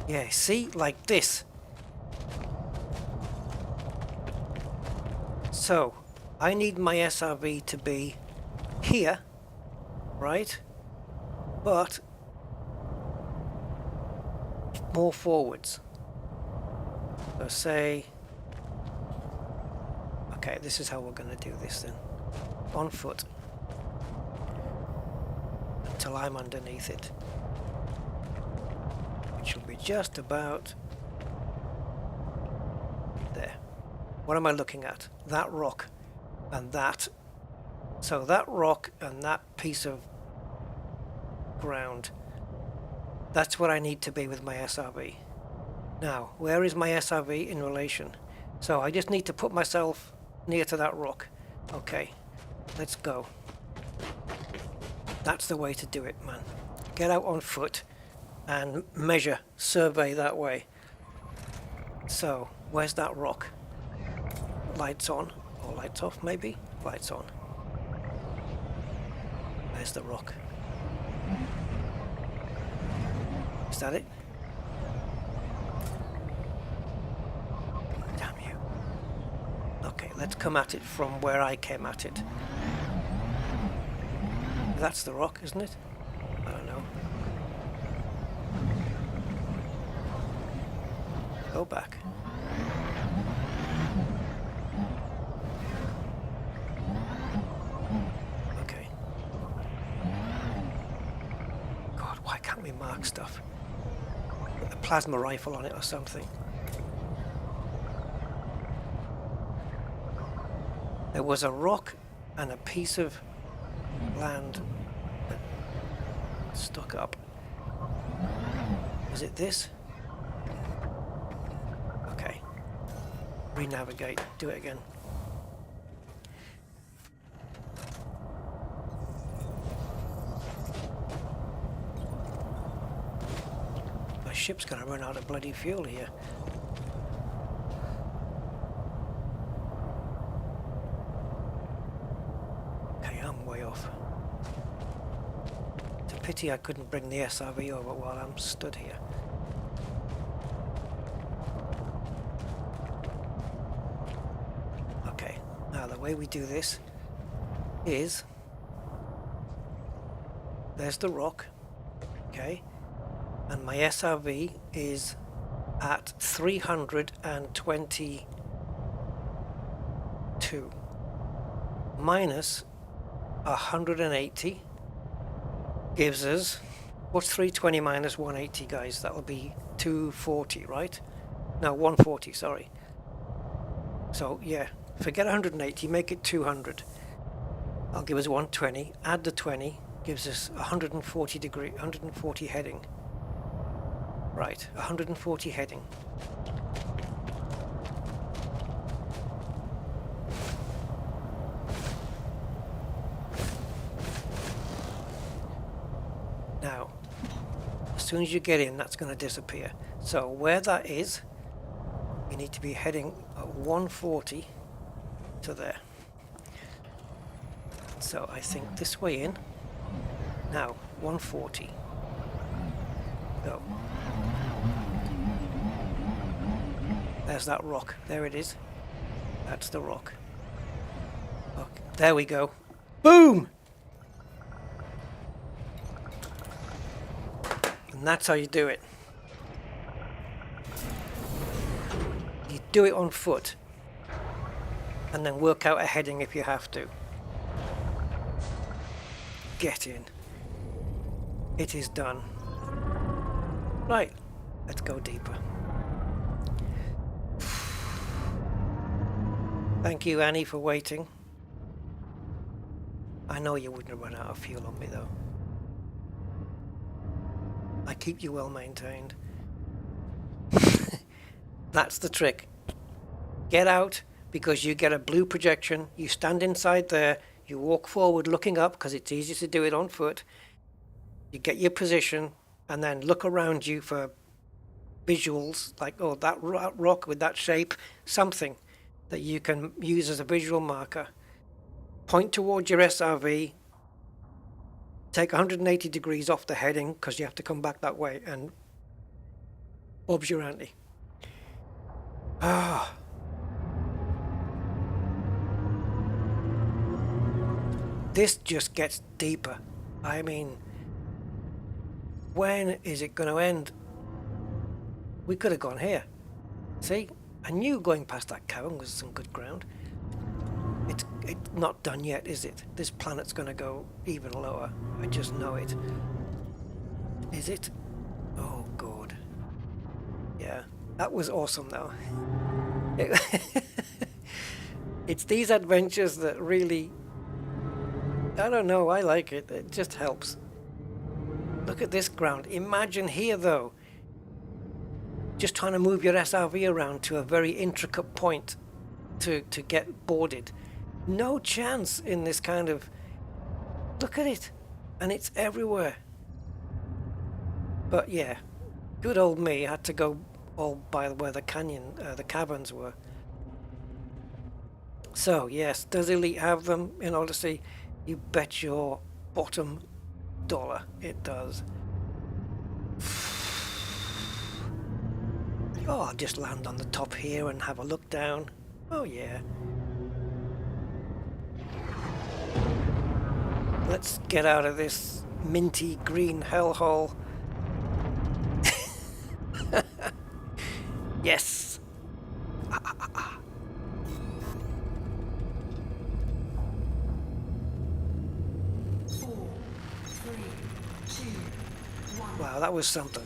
S1: Yeah, see? Like this. So, I need my SRV to be here, right? But more forwards. So say... Okay, this is how we're going to do this then. On foot. Until I'm underneath it. be just about there. What am I looking at? That rock and that. So that rock and that piece of ground, that's what I need to be with my SRV. Now, where is my SRV in relation? So I just need to put myself near to that rock. Okay, let's go. That's the way to do it, man. Get out on foot and measure, survey that way. So, where's that rock? Lights on, or lights off maybe? Lights on. There's the rock. Is that it? Damn you. Okay, let's come at it from where I came at it. That's the rock, isn't it? I don't know. Go back. Okay. God, why can't we mark stuff? Put a plasma rifle on it or something. There was a rock and a piece of land that stuck up. Was it this? Okay. Re-navigate. Do it again. My ship's gonna run out of bloody fuel here. Okay, I'm way off. It's a pity I couldn't bring the SRV over while I'm stood here. Okay, now the way we do this is, there's the rock, okay, and my SRV is at 322 minus 180 gives us, what's 320 minus 180, guys? That'll be 240, right? No, 140, sorry. So yeah, forget 180, make it 200. I'll give us 120, add the 20, gives us 140 heading. Right, 140 heading. Now, as soon as you get in, that's going to disappear. So where that is, you need to be heading at 140 to there. So I think this way in. Now, 140. Go. There's that rock. There it is. That's the rock. Okay. There we go. Boom! And that's how you do it. You do it on foot. And then work out a heading if you have to. Get in. It is done. Right, let's go deeper. Thank you, Annie, for waiting. I know you wouldn't have run out of fuel on me, though. I keep you well maintained. That's the trick. Get out, because you get a blue projection. You stand inside there. You walk forward looking up, because it's easy to do it on foot. You get your position, and then look around you for visuals, like, oh, that rock with that shape, something that you can use as a visual marker. Point towards your SRV, take 180 degrees off the heading, because you have to come back that way, and Bob's your auntie. Ah. This just gets deeper. I mean, when is it going to end? We could have gone here. See? I knew going past that cavern was some good ground. It's not done yet, is it? This planet's going to go even lower. I just know it. Is it? Oh, God. That was awesome though. It's these adventures that really, I don't know, I like it. It just helps. Look at this ground. Imagine here though, just trying to move your SRV around to a very intricate point to get boarded. No chance in this kind of, look at it, and it's everywhere. But yeah, good old me had to go all by where the canyon, the caverns were. So yes, does Elite have them in Odyssey? You bet your bottom dollar it does. Oh, I'll just land on the top here and have a look down. Oh yeah. Let's get out of this minty green hellhole. Yes.
S3: 4, 3, 2, 1.
S1: Wow, that was something.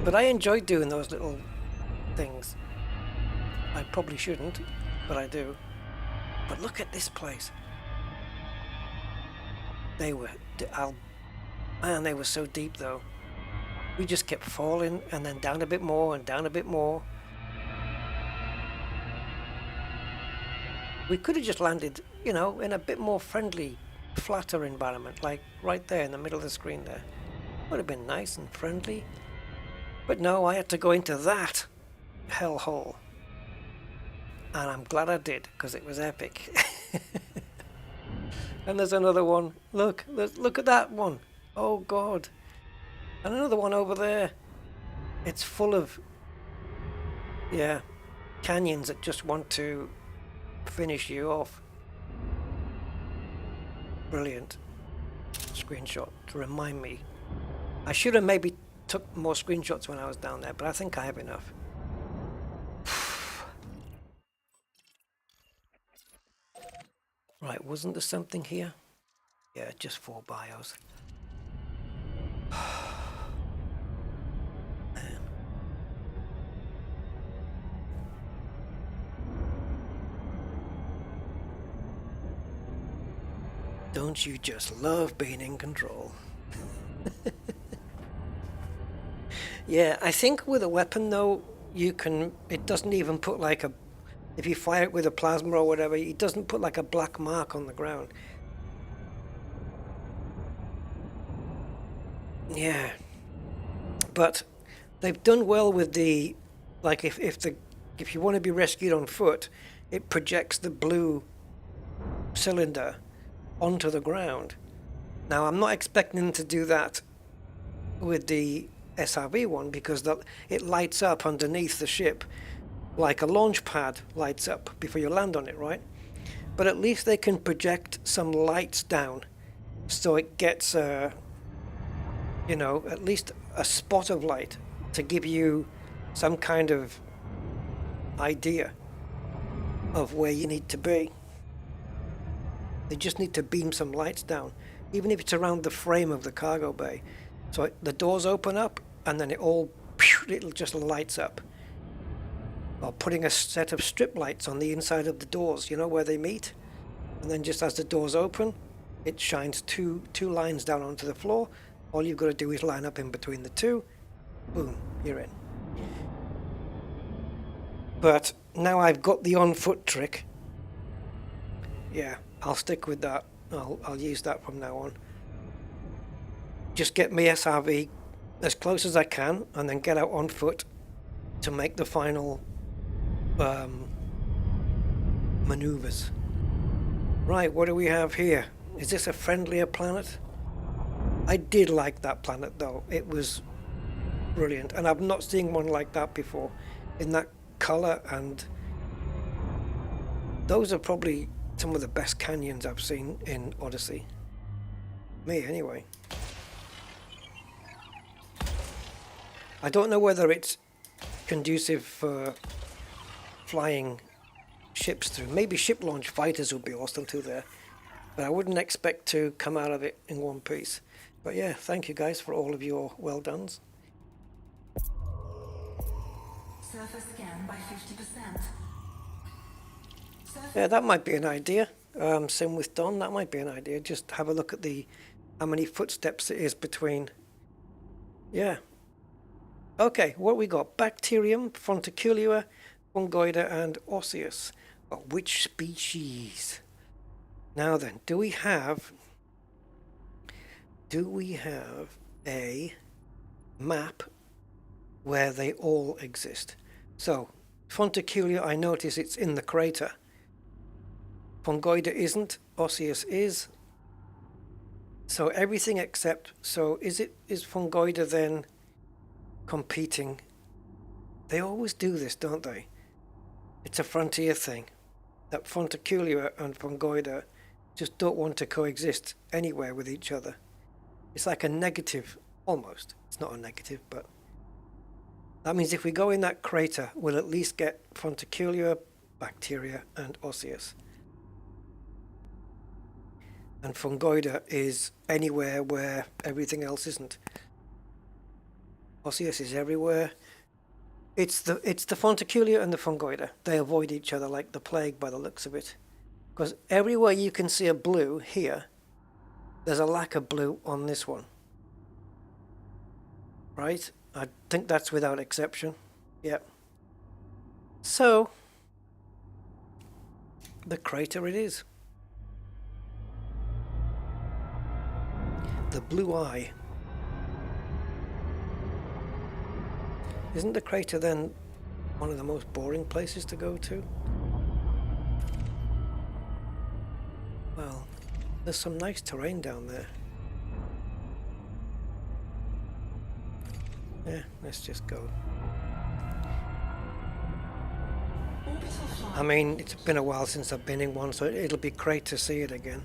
S1: But I enjoyed doing those little things. I probably shouldn't, but I do. But look at this place. They were, man, they were so deep though. We just kept falling and then down a bit more and down a bit more. We could have just landed, you know, in a bit more friendly, flatter environment, like right there in the middle of the screen there. Would have been nice and friendly. But no, I had to go into that hellhole. And I'm glad I did, because it was epic. And there's another one. Look at that one. Oh God. And another one over there. It's full of, yeah, canyons that just want to finish you off. Brilliant. Screenshot to remind me. I should have maybe took more screenshots when I was down there, but I think I have enough. Right, wasn't there something here? Yeah, just 4 bios. Man. Don't you just love being in control? Yeah, I think with a weapon though, you can, it doesn't even put like a, if you fire it with a plasma or whatever, it doesn't put like a black mark on the ground. Yeah. But they've done well with the, like if you want to be rescued on foot, it projects the blue cylinder onto the ground. Now I'm not expecting them to do that with the SRV one because it lights up underneath the ship like a launch pad lights up before you land on it, right? But at least they can project some lights down so it gets you know, at least a spot of light to give you some kind of idea of where you need to be. They just need to beam some lights down, even if it's around the frame of the cargo bay. So the doors open up and then it just lights up. Or putting a set of strip lights on the inside of the doors, you know, where they meet. And then just as the doors open, it shines two lines down onto the floor. All you've got to do is line up in between the two. Boom, you're in. But now I've got the on-foot trick. Yeah, I'll stick with that. I'll use that from now on. Just get my SRV as close as I can and then get out on foot to make the final maneuvers. Right, what do we have here? Is this a friendlier planet? I did like that planet though. It was brilliant, and I've not seen one like that before in that color, and those are probably some of the best canyons I've seen in Odyssey. Me anyway. I don't know whether it's conducive for flying ships through. Maybe ship launch fighters would be awesome too there, but I wouldn't expect to come out of it in one piece. But yeah, thank you guys for all of your well dones.
S3: Surface scan by 50%.
S1: Yeah, that might be an idea. Same with Don, that might be an idea. Just have a look at how many footsteps it is between. Yeah. Okay, what we got? Bacterium, Fronticulua, Fungoida, and Osseous. But which species? Now then, do we have a map where they all exist? So, Fronticulua, I notice it's in the crater. Fungoida isn't, Osseous is. So everything except, is Fungoida then competing? They always do this, don't they? It's a frontier thing. That Fronticulua and Fungoida just don't want to coexist anywhere with each other. It's like a negative, almost. It's not a negative, but that means if we go in that crater, we'll at least get Fronticulua, Bacteria, and Osseous. And Fungoida is anywhere where everything else isn't. Osseous is everywhere. It's the Fronticulua and the Fungoida. They avoid each other like the plague by the looks of it. Because everywhere you can see a blue here, there's a lack of blue on this one. Right? I think that's without exception. Yep. So, the crater it is. The blue eye. Isn't the crater then one of the most boring places to go to? Well, there's some nice terrain down there. Yeah, let's just go. I mean, it's been a while since I've been in one, so it'll be great to see it again.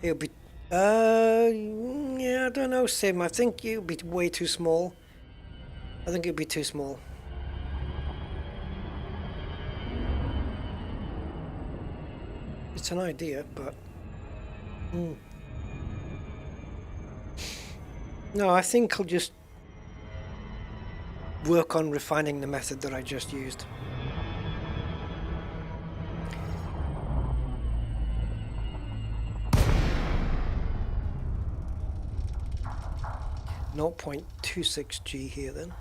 S1: It'll be, yeah, I don't know, Sim. I think it'll be way too small. I think it'll be too small. It's an idea, but... No, I think I'll just work on refining the method that I just used. .26G here then,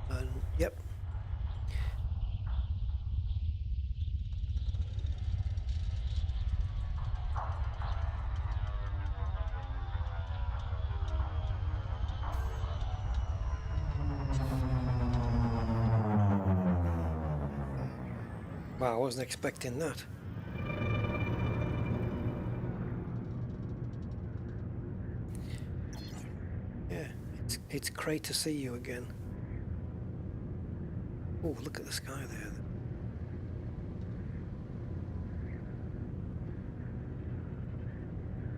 S1: and yep. Wow, I wasn't expecting that. Yeah, it's great to see you again. Oh, look at the sky there.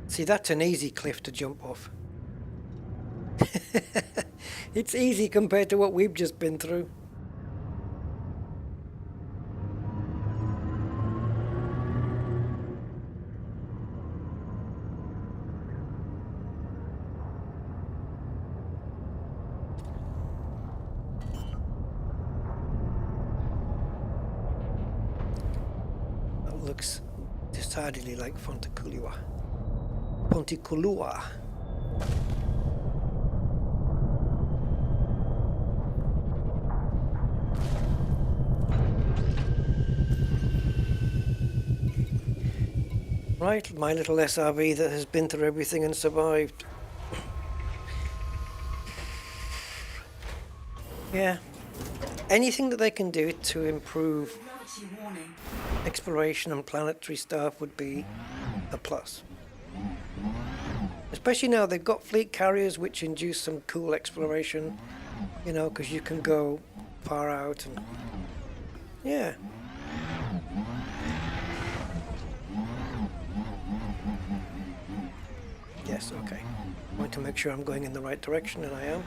S1: See, that's an easy cliff to jump off. It's easy compared to what we've just been through. Looks decidedly like Fronticulua. Right, my little SRV that has been through everything and survived. Yeah. Anything that they can do to improve exploration and planetary stuff would be a plus. Especially now they've got fleet carriers which induce some cool exploration, you know, because you can go far out and yeah. Yes, okay. I want to make sure I'm going in the right direction, and I am.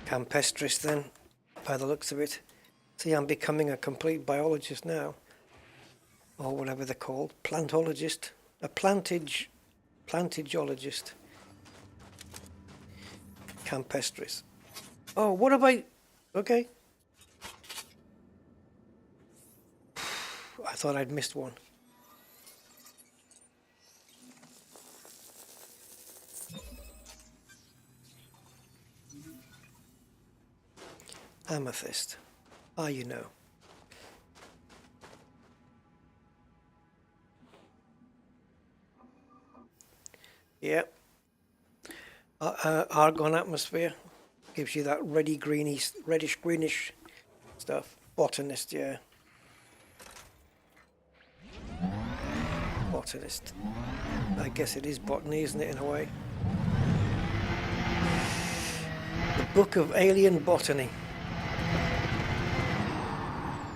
S1: Campestris then, by the looks of it. See, I'm becoming a complete biologist now. Or whatever they're called. Plantologist. A plantageologist. Campestris. Oh, what have I... Okay. I thought I'd missed one. Amethyst. Ah, you know. Yep. Argon atmosphere gives you that reddish greenish stuff. Botanist, yeah. Botanist. I guess it is botany, isn't it, in a way? The Book of Alien Botany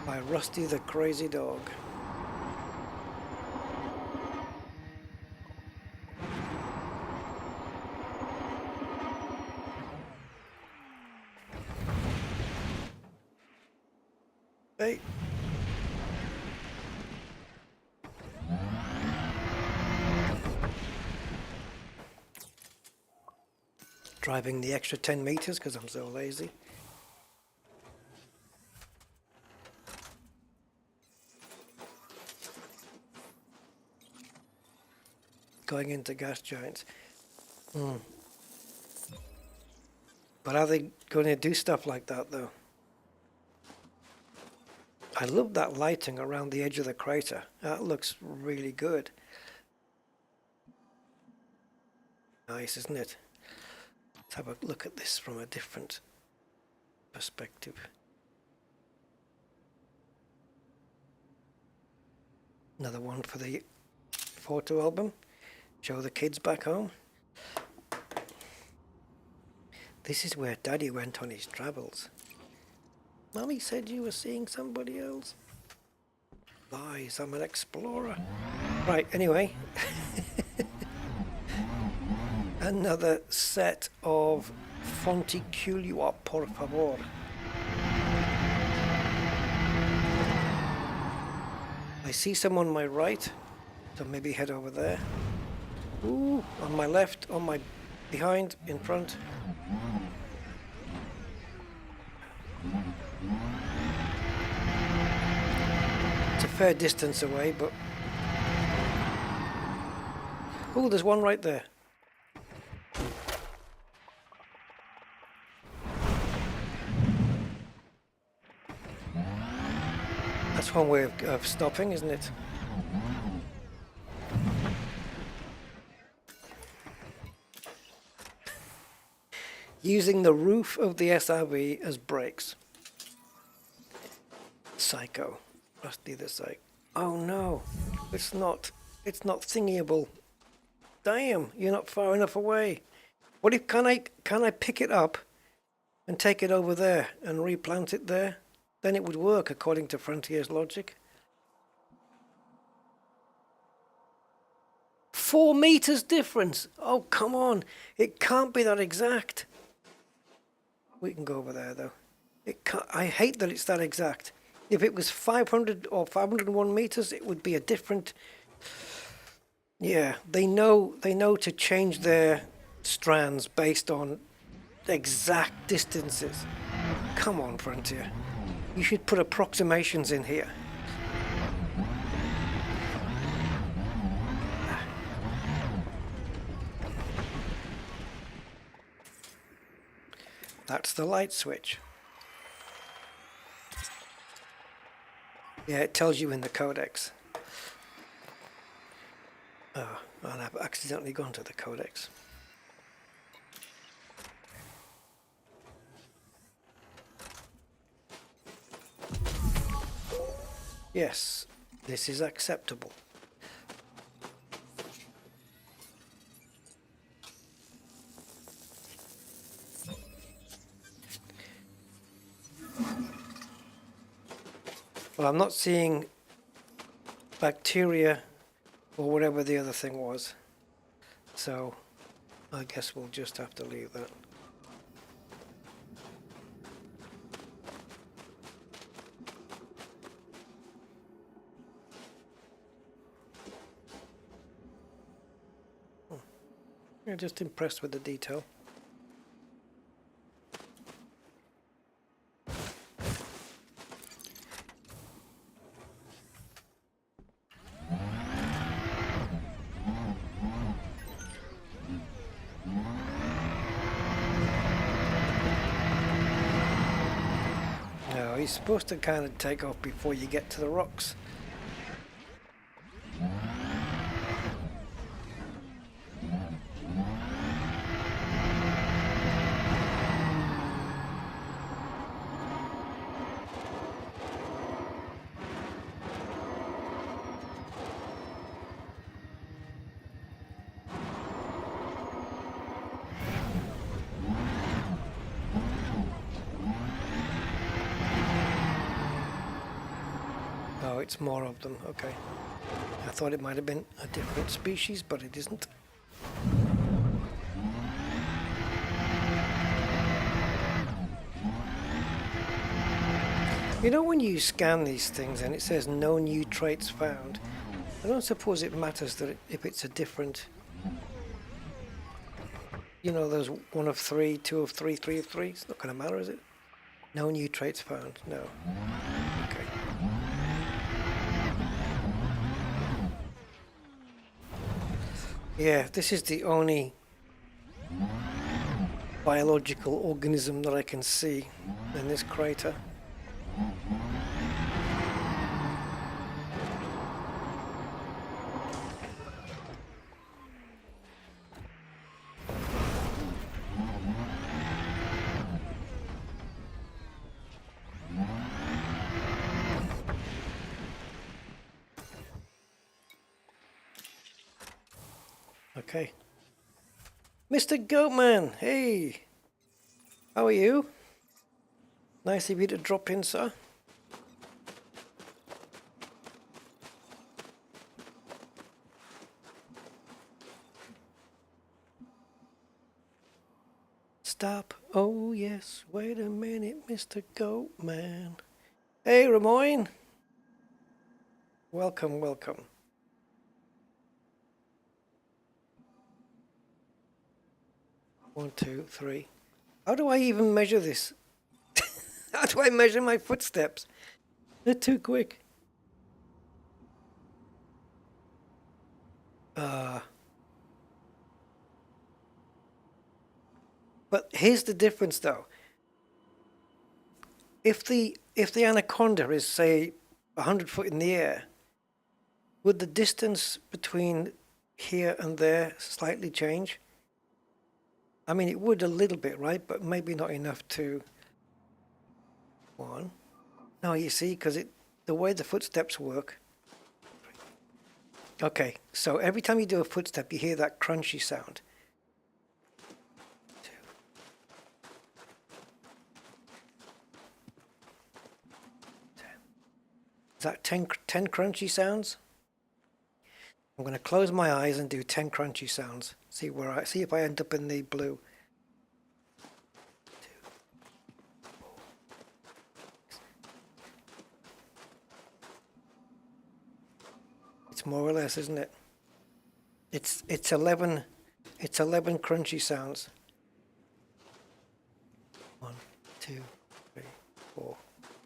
S1: by Rusty the Crazy Dog. Hey. Driving the extra 10 meters because I'm so lazy. Going into gas giants. But are they going to do stuff like that though? I love that lighting around the edge of the crater. That looks really good. Nice, isn't it? Let's have a look at this from a different perspective. Another one for the photo album. Show the kids back home. This is where Daddy went on his travels. Mummy said you were seeing somebody else. Lies, I'm an explorer. Right, anyway. Another set of Fonticulua, por favor. I see some on my right, so maybe head over there. Ooh, on my left, on my behind, in front. It's a fair distance away, but... Oh, there's one right there. That's one way of stopping, isn't it? Using the roof of the SRV as brakes. Psycho. Rusty the Psycho. Oh no, it's not thingyable. Damn, you're not far enough away. What if can I pick it up and take it over there and replant it there? Then it would work according to Frontier's logic. 4 meters difference. Oh, come on. It can't be that exact. We can go over there though. It can't, I hate that it's that exact. If it was 500 or 501 meters, it would be a different... Yeah, they know to change their strands based on exact distances. Come on, Frontier. You should put approximations in here. That's the light switch. Yeah, it tells you in the codex. Oh, and I've accidentally gone to the codex. Yes, this is acceptable. Well, I'm not seeing bacteria or whatever the other thing was, so I guess we'll just have to leave that. I'm just impressed with the detail. No, he's supposed to kind of take off before you get to the rocks. Oh, it's more of them. Okay. I thought it might have been a different species, but it isn't. You know, when you scan these things and it says no new traits found, I don't suppose it matters that if it's a different, you know, there's 1 of 3, 2 of 3, 3 of 3. It's not going to matter, is it? No new traits found. No. Okay. Yeah, this is the only biological organism that I can see in this crater. Okay. Mr. Goatman, hey! How are you? Nice of you to drop in, sir. Stop. Oh, yes. Wait a minute, Mr. Goatman. Hey, Ramoyne. Welcome, welcome. One, two, three. How do I even measure this? How do I measure my footsteps? They're too quick. But here's the difference, though. If the anaconda is, say, 100 foot in the air, would the distance between here and there slightly change? I mean, it would a little bit, right? But maybe not enough to... One. No, you see, because the way the footsteps work... Okay, so every time you do a footstep, you hear that crunchy sound. Two. Is that 10 crunchy sounds? I'm going to close my eyes and do 10 crunchy sounds. See if I end up in the blue. 2, 4, 6. It's more or less, isn't it? It's 11 crunchy sounds. 1, 2, 3, 4,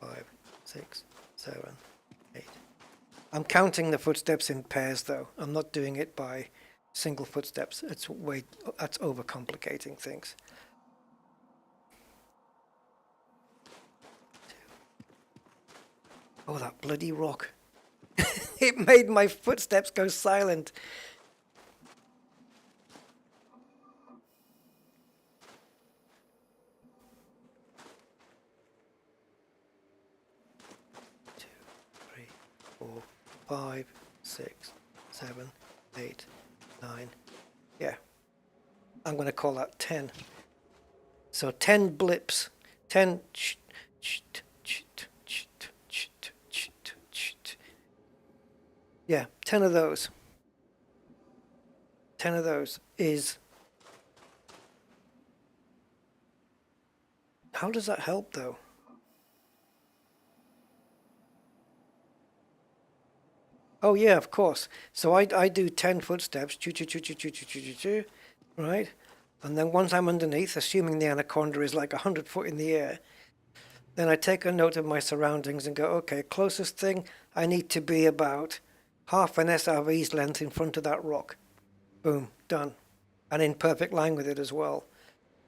S1: 5, 6, 7, 8. I'm counting the footsteps in pairs, though. I'm not doing it by single footsteps. That's overcomplicating things. 2. Oh, that bloody rock. It made my footsteps go silent. 2, 3, 4, 5, 6, 7, 8, 9. Yeah. I'm going to call that 10. So 10 blips. 10. Yeah, 10 of those. 10 of those is... How does that help, though? Oh yeah, of course. So I do 10 footsteps, right? And then once I'm underneath, assuming the anaconda is like 100 foot in the air, then I take a note of my surroundings and go, okay, closest thing, I need to be about half an SRV's length in front of that rock. Boom, done. And in perfect line with it as well.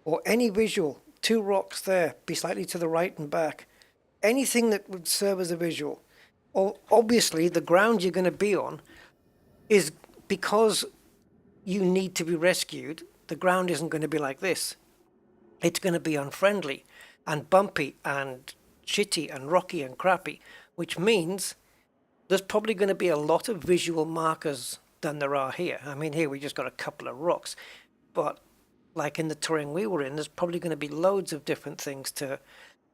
S1: Or any visual, 2 rocks there, be slightly to the right and back. Anything that would serve as a visual. Or obviously, the ground you're going to be on is because you need to be rescued. The ground isn't going to be like this. It's going to be unfriendly and bumpy and shitty and rocky and crappy, which means there's probably going to be a lot of visual markers than there are here. I mean, here we just got a couple of rocks, but like in the terrain we were in, there's probably going to be loads of different things to,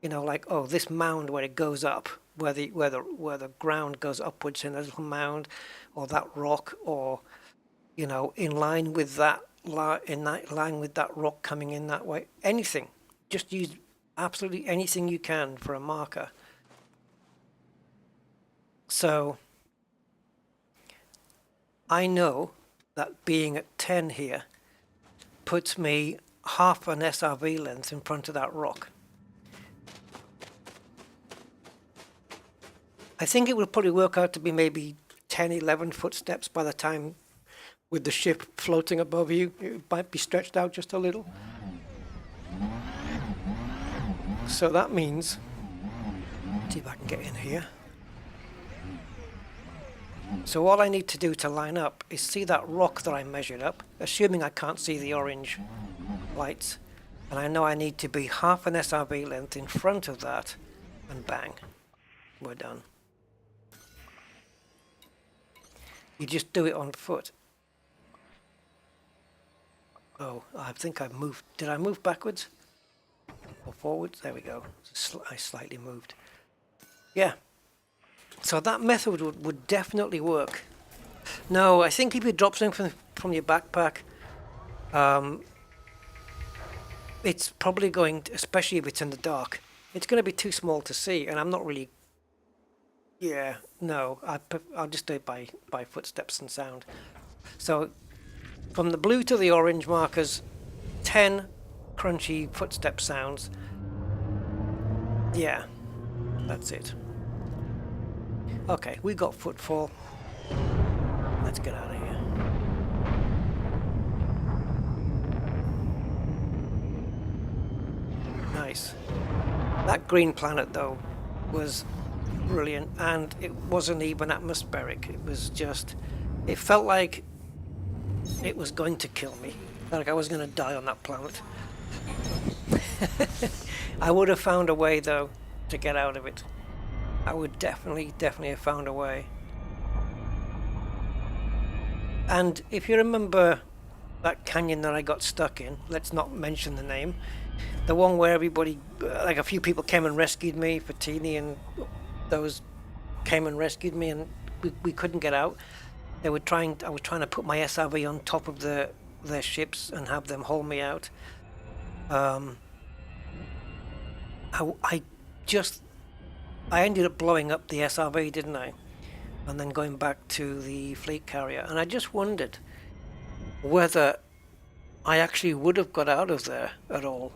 S1: you know, like, oh, this mound where it goes up, where the ground goes upwards in a little mound, or that rock, or, you know, in line with that line with that rock coming in that way. Anything. Just use absolutely anything you can for a marker. So I know that being at 10 here puts me half an SRV length in front of that rock. I think it will probably work out to be maybe 10, 11 footsteps by the time, with the ship floating above you, it might be stretched out just a little. So that means, see if I can get in here. So all I need to do to line up is see that rock that I measured up, assuming I can't see the orange lights. And I know I need to be half an SRV length in front of that, and bang, we're done. You just do it on foot. Oh, I think I've moved. Did I move backwards? Or forwards? There we go. I slightly moved. Yeah. So that method would definitely work. No, I think if you drop something from your backpack, it's probably going to, especially if it's in the dark, it's going to be too small to see, and I'm not really... Yeah, no, I'll just do it by footsteps and sound. So from the blue to the orange markers, 10 crunchy footstep sounds. Yeah, that's it. Okay, we got footfall. Let's get out of here. Nice. That green planet, though, was brilliant, and it wasn't even atmospheric. It was just... It felt like it was going to kill me. Like I was going to die on that planet. I would have found a way, though, to get out of it. I would definitely have found a way. And if you remember that canyon that I got stuck in, let's not mention the name, the one where everybody, like a few people came and rescued me, Fatini and those came and rescued me, and we couldn't get out. I was trying to put my SRV on top of their ships and have them haul me out. I ended up blowing up the SRV, didn't I? And then going back to the fleet carrier. And I just wondered whether I actually would have got out of there at all.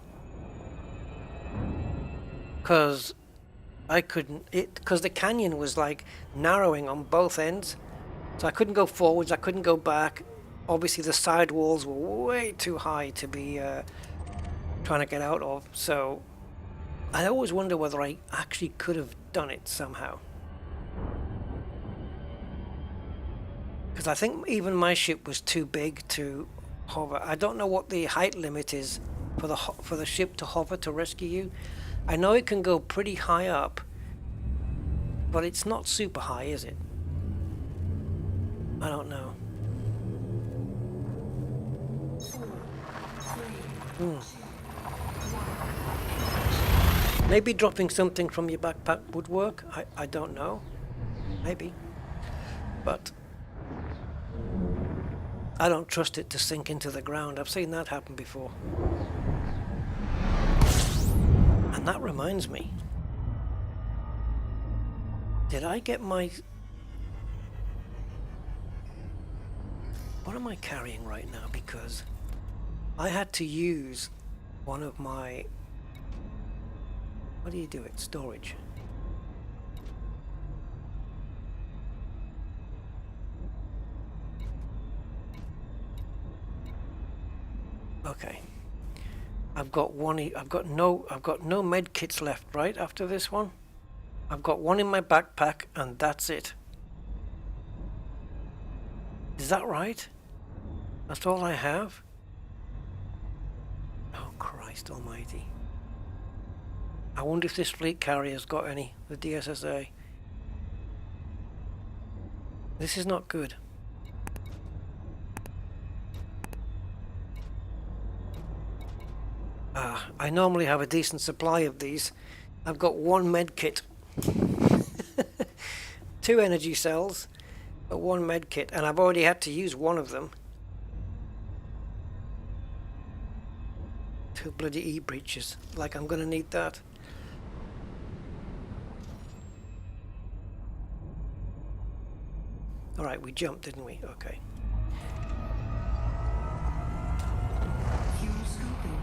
S1: Because I couldn't, because the canyon was like narrowing on both ends. So I couldn't go forwards, I couldn't go back. Obviously the side walls were way too high to be trying to get out of. So I always wonder whether I actually could have done it somehow. Because I think even my ship was too big to hover. I don't know what the height limit is for the ship to hover to rescue you. I know it can go pretty high up, but it's not super high, is it? I don't know. Maybe dropping something from your backpack would work. I don't know. Maybe. But I don't trust it to sink into the ground. I've seen that happen before. And that reminds me. Did I get my... What am I carrying right now? Because I had to use one of my, what do you do it? Storage. Okay. I've got no med kits left, right, after this one? I've got one in my backpack and that's it. Is that right? That's all I have? Oh, Christ almighty. I wonder if this fleet carrier's got any, the DSSA. This is not good. I normally have a decent supply of these. I've got one med kit. 2 energy cells, but 1 med kit, and I've already had to use one of them. 2 bloody e-breaches. Like I'm gonna need that. Alright, we jumped, didn't we? Okay.
S3: Fuel scoping.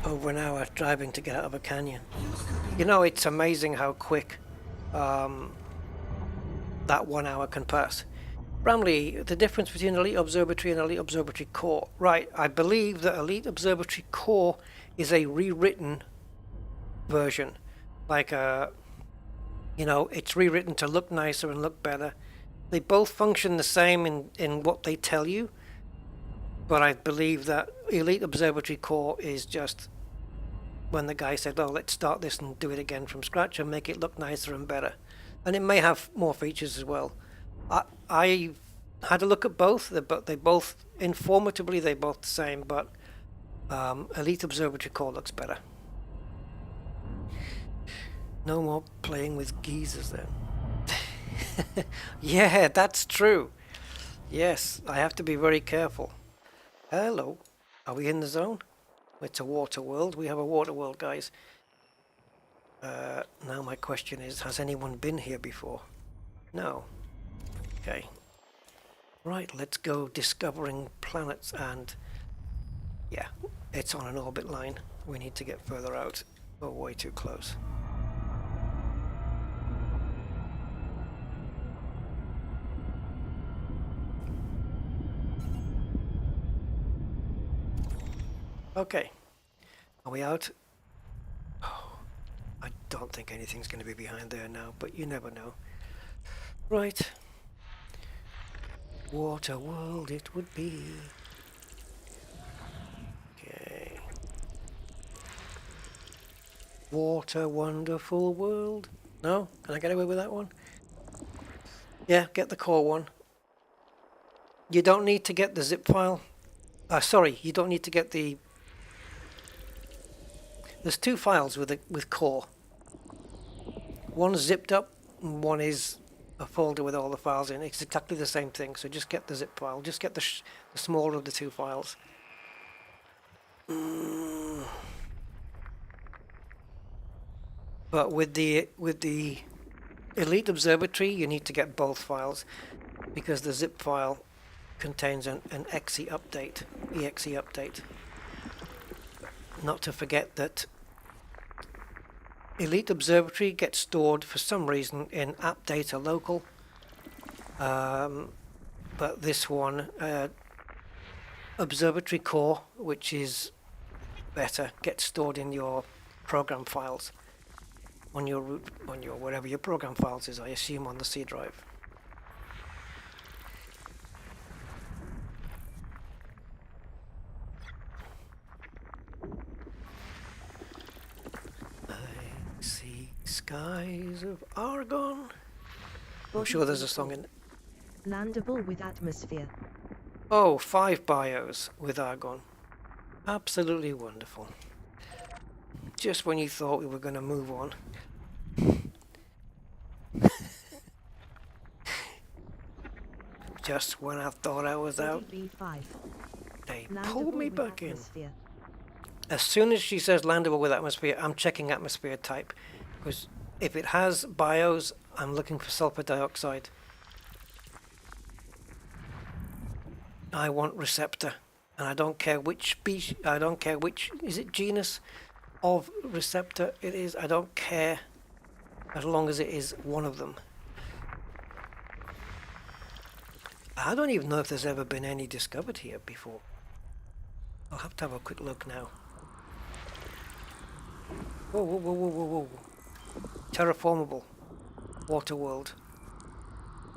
S1: Over an hour driving to get out of a canyon. You know, it's amazing how quick that 1 hour can pass. Bramley, the difference between Elite Observatory and Elite Observatory Core. Right, I believe that Elite Observatory Core is a rewritten version. Like, you know, it's rewritten to look nicer and look better. They both function the same in what they tell you. But I believe that Elite Observatory Core is just when the guy said, oh, let's start this and do it again from scratch and make it look nicer and better. And it may have more features as well. I had a look at both. They both, informatively, they're both the same, but Elite Observatory Core looks better. No more playing with geezers then. Yeah, that's true. Yes, I have to be very careful. Hello. Are we in the zone? It's a water world. We have a water world, guys. Now my question is, has anyone been here before? No. Okay. Right, let's go discovering planets and... yeah, it's on an orbit line. We need to get further out. We're way too close. Okay, are we out? Oh, I don't think anything's going to be behind there now, but you never know. Right. Water world it would be. Okay. Water wonderful world. No? Can I get away with that one? Yeah, get the core one. You don't need to get the zip file. Sorry, you don't need to get the... There's 2 files with core. One's zipped up, and one is a folder with all the files in. It's exactly the same thing, so just get the zip file. Just get the smaller of the 2 files. But with the Elite Observatory, you need to get both files, because the zip file contains an exe update. Not to forget that Elite Observatory gets stored for some reason in app data local, but this one, Observatory Core, which is better, gets stored in your program files on your wherever your program files is. I assume on the C drive. Skies of Argon. I'm sure there's a song in it.
S4: Landable with atmosphere.
S1: Oh, 5 bios with Argon. Absolutely wonderful. Just when you thought we were going to move on. Just when I thought I was out, they pulled me back in. As soon as she says landable with atmosphere, I'm checking atmosphere type. Because if it has bios, I'm looking for sulfur dioxide. I want receptor, and I don't care which species, I don't care which, is it genus of receptor it is, I don't care as long as it is one of them. I don't even know if there's ever been any discovered here before. I'll have to have a quick look now. Whoa, whoa, whoa, whoa, whoa, whoa. Terraformable. Water world.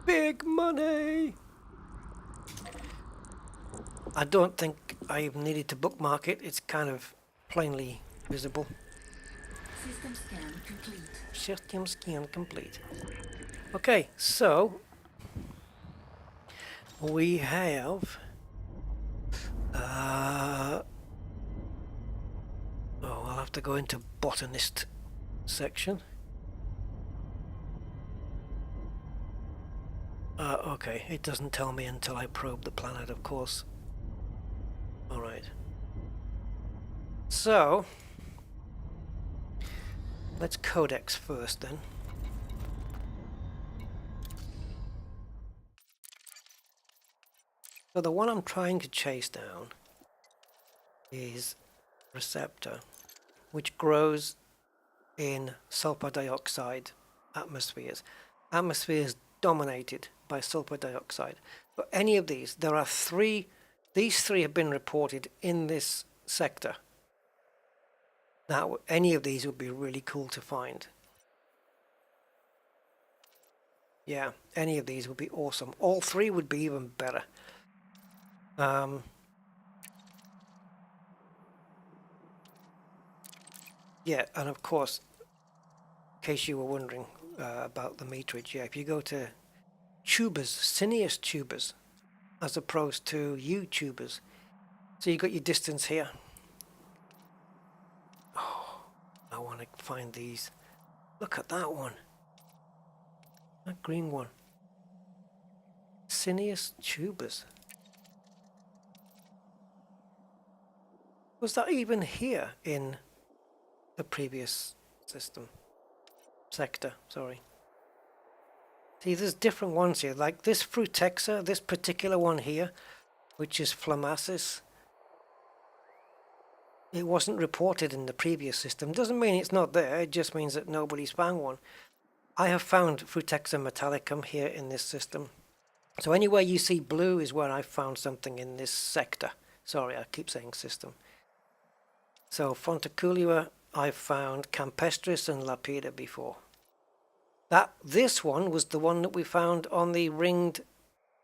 S1: Big money! I don't think I even needed to bookmark it. It's kind of plainly visible.
S3: System scan complete.
S1: System scan complete. Okay, so we have oh, I'll have to go into botanist section. Okay, it doesn't tell me until I probe the planet, of course. Alright. So let's codex first then. So the one I'm trying to chase down is receptor, which grows in sulfur dioxide atmospheres. Atmospheres dominated by sulfur dioxide. But any of these, there are three, these three have been reported in this sector. Now, any of these would be really cool to find. Yeah, any of these would be awesome. All three would be even better. Yeah, and of course, in case you were wondering about the meterage, yeah, if you go to tubers, cineous tubers, as opposed to U-tubers, so you got your distance here. Oh, I want to find these. Look at that one. That green one. Cineous tubers. Was that even here in the previous system? Sector, sorry. See, there's different ones here. Like this Frutexa, this particular one here, which is Phlomasis. It wasn't reported in the previous system. Doesn't mean it's not there, it just means that nobody's found one. I have found Frutexa metallicum here in this system. So anywhere you see blue is where I found something in this sector. Sorry, I keep saying system. So Fonticulua, I've found Campestris and Lapida before. This one was the one that we found on the ringed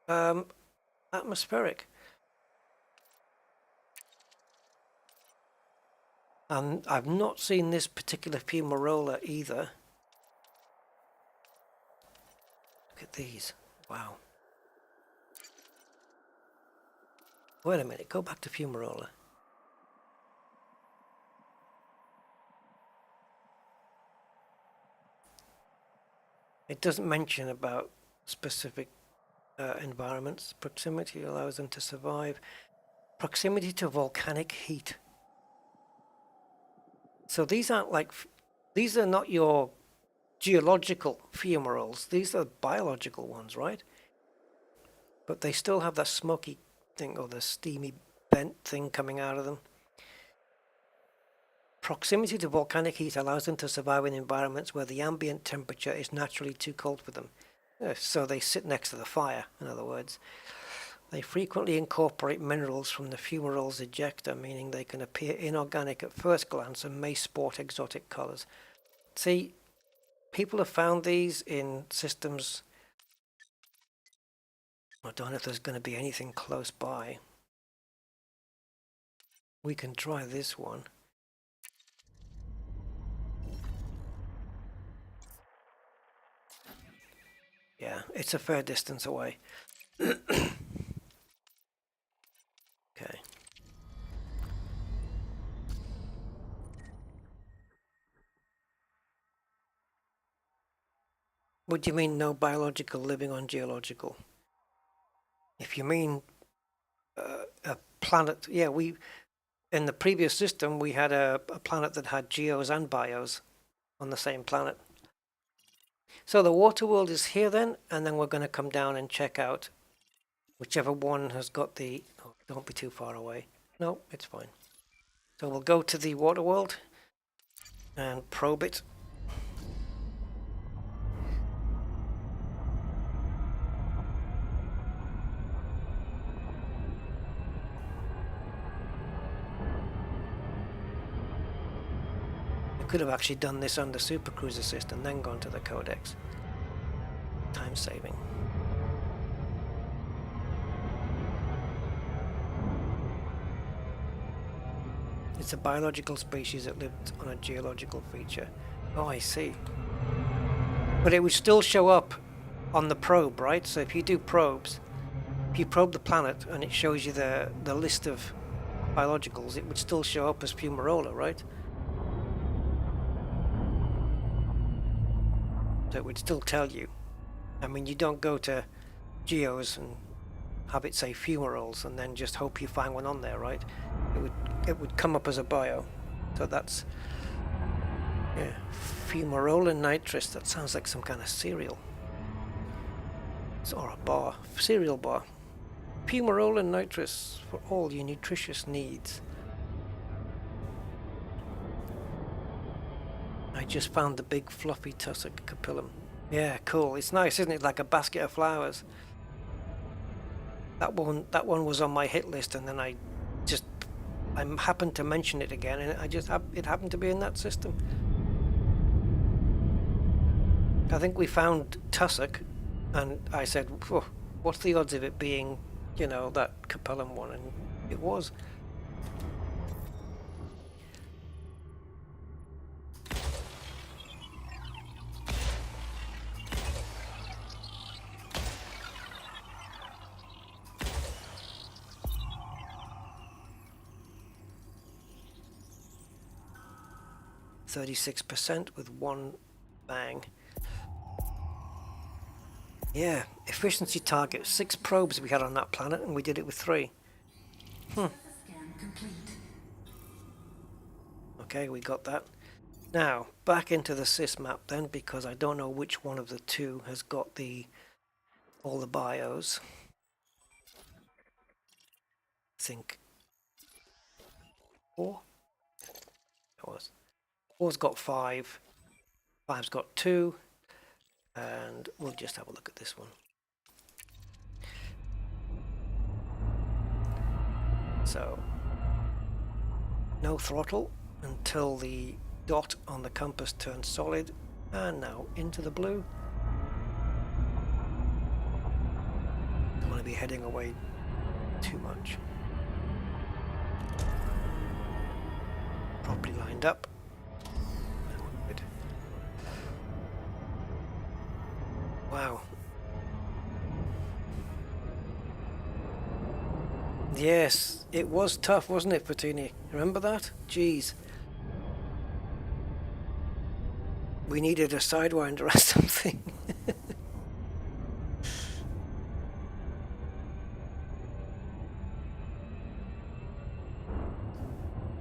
S1: atmospheric. And I've not seen this particular Fumarola either. Look at these. Wow. Wait a minute, go back to Fumarola. It doesn't mention about specific environments. Proximity allows them to survive. Proximity to volcanic heat. So these aren't like, these are not your geological fumaroles. These are biological ones, right? But they still have that smoky thing or the steamy vent thing coming out of them. Proximity to volcanic heat allows them to survive in environments where the ambient temperature is naturally too cold for them. So they sit next to the fire, in other words. They frequently incorporate minerals from the fumarole's ejecta, meaning they can appear inorganic at first glance and may sport exotic colors. See, people have found these in systems. I don't know if there's going to be anything close by. We can try this one. Yeah, it's a fair distance away. Okay. What do you mean no biological living on geological? If you mean a planet, yeah, in the previous system we had a planet that had geos and bios on the same planet. So the water world is here then, and then we're going to come down and check out whichever one has got the... Oh, don't be too far away. No, it's fine. So we'll go to the water world and probe it. We could have actually done this under Super Cruise Assist and then gone to the codex. Time saving. It's a biological species that lived on a geological feature. Oh, I see. But it would still show up on the probe, right? So if you do probes, if you probe the planet and it shows you the list of biologicals, it would still show up as Fumarola, right? So it would still tell you. I mean, you don't go to Geos and have it say fumaroles and then just hope you find one on there, right? It would come up as a bio. So that's, yeah, Fumarola nitrous. That sounds like some kind of cereal. Or a bar, cereal bar. Fumarola nitrous for all your nutritious needs. I just found the big fluffy tussock capillum. Yeah, cool. It's nice, isn't it? Like a basket of flowers. That one was on my hit list, and then I happened to mention it again, and it happened to be in that system. I think we found tussock, and I said, oh, "What's the odds of it being, that capillum one?" And it was. %, with one bang. Yeah, efficiency target. 6 probes we had on that planet, and we did it with 3.
S3: Scan complete.
S1: Okay, we got that. Now, back into the sys map then, because I don't know which one of the two has got all the bios. I think 4? That was. 4's got 5. 5's got 2. And we'll just have a look at this one. So, no throttle until the dot on the compass turns solid. And now into the blue. Don't want to be heading away too much. Properly lined up. Good. Wow. Yes, it was tough, wasn't it, Patini? Remember that? Jeez. We needed a sidewinder or something.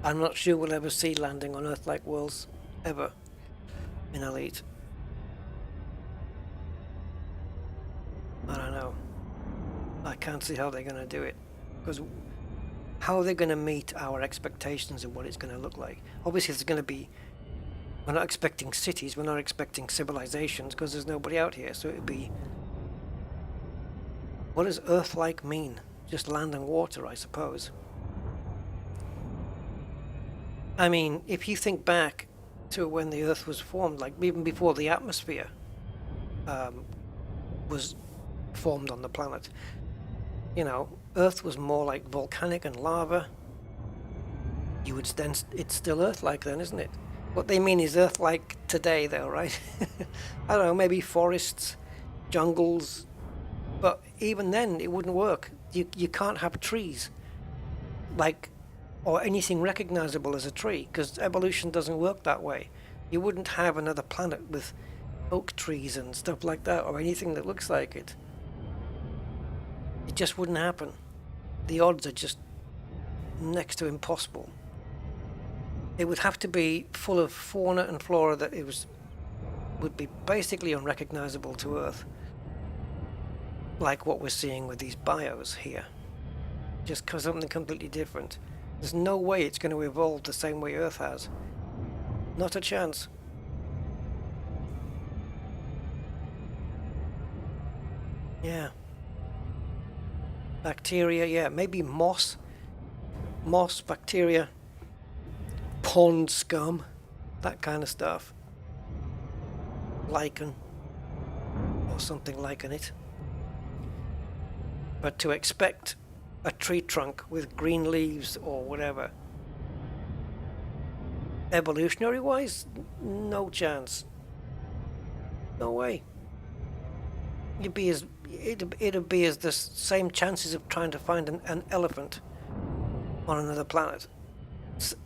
S1: I'm not sure we'll ever see landing on Earth-like worlds, ever, in Elite. I don't know. I can't see how they're going to do it. Because how are they going to meet our expectations of what it's going to look like? Obviously, it's going to be... We're not expecting cities, we're not expecting civilizations, because there's nobody out here, so it would be... What does Earth-like mean? Just land and water, I suppose. I mean, if you think back to when the Earth was formed, like even before the atmosphere was formed on the planet, Earth was more like volcanic and lava. You would then, it's still Earth-like then, isn't it? What they mean is Earth-like today, though, right? I don't know, maybe forests, jungles, but even then it wouldn't work. You can't have trees, or anything recognizable as a tree, because evolution doesn't work that way. You wouldn't have another planet with oak trees and stuff like that, or anything that looks like it. It just wouldn't happen. The odds are just next to impossible. It would have to be full of fauna and flora that it was would be basically unrecognizable to Earth, like what we're seeing with these bios here. Just because something completely different. There's no way it's going to evolve the same way Earth has. Not a chance. Yeah. Bacteria, yeah, maybe moss. Moss, bacteria, pond scum, that kind of stuff. Lichen, or something lichen it. But to expect a tree trunk with green leaves or whatever, evolutionary wise, no chance. No way. It'd be as the same chances of trying to find an elephant on another planet.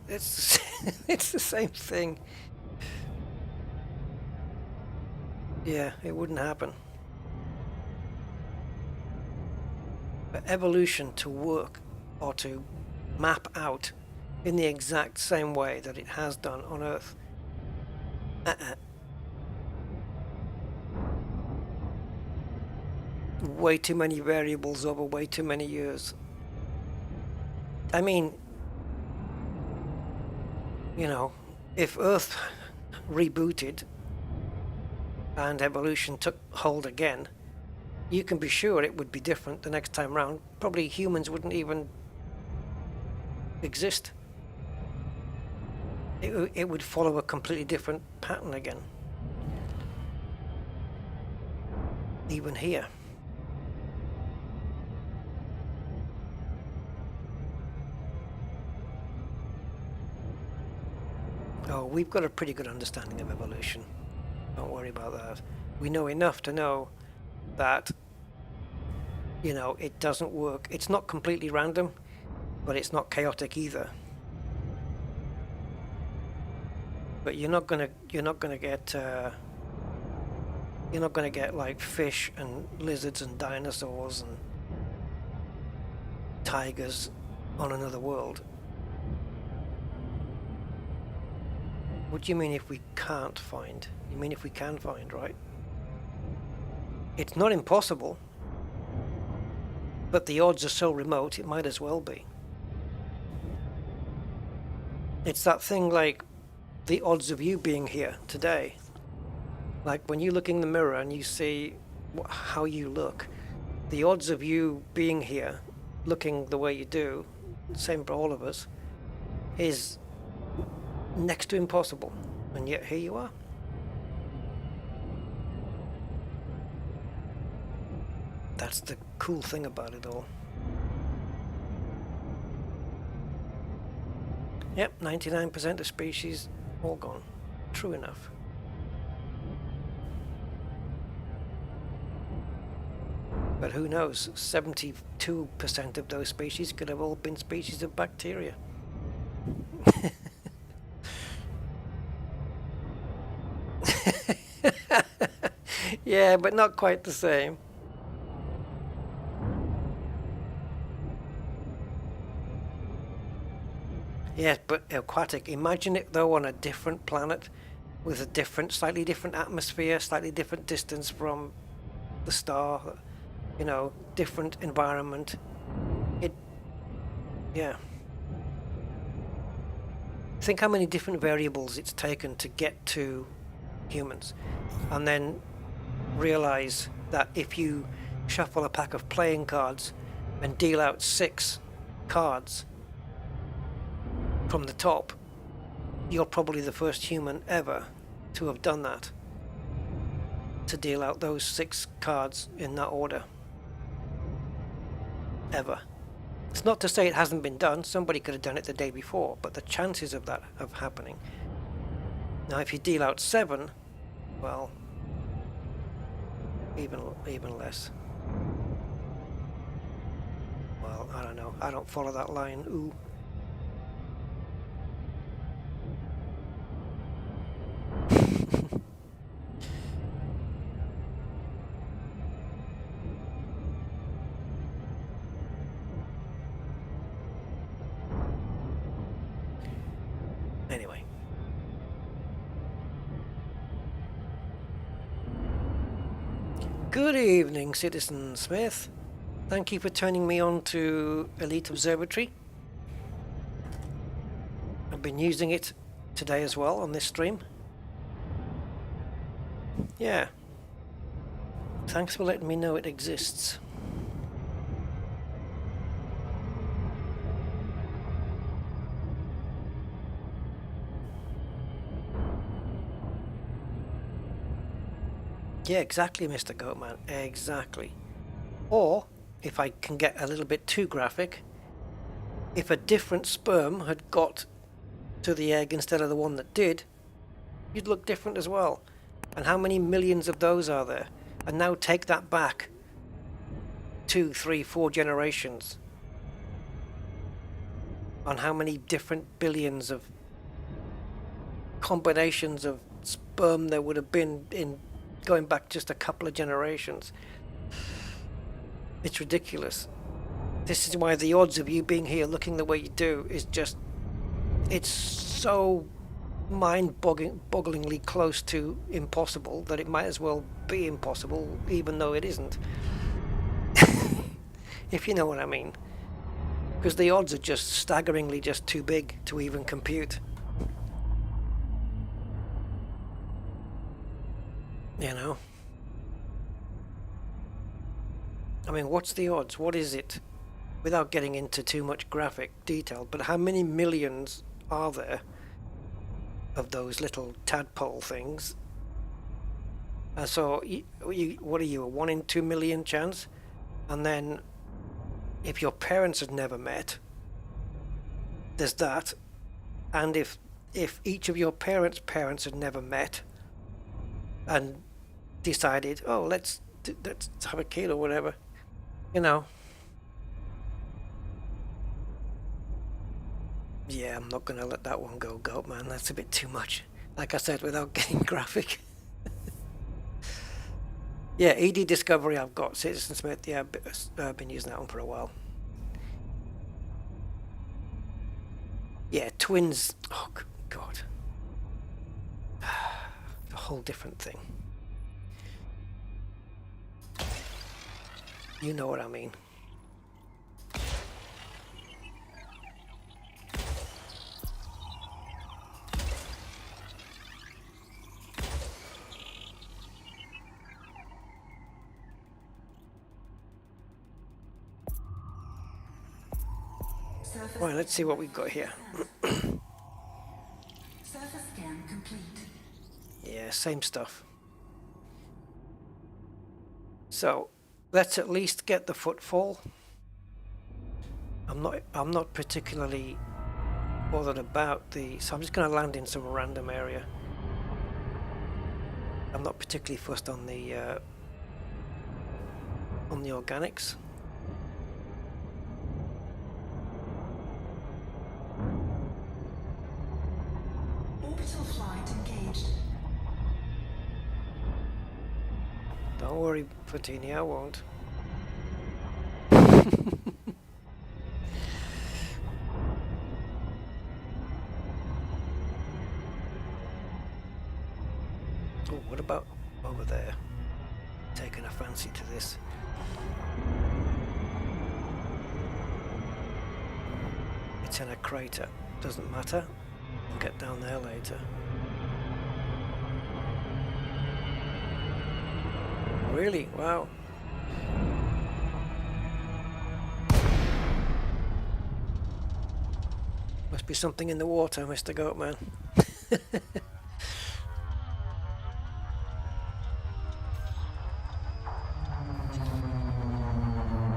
S1: It's it's the same thing. Yeah, it wouldn't happen. But evolution to work or to map out in the exact same way that it has done on Earth. Way too many variables over way too many years. I mean, you know, if Earth rebooted and evolution took hold again, you can be sure it would be different the next time round. Probably humans wouldn't even exist. It would follow a completely different pattern again. Even here. Oh, we've got a pretty good understanding of evolution. Don't worry about that. We know enough to know that, you know, it doesn't work. It's not completely random, but it's not chaotic either. But you're not gonna get like fish and lizards and dinosaurs and tigers on another world. What do you mean if we can't find? You mean if we can find, right? It's not impossible, but the odds are so remote it might as well be. It's that thing like the odds of you being here today. Like when you look in the mirror and you see how you look, the odds of you being here, looking the way you do, same for all of us, is next to impossible. And yet here you are. That's the cool thing about it all. Yep, 99% of species all gone. True enough. But who knows, 72% of those species could have all been species of bacteria. Yeah, but not quite the same. Yes, but aquatic. Imagine it though on a different planet with a different, slightly different atmosphere, slightly different distance from the star, you know, different environment. Yeah. Think how many different variables it's taken to get to humans, and then realize that if you shuffle a pack of playing cards and deal out 6 cards from the top, you're probably the first human ever to have done that, to deal out those 6 cards in that order. Ever. It's not to say it hasn't been done. Somebody could have done it the day before, but the chances of that of happening. Now if you deal out 7, well, even less. Well, I don't know. I don't follow that line. Ooh. Anyway. Good evening, Citizen Smith. Thank you for turning me on to Elite Observatory. I've been using it today as well on this stream. Yeah. Thanks for letting me know it exists. Yeah, exactly, Mr. Goatman. Exactly. Or, if I can get a little bit too graphic, if a different sperm had got to the egg instead of the one that did, you'd look different as well. And how many millions of those are there? And now take that back 2, 3, 4 generations. On how many different billions of combinations of sperm there would have been in going back just a couple of generations. It's ridiculous. This is why the odds of you being here looking the way you do is just, it's so mind-bogglingly close to impossible that it might as well be impossible even though it isn't. If you know what I mean. Because the odds are just staggeringly just too big to even compute. You know? I mean, what's the odds? What is it? Without getting into too much graphic detail, but how many millions are there of those little tadpole things? So, what are you, a 1 in 2 million chance? And then, if your parents had never met, there's that. And if each of your parents' had never met, and decided, oh, let's have a kid or whatever, you know. Yeah, I'm not gonna let that one go, Goat Man. That's a bit too much. Like I said, without getting graphic. Yeah, ED Discovery I've got. Citizen Smith, yeah, I've been using that one for a while. Yeah, twins. Oh, God. A whole different thing. You know what I mean. Right, let's see what we've got here.
S3: Surface scan complete.
S1: Yeah, same stuff. So, let's at least get the footfall. I'm not particularly bothered about so I'm just going to land in some random area. I'm not particularly fussed on the organics.
S3: Orbital flight engaged.
S1: Don't worry, Fatini, I won't. Oh, what about over there? Taking a fancy to this. It's in a crater. Doesn't matter. We'll get down there later. Really? Wow. Must be something in the water, Mr. Goatman.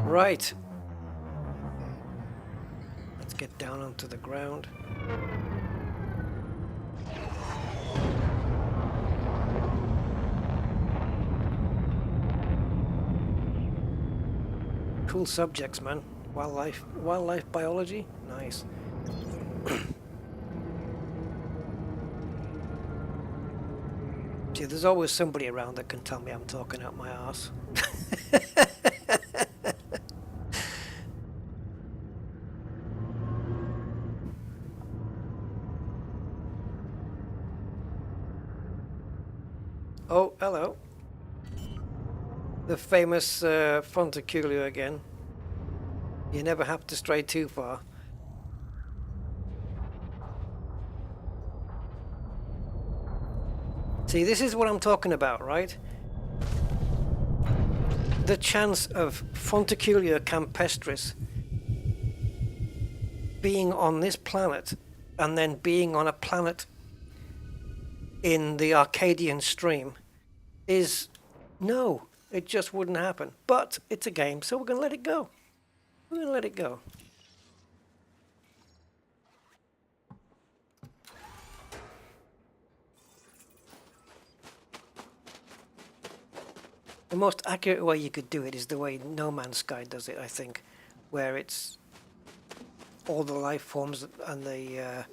S1: Right. Let's get down onto the ground. Cool subjects, man. Wildlife biology. Nice. See, there's always somebody around that can tell me I'm talking out my arse. Oh, hello. The famous Fontaculio again. You never have to stray too far. See, this is what I'm talking about, right? The chance of Fontaculio campestris being on this planet and then being on a planet in the Arcadian stream is no, it just wouldn't happen. But it's a game, so we're going to let it go. We're going to let it go. The most accurate way you could do it is the way No Man's Sky does it, I think, where it's all the life forms and the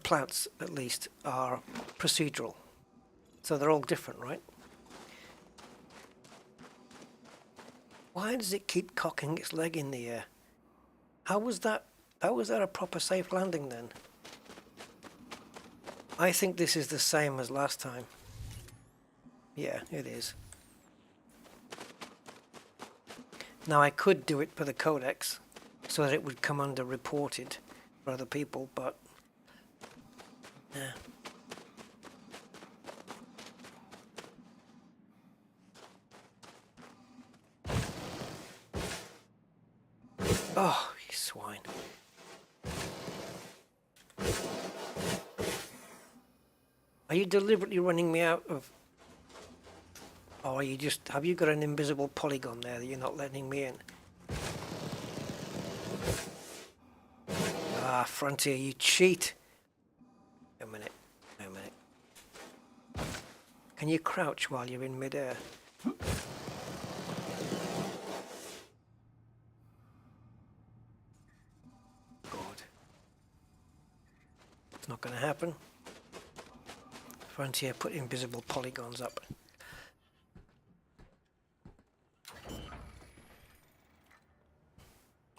S1: plants, at least, are procedural. So they're all different, right? Why does it keep cocking its leg in the air? How was that a proper safe landing then? I think this is the same as last time. Yeah, it is. Now I could do it for the codex so that it would come under reported for other people, but yeah. Oh, you swine. Are you deliberately running me out of... Or are you just... Have you got an invisible polygon there that you're not letting me in? Ah, Frontier, you cheat. A minute. A minute. Can you crouch while you're in midair? God. It's not going to happen. Frontier put invisible polygons up.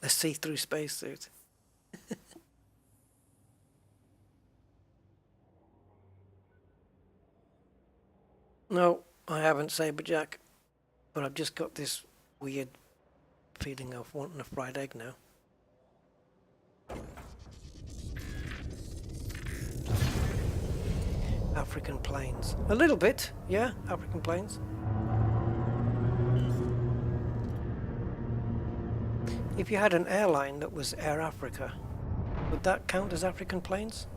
S1: A see-through spacesuit. No, I haven't, Saberjack, but I've just got this weird feeling of wanting a fried egg now. African plains. A little bit, yeah, African plains. If you had an airline that was Air Africa, would that count as African plains?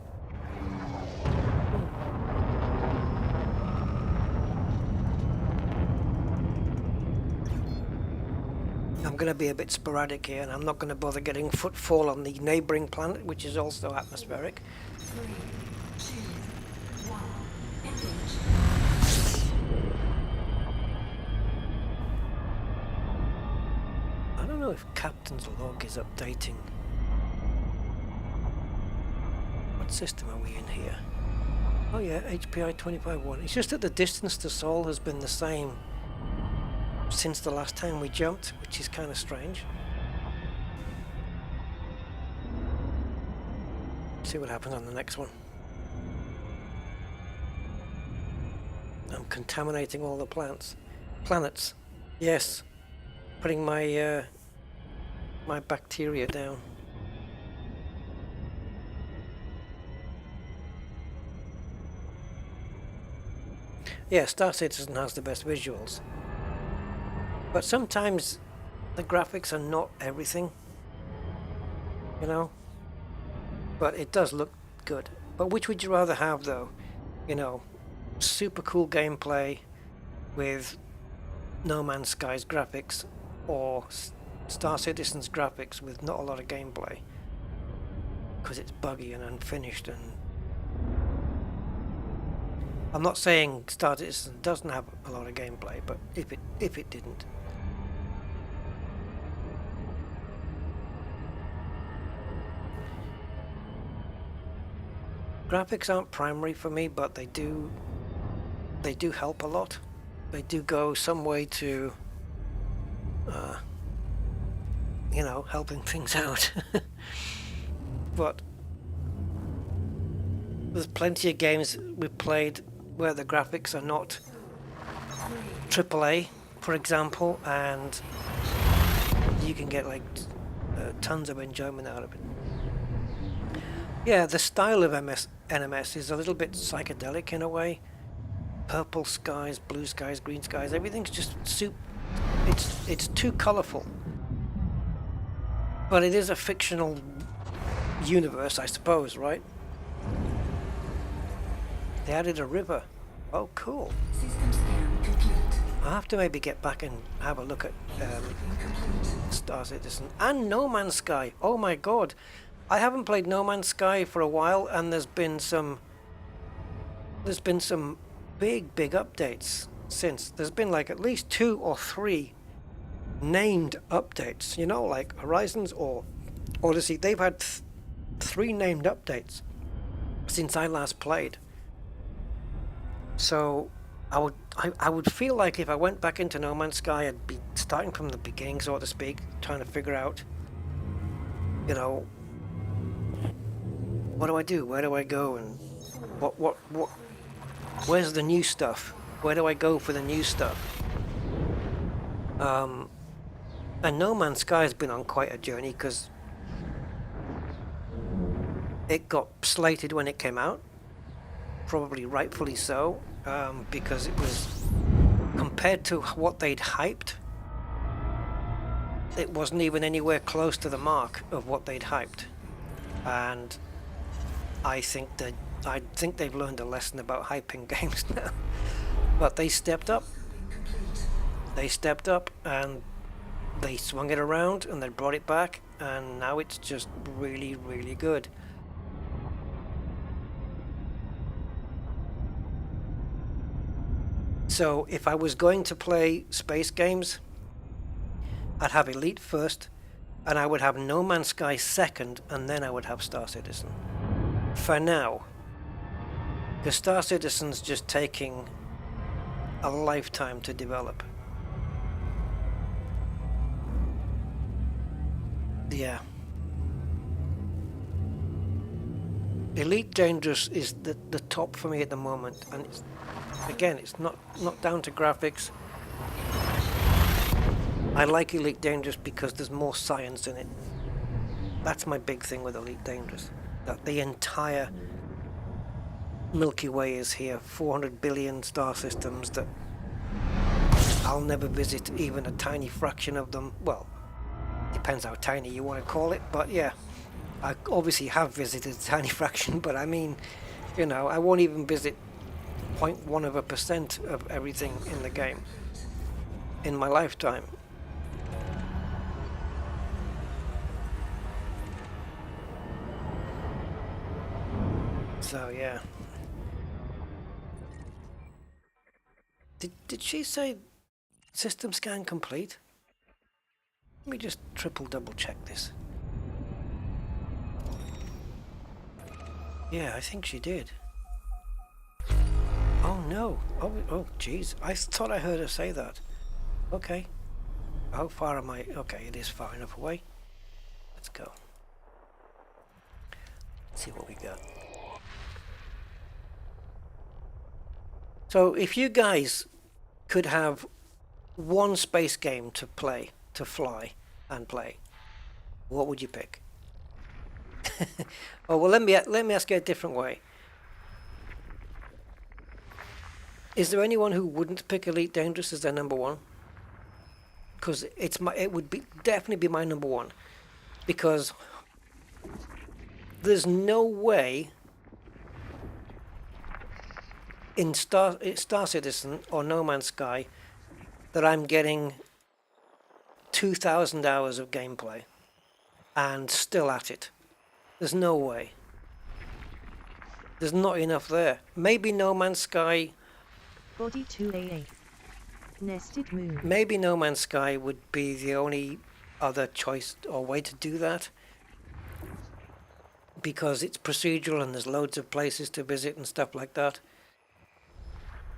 S1: I'm going to be a bit sporadic here, and I'm not going to bother getting footfall on the neighbouring planet, which is also atmospheric.
S3: 3, 2, 1, engage.
S1: I don't know if Captain's log is updating. What system are we in here? Oh yeah, HPI 25-1. It's just that the distance to Sol has been the same since the last time we jumped, which is kind of strange. See what happens on the next one. I'm contaminating all the planets. Yes, putting my my bacteria down. Yeah, Star Citizen has the best visuals. But sometimes the graphics are not everything, you know, but it does look good. But which would you rather have though? You know, super cool gameplay with No Man's Sky's graphics, or Star Citizen's graphics with not a lot of gameplay because it's buggy and unfinished. And I'm not saying Star Citizen doesn't have a lot of gameplay, but if it didn't. Graphics aren't primary for me, but they do help a lot. They do go some way to, you know, helping things out. But there's plenty of games we've played where the graphics are not AAA, for example, and you can get like tons of enjoyment out of it. Yeah, the style of NMS is a little bit psychedelic in a way. Purple skies, blue skies, green skies, everything's just it's too colourful. But it is a fictional universe, I suppose, right? They added a river. Oh, cool.
S3: System scan complete.
S1: I'll have to maybe get back and have a look at Star Citizen and No Man's Sky. Oh my god. I haven't played No Man's Sky for a while, and there's been some big updates since. There's been like at least 2 or 3 named updates, you know, like Horizons or Odyssey. They've had 3 named updates since I last played. So I would feel like if I went back into No Man's Sky, I'd be starting from the beginning, so to speak, trying to figure out, you know, what do I do? Where do I go? And what where's the new stuff? Where do I go for the new stuff? And No Man's Sky has been on quite a journey, because it got slated when it came out, probably rightfully so, because it was, compared to what they'd hyped, it wasn't even anywhere close to the mark of what they'd hyped. And I think they've learned a lesson about hyping games now. But they stepped up. They stepped up and they swung it around and they brought it back, and now it's just really, really good. So if I was going to play space games, I'd have Elite first, and I would have No Man's Sky second, and then I would have Star Citizen. For now. Because Star Citizen's just taking a lifetime to develop. Yeah. Elite Dangerous is the top for me at the moment, and it's not down to graphics. I like Elite Dangerous because there's more science in it. That's my big thing with Elite Dangerous. That the entire Milky Way is here, 400 billion star systems that I'll never visit even a tiny fraction of them. Well, depends how tiny you want to call it, but yeah, I obviously have visited a tiny fraction, but I mean, you know, I won't even visit 0.1% of everything in the game in my lifetime. So yeah. Did she say system scan complete? Let me just double check this. Yeah, I think she did. Oh no. Oh geez. I thought I heard her say that. Okay. How far am I? Okay, it is far enough away. Let's go. Let's see what we got. So if you guys could have one space game to play, to fly and play, what would you pick? Oh well, let me ask you a different way. Is there anyone who wouldn't pick Elite Dangerous as their number one? Because it would definitely be my number one, because there's no way in Star Citizen or No Man's Sky that I'm getting 2,000 hours of gameplay and still at it. There's no way. There's not enough there. Maybe No Man's Sky.
S4: Body 2AA. Nested moon.
S1: Maybe No Man's Sky would be the only other choice or way to do that, because it's procedural and there's loads of places to visit and stuff like that.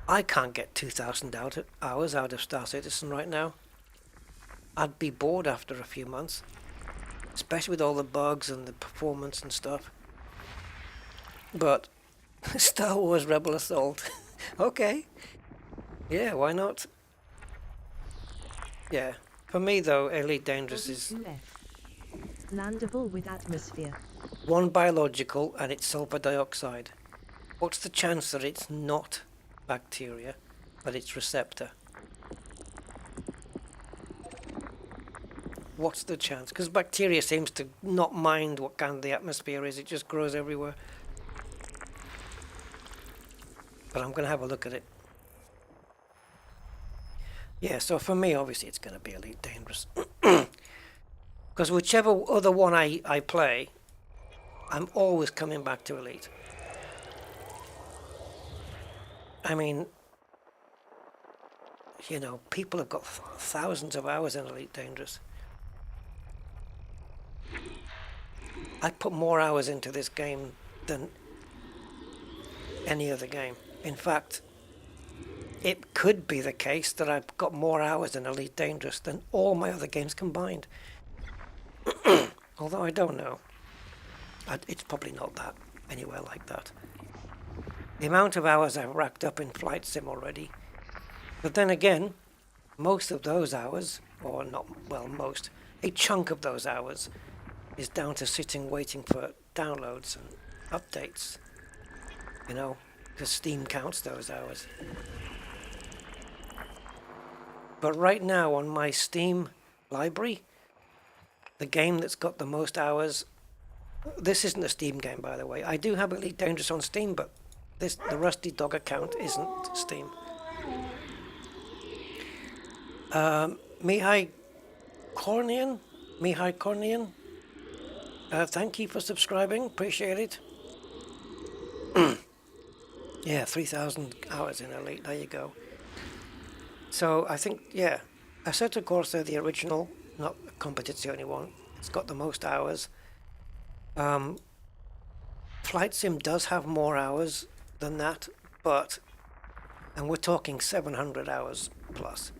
S1: I can't get 2,000 hours out of Star Citizen right now. I'd be bored after a few months, especially with all the bugs and the performance and stuff. But Star Wars Rebel Assault, okay, yeah, why not? Yeah. For me though, Elite Dangerous
S4: Body
S1: is
S4: 2F. Landable with atmosphere.
S1: one biological and it's sulfur dioxide. What's the chance that it's not bacteria, but it's receptor? What's the chance? Because bacteria seems to not mind what kind of the atmosphere is, it just grows everywhere. But I'm going to have a look at it. Yeah, so for me, obviously, it's going to be Elite Dangerous. Because whichever other one I play, I'm always coming back to Elite. I mean, you know, people have got thousands of hours in Elite Dangerous. I put more hours into this game than any other game. In fact, it could be the case that I've got more hours in Elite Dangerous than all my other games combined. Although I don't know. It's probably not that, anywhere like that. The amount of hours I've racked up in Flight Sim already. But then again, most of those hours, or not, well, most, a chunk of those hours is down to sitting waiting for downloads and updates. You know, because Steam counts those hours. But right now on my Steam library, the game that's got the most hours, this isn't a Steam game by the way, I do have Elite Dangerous on Steam, but the Rusty Dog account isn't Steam. Mihai Kornian, thank you for subscribing, appreciate it. Yeah, 3,000 hours in Elite, there you go. So I think, yeah, Assetto Corsa, the original, not Competizione one, it's got the most hours. Flight Sim does have more hours than that, but, and we're talking 700 hours plus.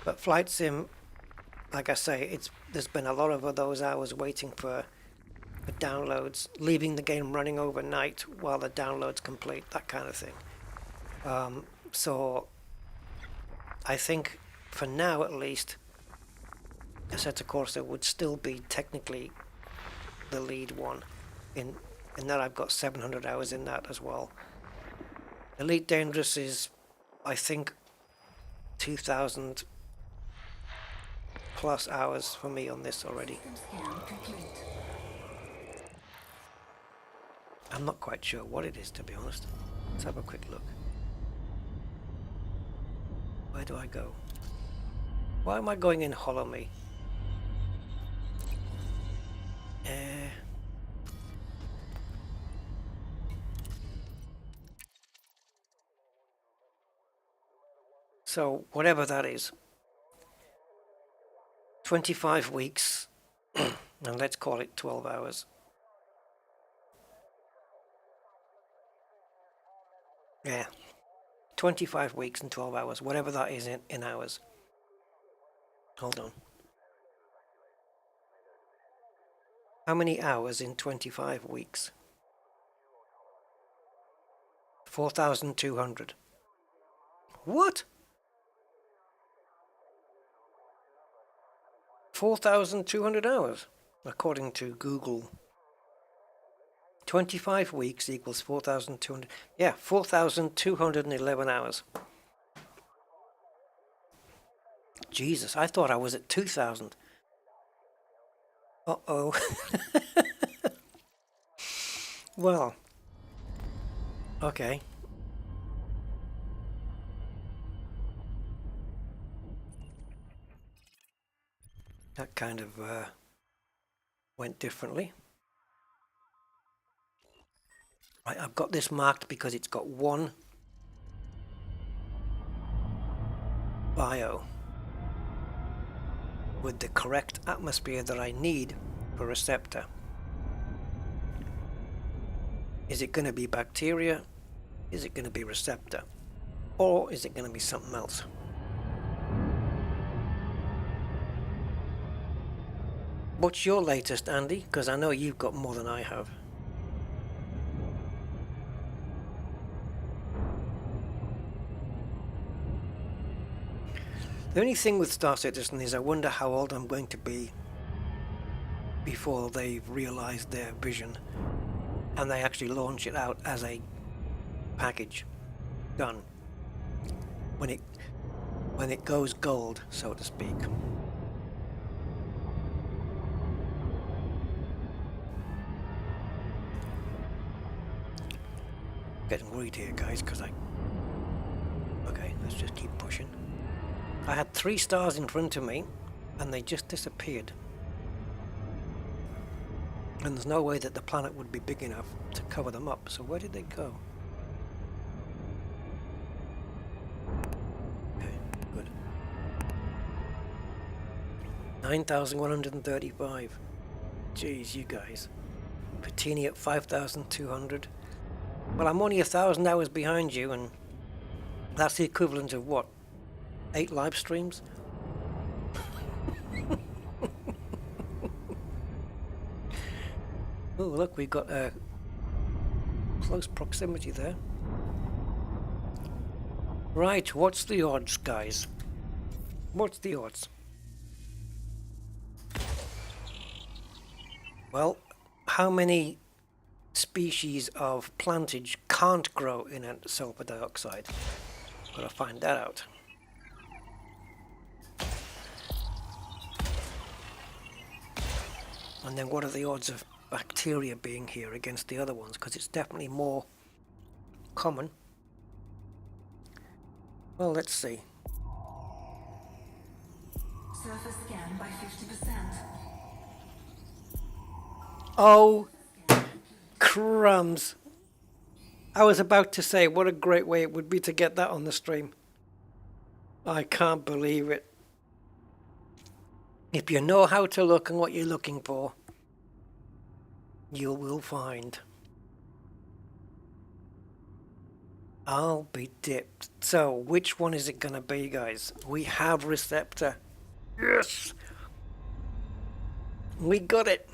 S1: But Flight Sim, like I say, there's been a lot of those hours waiting for downloads, leaving the game running overnight while the download's complete, that kind of thing. So I think for now at least, Assetto Corsa would still be technically the lead one in that I've got 700 hours in that as well. Elite Dangerous is, I think, 2,000 plus hours for me on this already. I'm not quite sure what it is, to be honest. Let's have a quick look. Where do I go? Why am I going in Hollow Me? So, whatever that is, 25 weeks, and let's call it 12 hours. Yeah, 25 weeks and 12 hours, whatever that is in hours. Hold on. How many hours in 25 weeks? 4,200. What? 4,200 hours, according to Google. 25 weeks equals 4,200. Yeah, 4,211 hours. Jesus, I thought I was at 2,000. Uh-oh. Well, okay. That kind of went differently. Right, I've got this marked because it's got one bio with the correct atmosphere that I need for receptor. Is it going to be bacteria? Is it going to be receptor? Or is it going to be something else? What's your latest, Andy? Because I know you've got more than I have. The only thing with Star Citizen is I wonder how old I'm going to be before they've realized their vision and they actually launch it out as a package. Done. When it goes gold, so to speak. Getting worried here, guys, because okay, let's just keep pushing. I had 3 stars in front of me and they just disappeared. And there's no way that the planet would be big enough to cover them up, so where did they go? Okay, good. 9,135. Jeez, you guys. Patini at 5,200. Well, I'm only 1,000 hours behind you, and that's the equivalent of what? 8 live streams? Oh, look, we've got a close proximity there. Right, what's the odds, guys? What's the odds? Well, how many species of plantage can't grow in a sulfur dioxide? Gotta find that out. And then what are the odds of bacteria being here against the other ones? Because it's definitely more common. Well, let's see.
S3: Surface scan by 50%.
S1: Oh, crumbs. I was about to say, what a great way it would be to get that on the stream. I can't believe it. If you know how to look and what you're looking for, you will find. I'll be dipped. So, which one is it going to be, guys? We have receptor. Yes! We got it.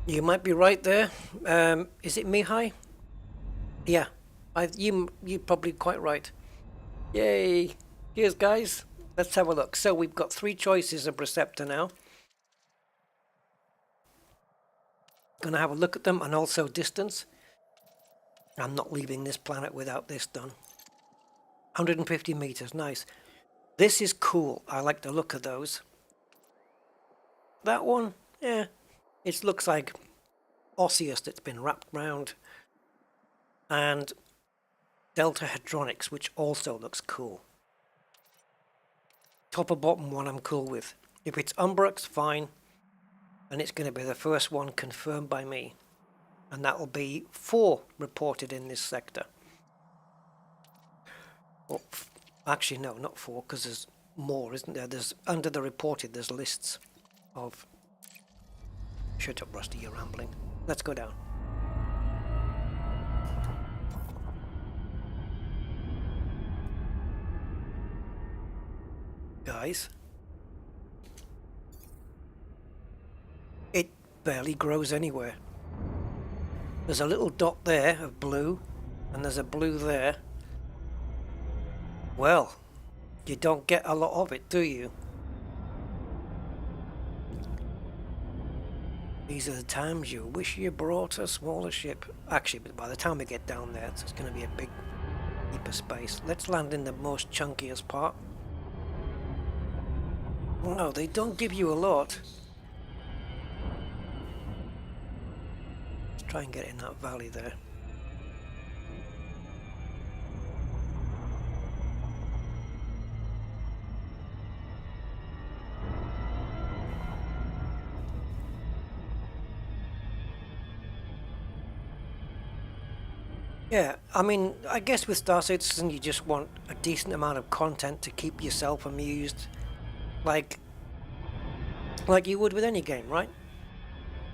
S1: You might be right there. Is it Mihai? Yeah. You're probably quite right. Yay! Here's, guys. Let's have a look. So we've got 3 choices of receptor now. Gonna have a look at them, and also distance. I'm not leaving this planet without this done. 150 meters, nice. This is cool. I like the look of those. That one, yeah, it looks like osseous that's been wrapped round. And Delta Hadronics, which also looks cool. Top or bottom one I'm cool with. If it's Umbrex, fine. And it's going to be the first one confirmed by me. And that will be 4 reported in this sector. Well, actually, no, not 4, because there's more, isn't there? There's under the reported, there's lists of... Shut up, Rusty, you're rambling. Let's go down. Guys, it barely grows anywhere. There's a little dot there of blue, and there's a blue there. Well, you don't get a lot of it, do you? These are the times you wish you brought a smaller ship. Actually, but by the time we get down there, it's going to be a big heap of space. Let's land in the most chunkiest part. No, they don't give you a lot. Let's try and get in that valley there. Yeah, I mean, I guess with Star Citizen you just want a decent amount of content to keep yourself amused. Like you would with any game, right?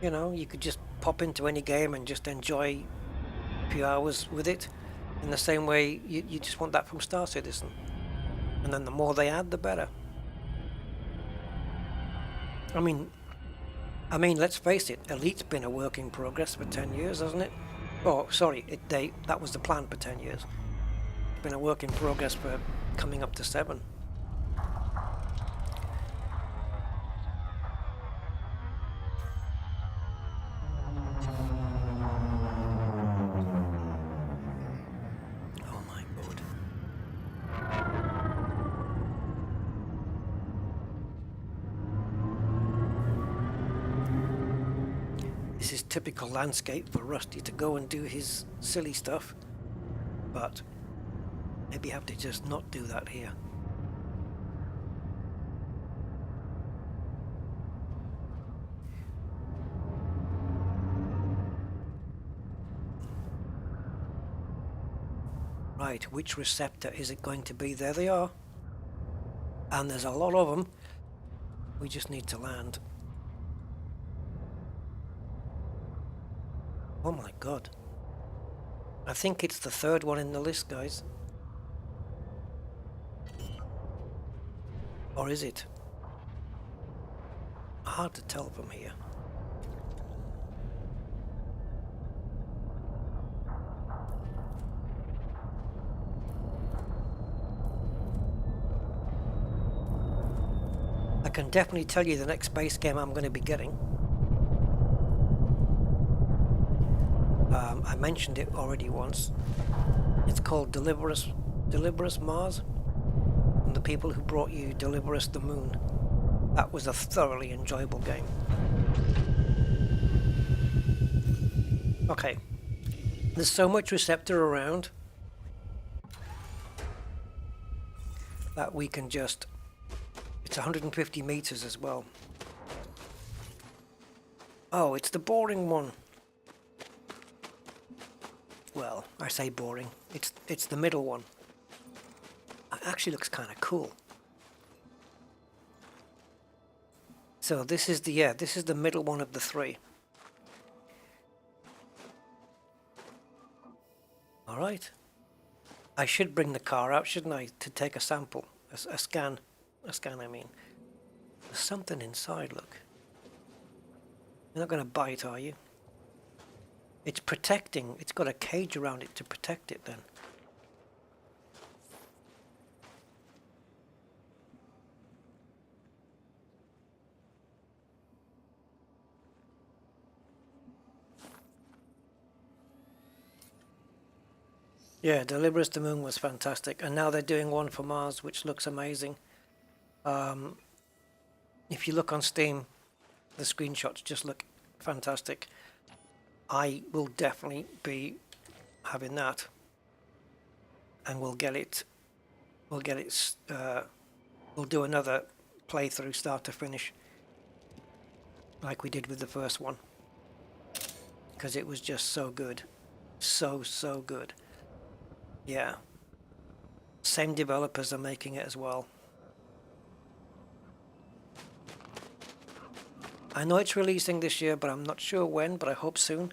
S1: You know, you could just pop into any game and just enjoy a few hours with it. In the same way, you just want that from Star Citizen. And then the more they add, the better. I mean, let's face it, Elite's been a work in progress for 10 years, hasn't it? Oh, sorry, that was the plan for 10 years. It's been a work in progress for coming up to 7. Oh my god. This is typical landscape for Rusty to go and do his silly stuff, but maybe have to just not do that here. Right, which receptor is it going to be? There they are. And there's a lot of them. We just need to land. Oh my god. I think it's the 3rd one in the list, guys. Or is it? Hard to tell from here. I can definitely tell you the next base game I'm going to be getting. I mentioned it already once. It's called Deliver Us Mars. From the people who brought you Deliver Us the Moon. That was a thoroughly enjoyable game. Okay. There's so much receptor around that we can just... It's 150 meters as well. Oh, it's the boring one. Well, I say boring. It's the middle one. It actually looks kind of cool. So this is the middle one of the 3. All right. I should bring the car out, shouldn't I, to take a sample, a scan. A scan, I mean. There's something inside, look. You're not going to bite, are you? It's protecting. It's got a cage around it to protect it then. Yeah, Deliver Us the Moon was fantastic. And now they're doing one for Mars, which looks amazing. If you look on Steam, the screenshots just look fantastic. I will definitely be having that, and we'll get it. We'll do another playthrough, start to finish, like we did with the first one, because it was just so good, so good. Yeah. Same developers are making it as well. I know it's releasing this year, but I'm not sure when, but I hope soon.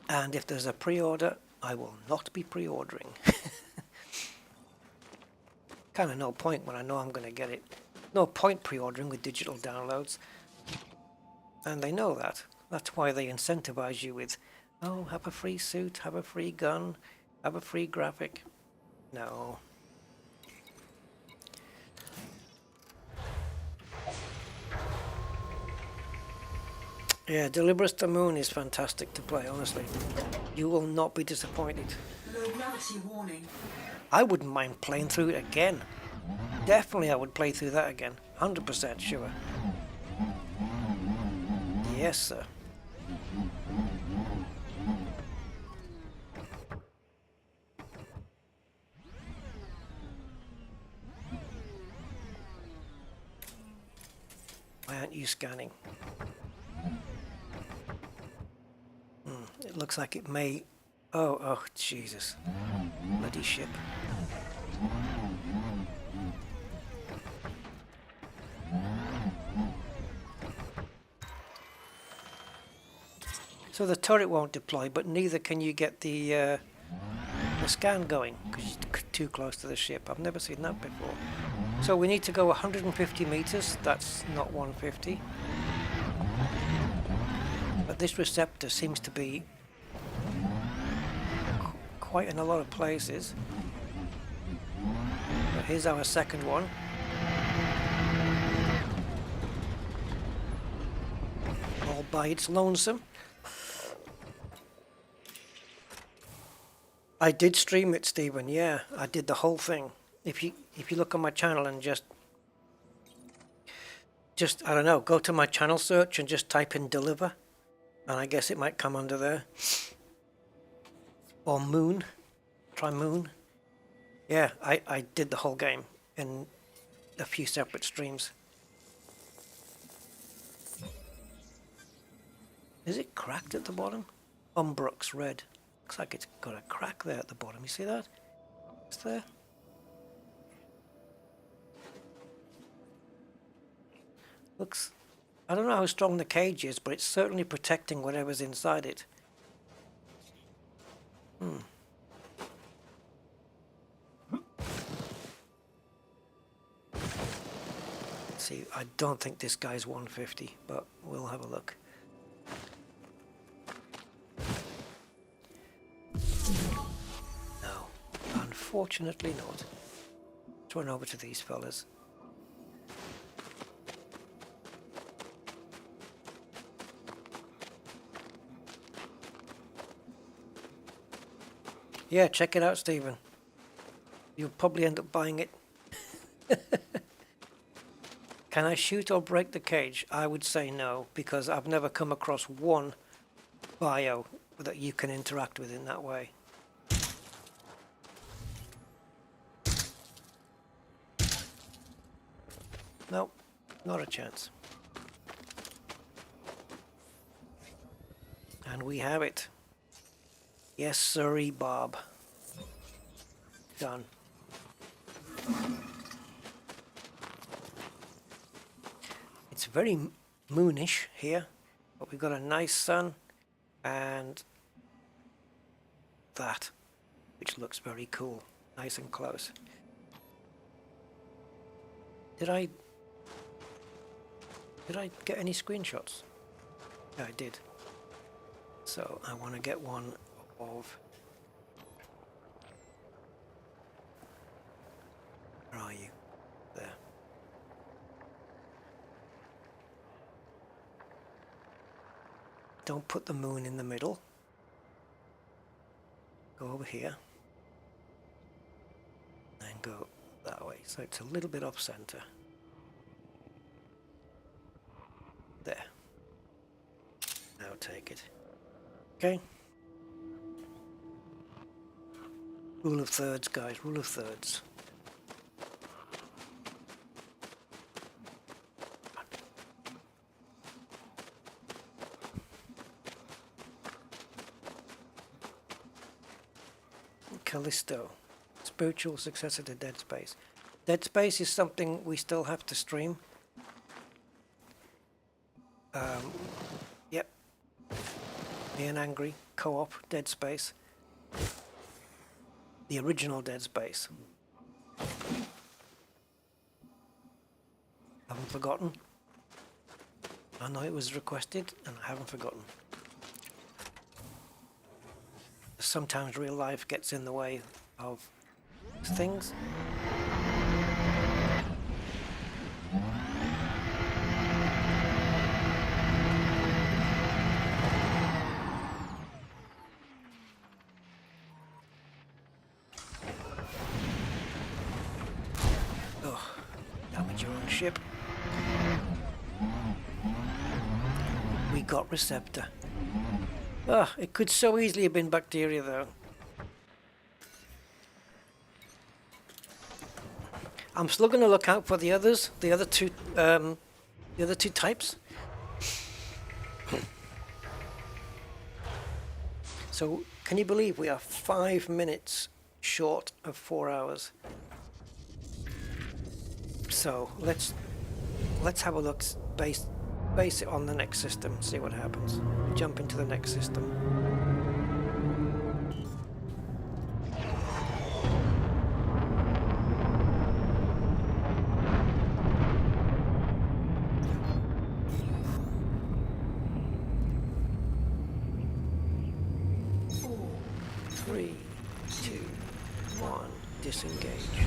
S1: And if there's a pre-order, I will not be pre-ordering. Kind of no point when I know I'm going to get it. No point pre-ordering with digital downloads. And they know that. That's why they incentivize you with, oh, have a free suit, have a free gun, have a free graphic. No. Yeah, Deliver Us the Moon is fantastic to play, honestly. You will not be disappointed.
S3: Low gravity warning.
S1: I wouldn't mind playing through it again. Definitely I would play through that again. 100% sure. Yes, sir. Why aren't you scanning? It looks like it may... Oh, Jesus. Bloody ship. So the turret won't deploy, but neither can you get the scan going, because you're too close to the ship. I've never seen that before. So we need to go 150 meters. That's not 150. But this receptor seems to be quite in a lot of places. But here's our second one. All by its lonesome. I did stream it, Stephen. Yeah, I did the whole thing. If you look on my channel and just I don't know, go to my channel search and just type in deliver, and I guess it might come under there. Or moon. Try moon. Yeah, I did the whole game in a few separate streams. Is it cracked at the bottom? Umbrux red. Looks like it's got a crack there at the bottom. You see that? It's there. Looks... I don't know how strong the cage is, but it's certainly protecting whatever's inside it. See, I don't think this guy's 150, but we'll have a look. No, unfortunately not. Let's run over to these fellas. Yeah, check it out, Stephen. You'll probably end up buying it. Can I shoot or break the cage? I would say no, because I've never come across one bio that you can interact with in that way. Nope, not a chance. And we have it. Yes, sirree, Bob. Done. It's very moonish here, but we've got a nice sun and that, which looks very cool, nice and close. Did I get any screenshots? Yeah, I did. So I want to get one of... Where are you? There. Don't put the moon in the middle. Go over here. And go that way. So it's a little bit off center. There. Now take it. Okay. Rule of thirds, guys. Rule of thirds. Callisto, spiritual successor to Dead Space. Dead Space is something we still have to stream. Yep. Me and Angry, co-op, Dead Space. The original Dead Space. Haven't forgotten. I know it was requested and I haven't forgotten. Sometimes real life gets in the way of things. Oh, damage your own ship. We got receptor. Ah, it could so easily have been bacteria, though. I'm still going to look out for the others, the other two types. So, can you believe we are 5 minutes short of 4 hours? So let's have a look. Base it on the next system, see what happens. Jump into the next system. Disengage.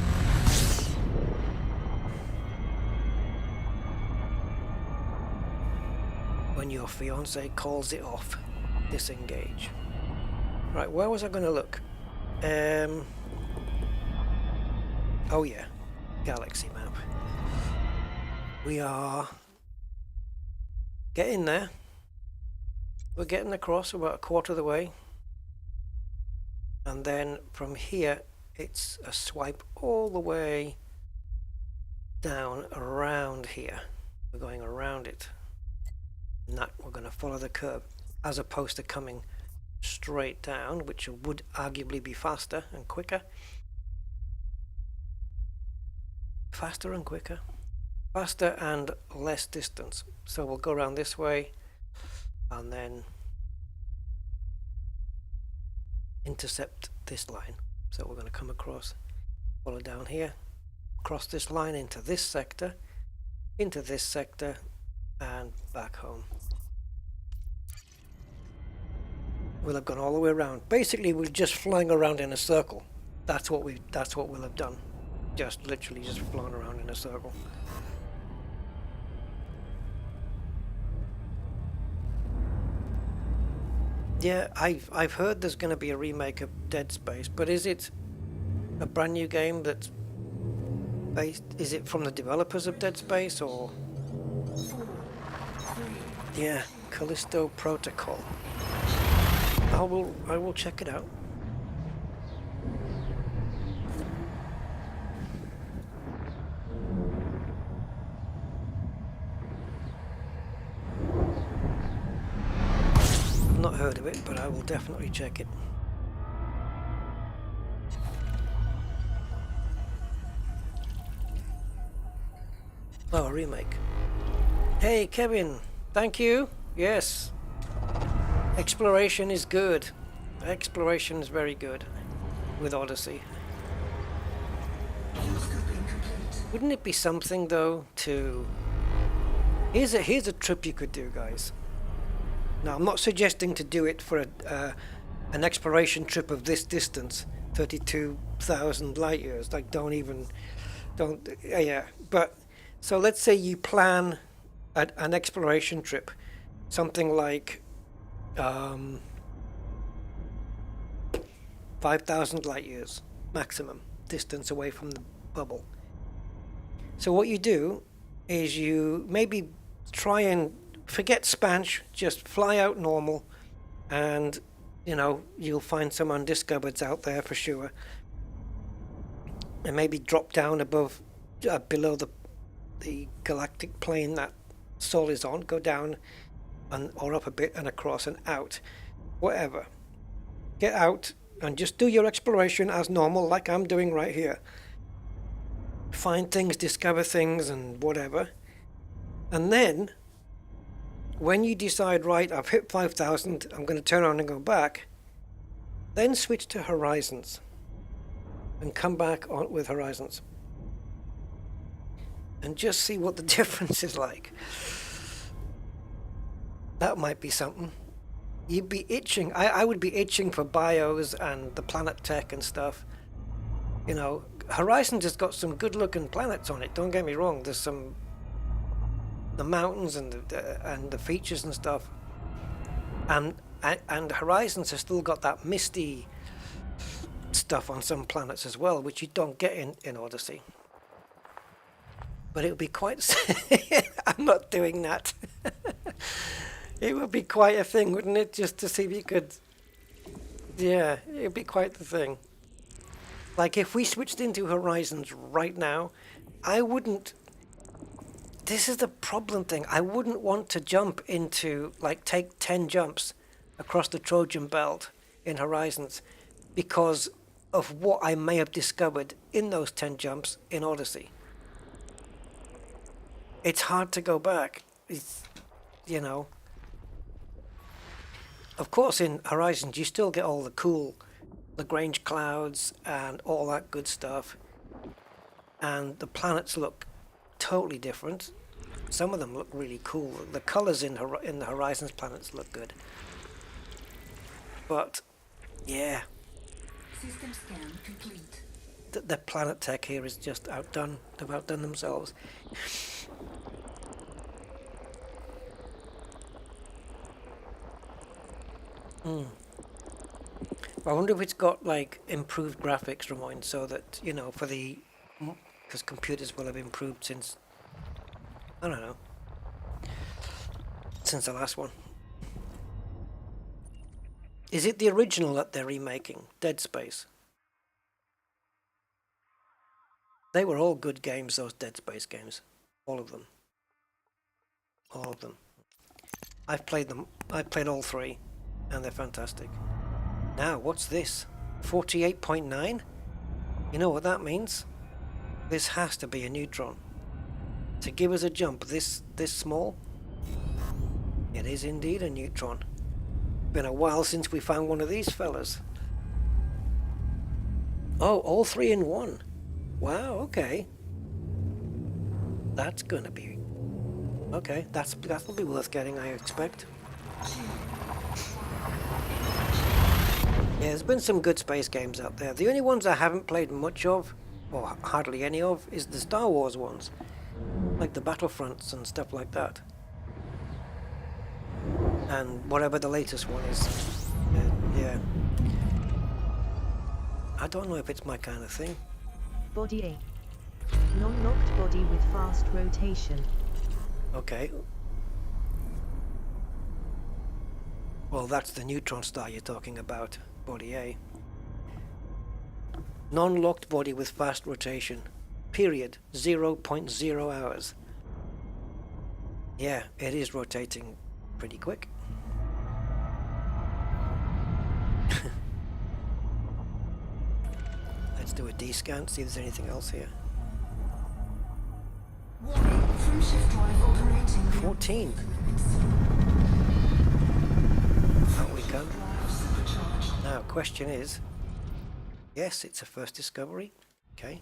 S1: When your fiance calls it off, disengage. Right, where was I going to look? Oh yeah, galaxy map. We are getting there. We're getting across about a quarter of the way. And then from here, it's a swipe all the way down around here. We're going around it. And that we're going to follow the curve, as opposed to coming straight down, which would arguably be faster and quicker. Faster and quicker. Faster and less distance. So we'll go around this way and then intercept this line. So we're going to come across, follow down here, cross this line into this sector, and back home. We'll have gone all the way around. Basically, we're just flying around in a circle. That's what we'll have done. Just literally just flying around in a circle. Yeah, I've heard there's going to be a remake of Dead Space, but is it a brand new game that's based? Is it from the developers of Dead Space or? Yeah, Callisto Protocol. I will check it out. I've not heard of it, but I will definitely check it. Oh, a remake. Hey, Kevin. Thank you. Yes. Exploration is good. Exploration is very good with Odyssey. Wouldn't it be something though to... Here's a trip you could do, guys. Now, I'm not suggesting to do it for an exploration trip of this distance, 32,000 light years. Like, yeah. But so let's say you plan an exploration trip, something like 5,000 light years maximum distance away from the bubble. So what you do is you maybe try and forget Spanch, just fly out normal, and you know you'll find some undiscovereds out there for sure, and maybe drop down above below the galactic plane that Sol is on, go down or up a bit and across and out, whatever. Get out and just do your exploration as normal, like I'm doing right here. Find things, discover things, and whatever. And then, when you decide, right, I've hit 5,000, I'm going to turn around and go back, then switch to Horizons and come back on with Horizons. And just see what the difference is like. That might be something. You'd be itching. I would be itching for bios and the planet tech and stuff. You know, Horizons has got some good looking planets on it, don't get me wrong. There's some, the mountains and the features and stuff. And Horizons has still got that misty stuff on some planets as well, which you don't get in Odyssey. But it would be quite... I'm not doing that. It would be quite a thing, wouldn't it? Just to see if you could... Yeah, it would be quite the thing. Like, if we switched into Horizons right now, I wouldn't... This is the problem thing. I wouldn't want to jump into, like, take 10 jumps across the Trojan Belt in Horizons because of what I may have discovered in those 10 jumps in Odyssey. It's hard to go back. It's, you know... Of course, in Horizons, you still get all the cool Lagrange clouds and all that good stuff. And the planets look totally different. Some of them look really cool. The colors in the Horizons planets look good. But, yeah.
S3: System scan complete.
S1: the Planet Tech here is just outdone. They've outdone themselves. I wonder if it's got like improved graphics, Ramon, so that, you know, for the, because computers will have improved since, I don't know, since the last one. Is it the original that they're remaking, Dead Space? They were all good games, those Dead Space games. All of them. All of them. I've played them. I've played all three, and they're fantastic. Now, what's this? 48.9? You know what that means? This has to be a Neutron. To give us a jump this small, it is indeed a Neutron. Been a while since we found one of these fellas. Oh, all three in one. Wow, okay. That's gonna be... Okay, that'll be worth getting, I expect. Yeah, there's been some good space games out there. The only ones I haven't played much of, or hardly any of, is the Star Wars ones. Like the Battlefronts and stuff like that. And whatever the latest one is. Yeah. I don't know if it's my kind of thing.
S4: Body A. Non-locked body with fast rotation.
S1: Okay. Well, that's the Neutron star you're talking about. Body A. Non-locked body with fast rotation. Period. 0.0 hours. Yeah, it is rotating pretty quick. Let's do a D-scan, see if there's anything else here.
S3: Warning, free shift drive operating.
S1: 14. Out we come. Now, question is, yes, it's a first discovery. Okay.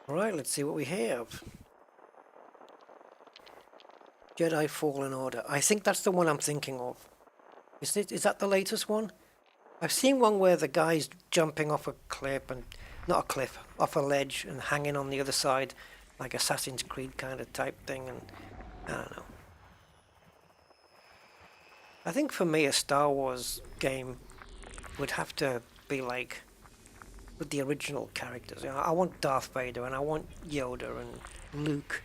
S1: Alright, let's see what we have. Jedi Fallen Order. I think that's the one I'm thinking of. Is that the latest one? I've seen one where the guy's jumping off a cliff, and not a cliff, off a ledge and hanging on the other side, like Assassin's Creed kind of type thing, and I don't know. I think for me a Star Wars game would have to be like with the original characters. You know, I want Darth Vader, and I want Yoda and Luke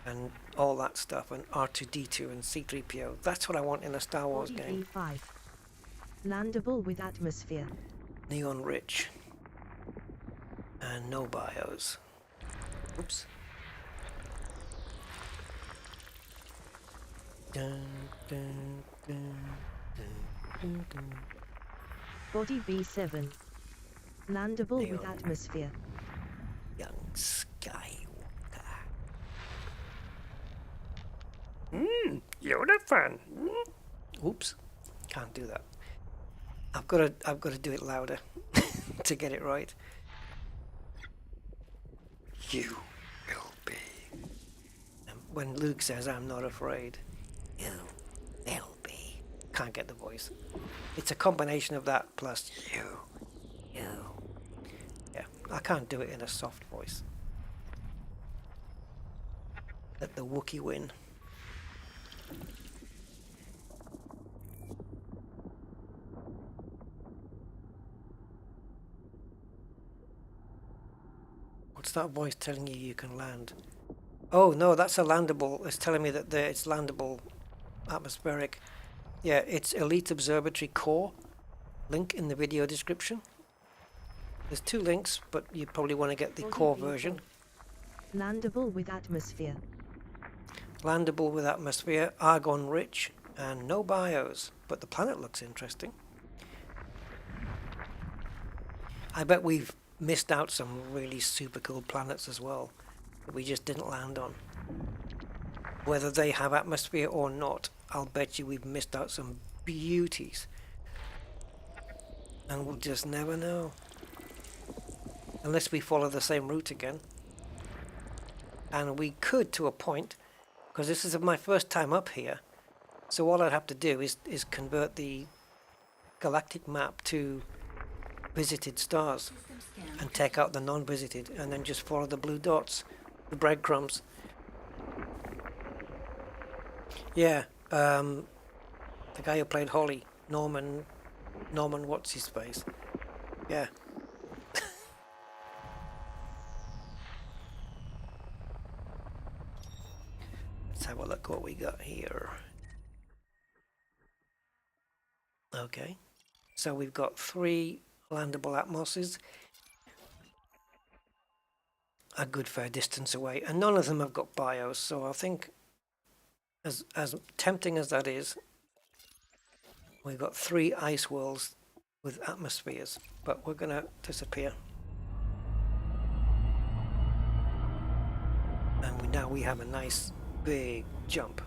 S1: and all that stuff, and R2-D2 and C-3PO. That's what I want in a Star Wars game.
S4: A5. Landable with atmosphere.
S1: Neon Rich. And no bios. Oops. Dun, dun, dun, dun, dun, dun.
S4: Body B7. Landable with
S1: Neon.
S4: atmosphere.
S1: Young Skywalker. Yoda fan. Oops, can't do that. I've got to do it louder to get it right. You will be. And when Luke says, "I'm not afraid," you will be. Can't get the voice. It's a combination of that plus you. Yeah, I can't do it in a soft voice. Let the Wookiee win. What's that voice telling you you can land? Oh no, that's a landable. It's telling me that it's landable, atmospheric. Yeah, it's Elite Observatory Core. Link in the video description. There's two links, but you probably want to get the core version.
S4: Landable with atmosphere.
S1: Landable with atmosphere, argon rich, and no bios. But the planet looks interesting. I bet we've missed out some really super cool planets as well that we just didn't land on. Whether they have atmosphere or not, I'll bet you we've missed out some beauties. And we'll just never know. Unless we follow the same route again. And we could to a point, because this is my first time up here. So all I'd have to do is convert the galactic map to visited stars and take out the non-visited, and then just follow the blue dots, the breadcrumbs. Yeah, the guy who played Holly, Norman, what's his face? Yeah. Let's have a look what we got here. Okay, so we've got 3 landable atmoses, a good fair distance away, and none of them have got bios, so I think as tempting as that is, we've got 3 ice worlds with atmospheres, but we're gonna disappear. And now we have a nice big jump.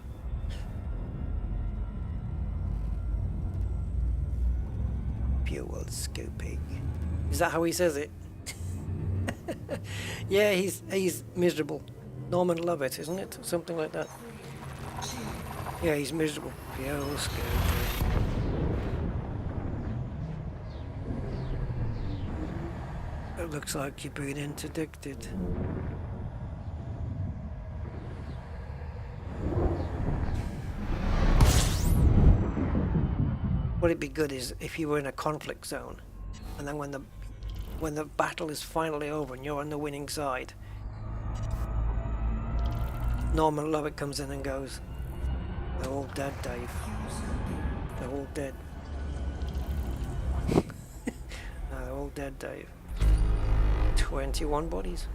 S1: Fuel scoping. Is that how he says it? Yeah, he's miserable. Norman Lovett, isn't it? Something like that. Yeah, he's miserable. Fuel scoping. It looks like you're being interdicted. What would be good is if you were in a conflict zone, and then when the battle is finally over and you're on the winning side, Norman Lovett comes in and goes, "They're all dead, Dave. They're all dead." No, they're all dead, Dave. 21 bodies.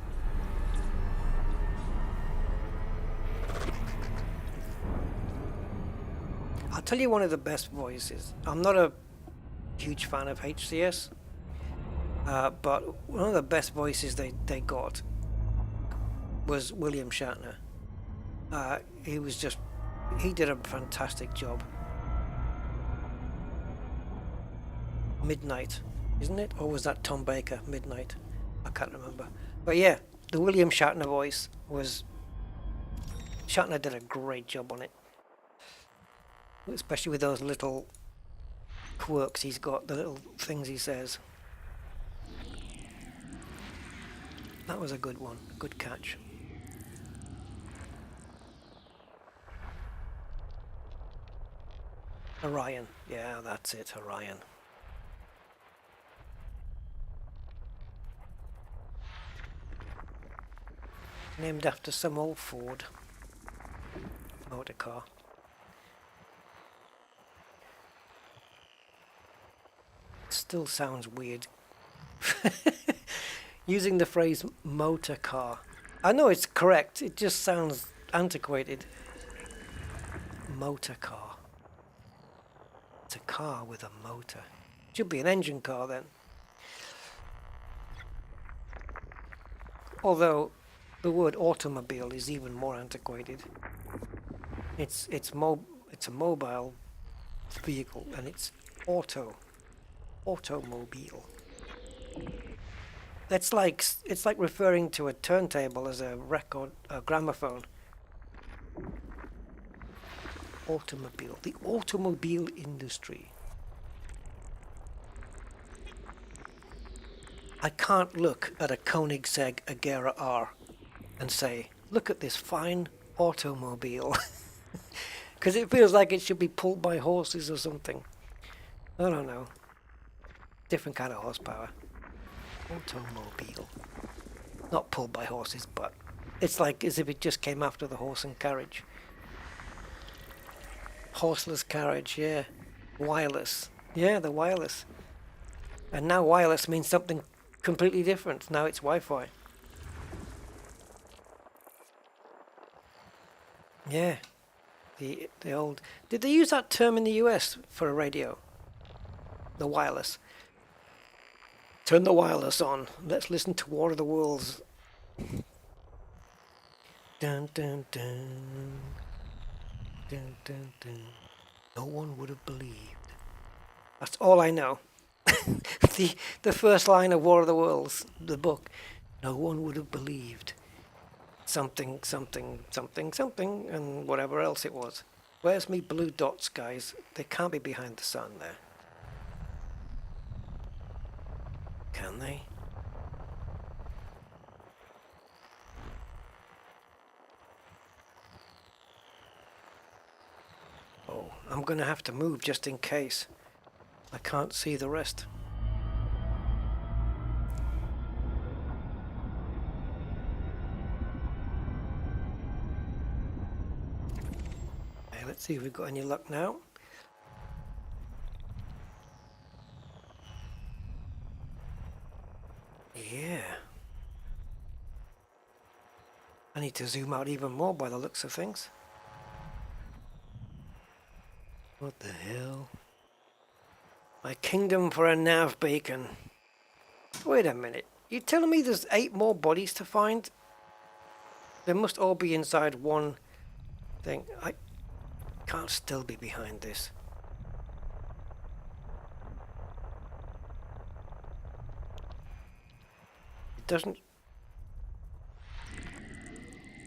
S1: I'll tell you one of the best voices. I'm not a huge fan of HCS, but one of the best voices they got was William Shatner. He did a fantastic job. Midnight, isn't it? Or was that Tom Baker? Midnight? I can't remember. But yeah, the William Shatner voice was... Shatner did a great job on it. Especially with those little quirks he's got, the little things he says. That was a good one. Good catch. Orion. Yeah, that's it, Orion. Named after some old Ford motor car. Still sounds weird. Using the phrase motor car. I know it's correct, it just sounds antiquated. Motor car. It's a car with a motor. Should be an engine car then. Although the word automobile is even more antiquated. It's a mobile vehicle, and it's automobile. It's like referring to a turntable as a gramophone. Automobile, the automobile industry. I can't look at a Koenigsegg Agera R and say, look at this fine automobile. Because it feels like it should be pulled by horses or something. I don't know. Different kind of horsepower. Automobile. Not pulled by horses, but it's like as if it just came after the horse and carriage. Horseless carriage, yeah. Wireless. Yeah, the wireless. And now wireless means something completely different. Now it's Wi-Fi. Yeah. The old... Did they use that term in the US for a radio? The wireless. Turn the wireless on. Let's listen to War of the Worlds. Dun dun dun. Dun dun dun. No one would have believed. That's all I know. the first line of War of the Worlds, the book. No one would have believed. Something, something, something, something, and whatever else it was. Where's me blue dots, guys? They can't be behind the sun there. can they? Oh, I'm gonna have to move just in case. I can't see the rest. Okay, let's see if we've got any luck now. Yeah. I need to zoom out even more by the looks of things. What the hell? My kingdom for a nav beacon. Wait a minute. You're telling me there's 8 more bodies to find? They must all be inside one thing. I can't still be behind this. It doesn't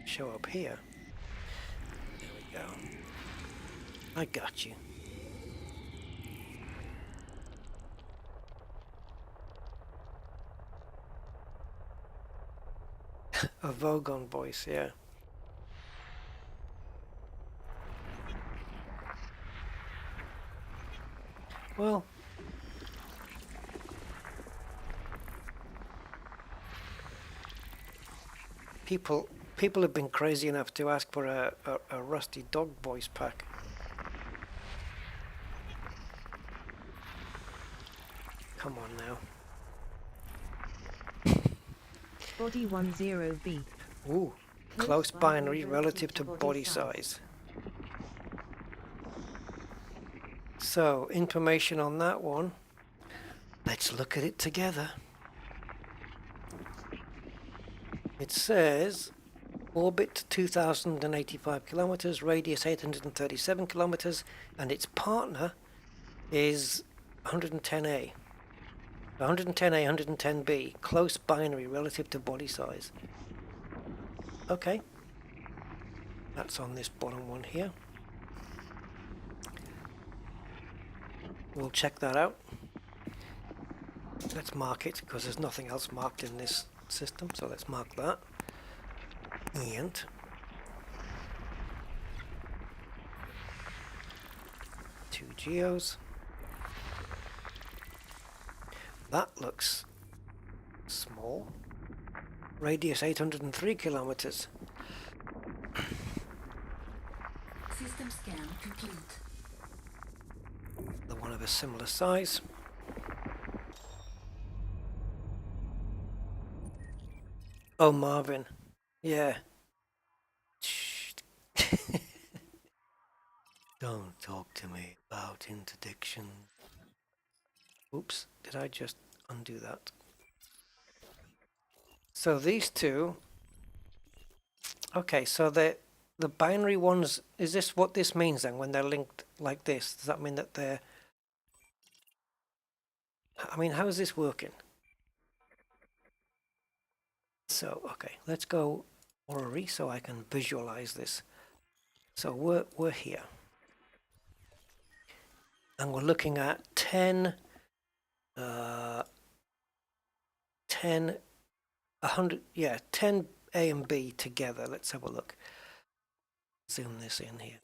S1: show up here. There we go. I got you. A Vogon voice, yeah. Well, people have been crazy enough to ask for a Rusty Dog voice pack. Come on now.
S4: Body 10B.
S1: Ooh, close binary relative to body size. So, information on that one. Let's look at it together. It says orbit 2085 kilometers, radius 837 kilometers, and its partner is 110A. 110A, 110B, close binary relative to body size. Okay. That's on this bottom one here. We'll check that out. Let's mark it, because there's nothing else marked in this system, so let's mark that. And two geos. That looks small. Radius 803 kilometers.
S3: System scan complete.
S1: The one of a similar size. Oh, Marvin. Yeah. Don't talk to me about interdiction. Oops, did I just undo that? So these two... Okay, so the binary ones... Is this what this means then, when they're linked like this? Does that mean that they're... I mean, how is this working? So, okay, let's go Ori so I can visualize this. So we're here. And we're looking at 10, 100, yeah, 10 A and B together. Let's have a look. Zoom this in here.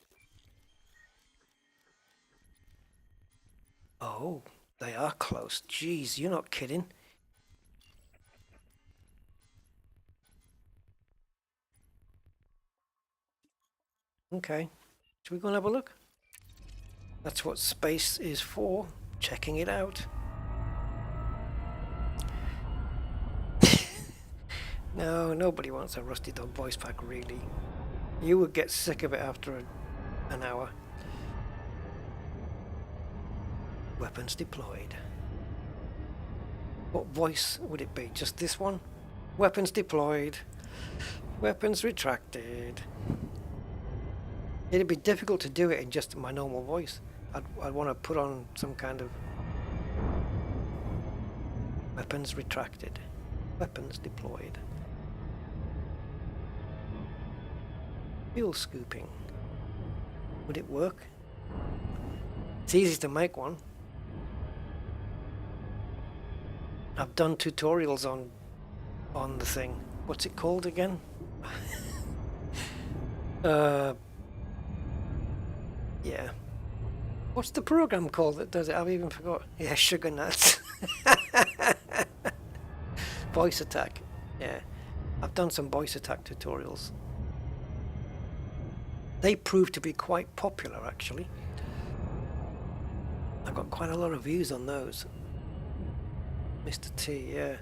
S1: Oh, they are close. Jeez, you're not kidding. Okay, should we go and have a look? That's what space is for, checking it out. No, nobody wants a Rusty Dog voice pack, really. You would get sick of it after an hour. Weapons deployed. What voice would it be? Just this one? Weapons deployed. Weapons retracted. It'd be difficult to do it in just my normal voice. I'd want to put on some kind of... Weapons retracted. Weapons deployed. Fuel scooping. Would it work? It's easy to make one. I've done tutorials on the thing. What's it called again? Yeah. What's the program called that does it? I've even forgot. Yeah, Sugar Nuts. Voice Attack. Yeah. I've done some Voice Attack tutorials. They proved to be quite popular, actually. I got quite a lot of views on those. Mr. T, yeah.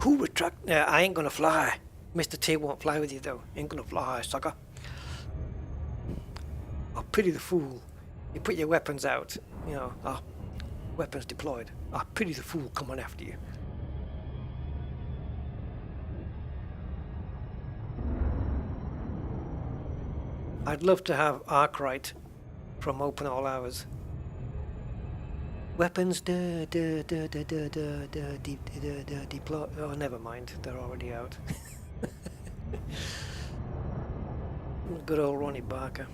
S1: Who retract? Yeah, I ain't gonna fly. Mr. T won't fly with you though. Ain't gonna fly, sucker. Oh, pity the fool. You put your weapons out. You know, weapons deployed. Pity the fool coming after you. I'd love to have Arkwright from Open All Hours. Weapons deploy. Oh, never mind. They're already out. Good old Ronnie Barker.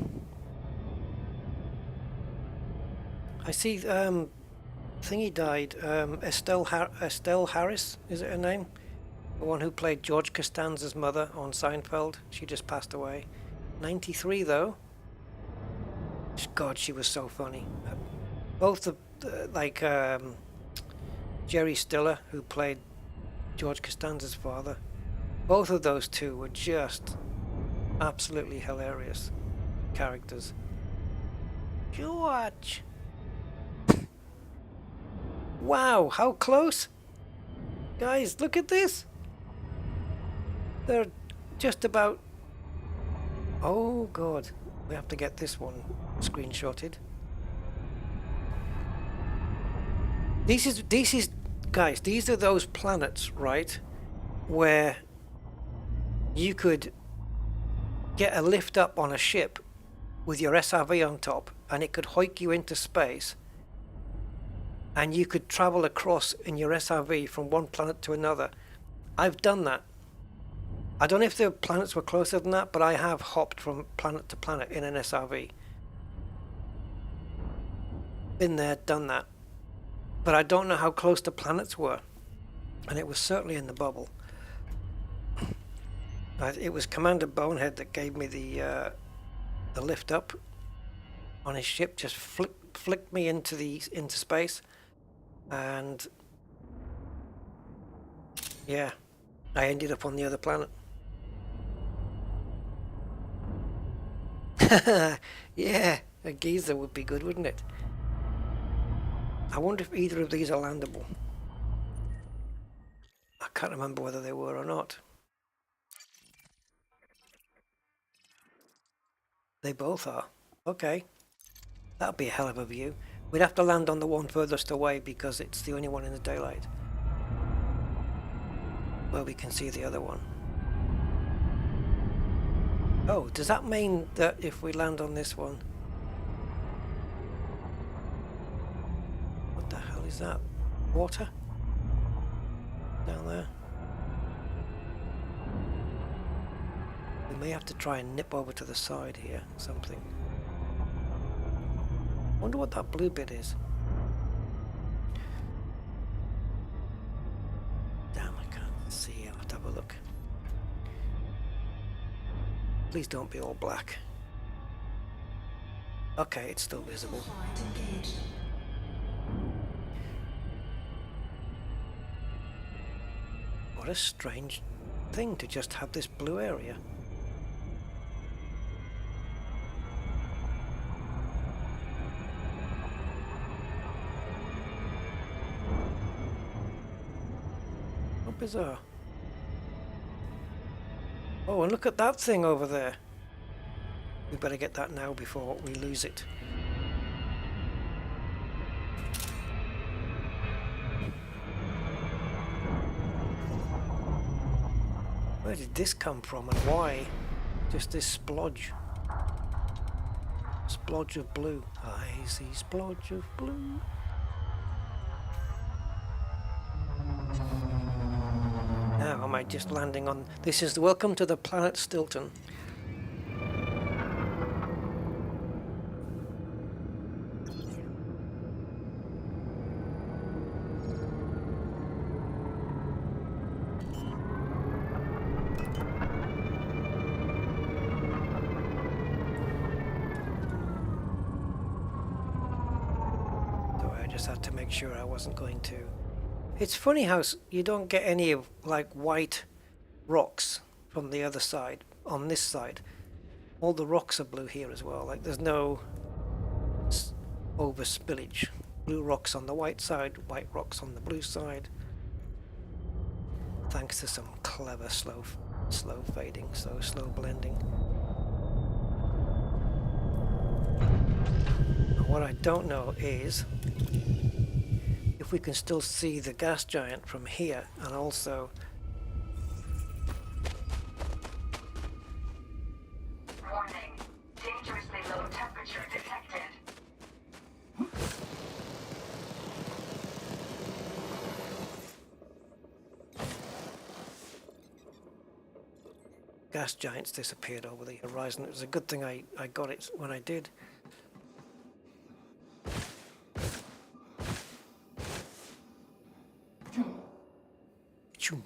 S1: I see. Thingy died. Estelle Harris, is it her name? The one who played George Costanza's mother on Seinfeld. She just passed away. 93 though. God, she was so funny. Both the Jerry Stiller, who played George Costanza's father, both of those two were just absolutely hilarious characters. George! Wow, how close! Guys, look at this! They're just about... Oh God, we have to get this one screenshotted. This is guys, these are those planets, right, where you could get a lift up on a ship with your SRV on top and it could hoik you into space, and you could travel across in your SRV from one planet to another. I've done that. I don't know if the planets were closer than that, but I have hopped from planet to planet in an SRV. Been there, done that. But I don't know how close the planets were. And it was certainly in the bubble. It was Commander Bonehead that gave me the lift up on his ship, just flicked me into space. And yeah, I ended up on the other planet. Yeah, a geezer would be good, wouldn't it? I wonder if either of these are landable. I can't remember whether they were or not. They both are. Okay. That'll be a hell of a view. We'd have to land on the one furthest away because it's the only one in the daylight. Where we can see the other one. Oh, does that mean that if we land on this one... What the hell is that? Water? Down there? We may have to try and nip over to the side here, something. Wonder what that blue bit is. Damn, I can't see. I'll have to have a look. Please don't be all black. Okay, it's still visible. What a strange thing to just have this blue area. How bizarre. Oh, and look at that thing over there. We better get that now before we lose it. Where did this come from and why? Just this splodge. Splodge of blue. I see splodge of blue. Now am I just landing on... This is the welcome to the planet Stilton. I just had to make sure I wasn't going to. It's funny how you don't get any of like white rocks from the other side on this side. All the rocks are blue here as well. Like there's no over spillage. Blue rocks on the white side, white rocks on the blue side. Thanks to some clever slow fading, so slow blending. What I don't know is if we can still see the gas giant from here, and also
S3: Warning. Dangerously low temperature detected.
S1: gas giants disappeared over the horizon. It was a good thing I got it when I did. Choom.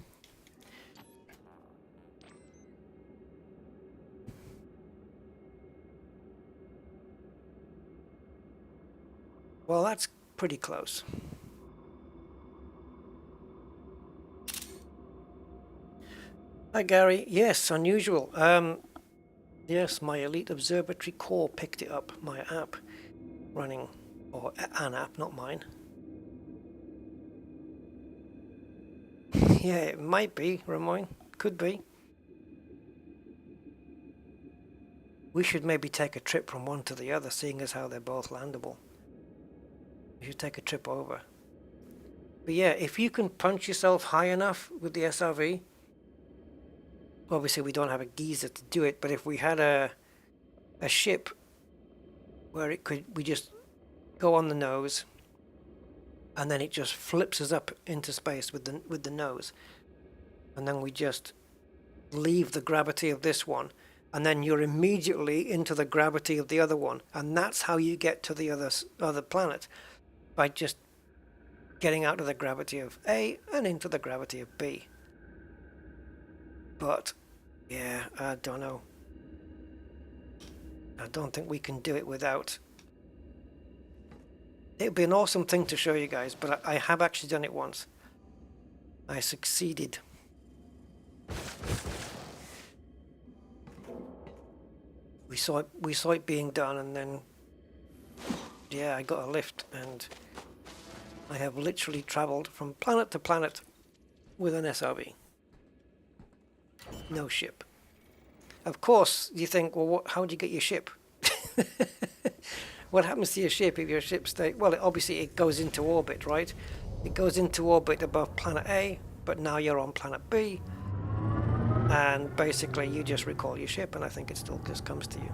S1: Well, that's pretty close. Hi Gary, yes, unusual. Yes, my Elite Observatory core picked it up, my app running, or an app, not mine. Yeah, it might be, Ramon, could be. We should maybe take a trip from one to the other, seeing as how they're both landable. We should take a trip over. But yeah, if you can punch yourself high enough with the SRV, obviously we don't have a geyser to do it, but if we had a ship where we just go on the nose, and then it just flips us up into space with the nose, and then we just leave the gravity of this one, and then you're immediately into the gravity of the other one, and that's how you get to the other planet, by just getting out of the gravity of A and into the gravity of B. But yeah, I don't know. I don't think we can do it without. It would be an awesome thing to show you guys, but I have actually done it once. I succeeded. We saw it being done, and then yeah, I got a lift, and I have literally traveled from planet to planet with an SRV. No ship. Of course, you think, well, how do you get your ship? What happens to your ship if your ship stays? Well, obviously it goes into orbit, right? It goes into orbit above planet A, but now you're on planet B, and basically you just recall your ship, and I think it still just comes to you.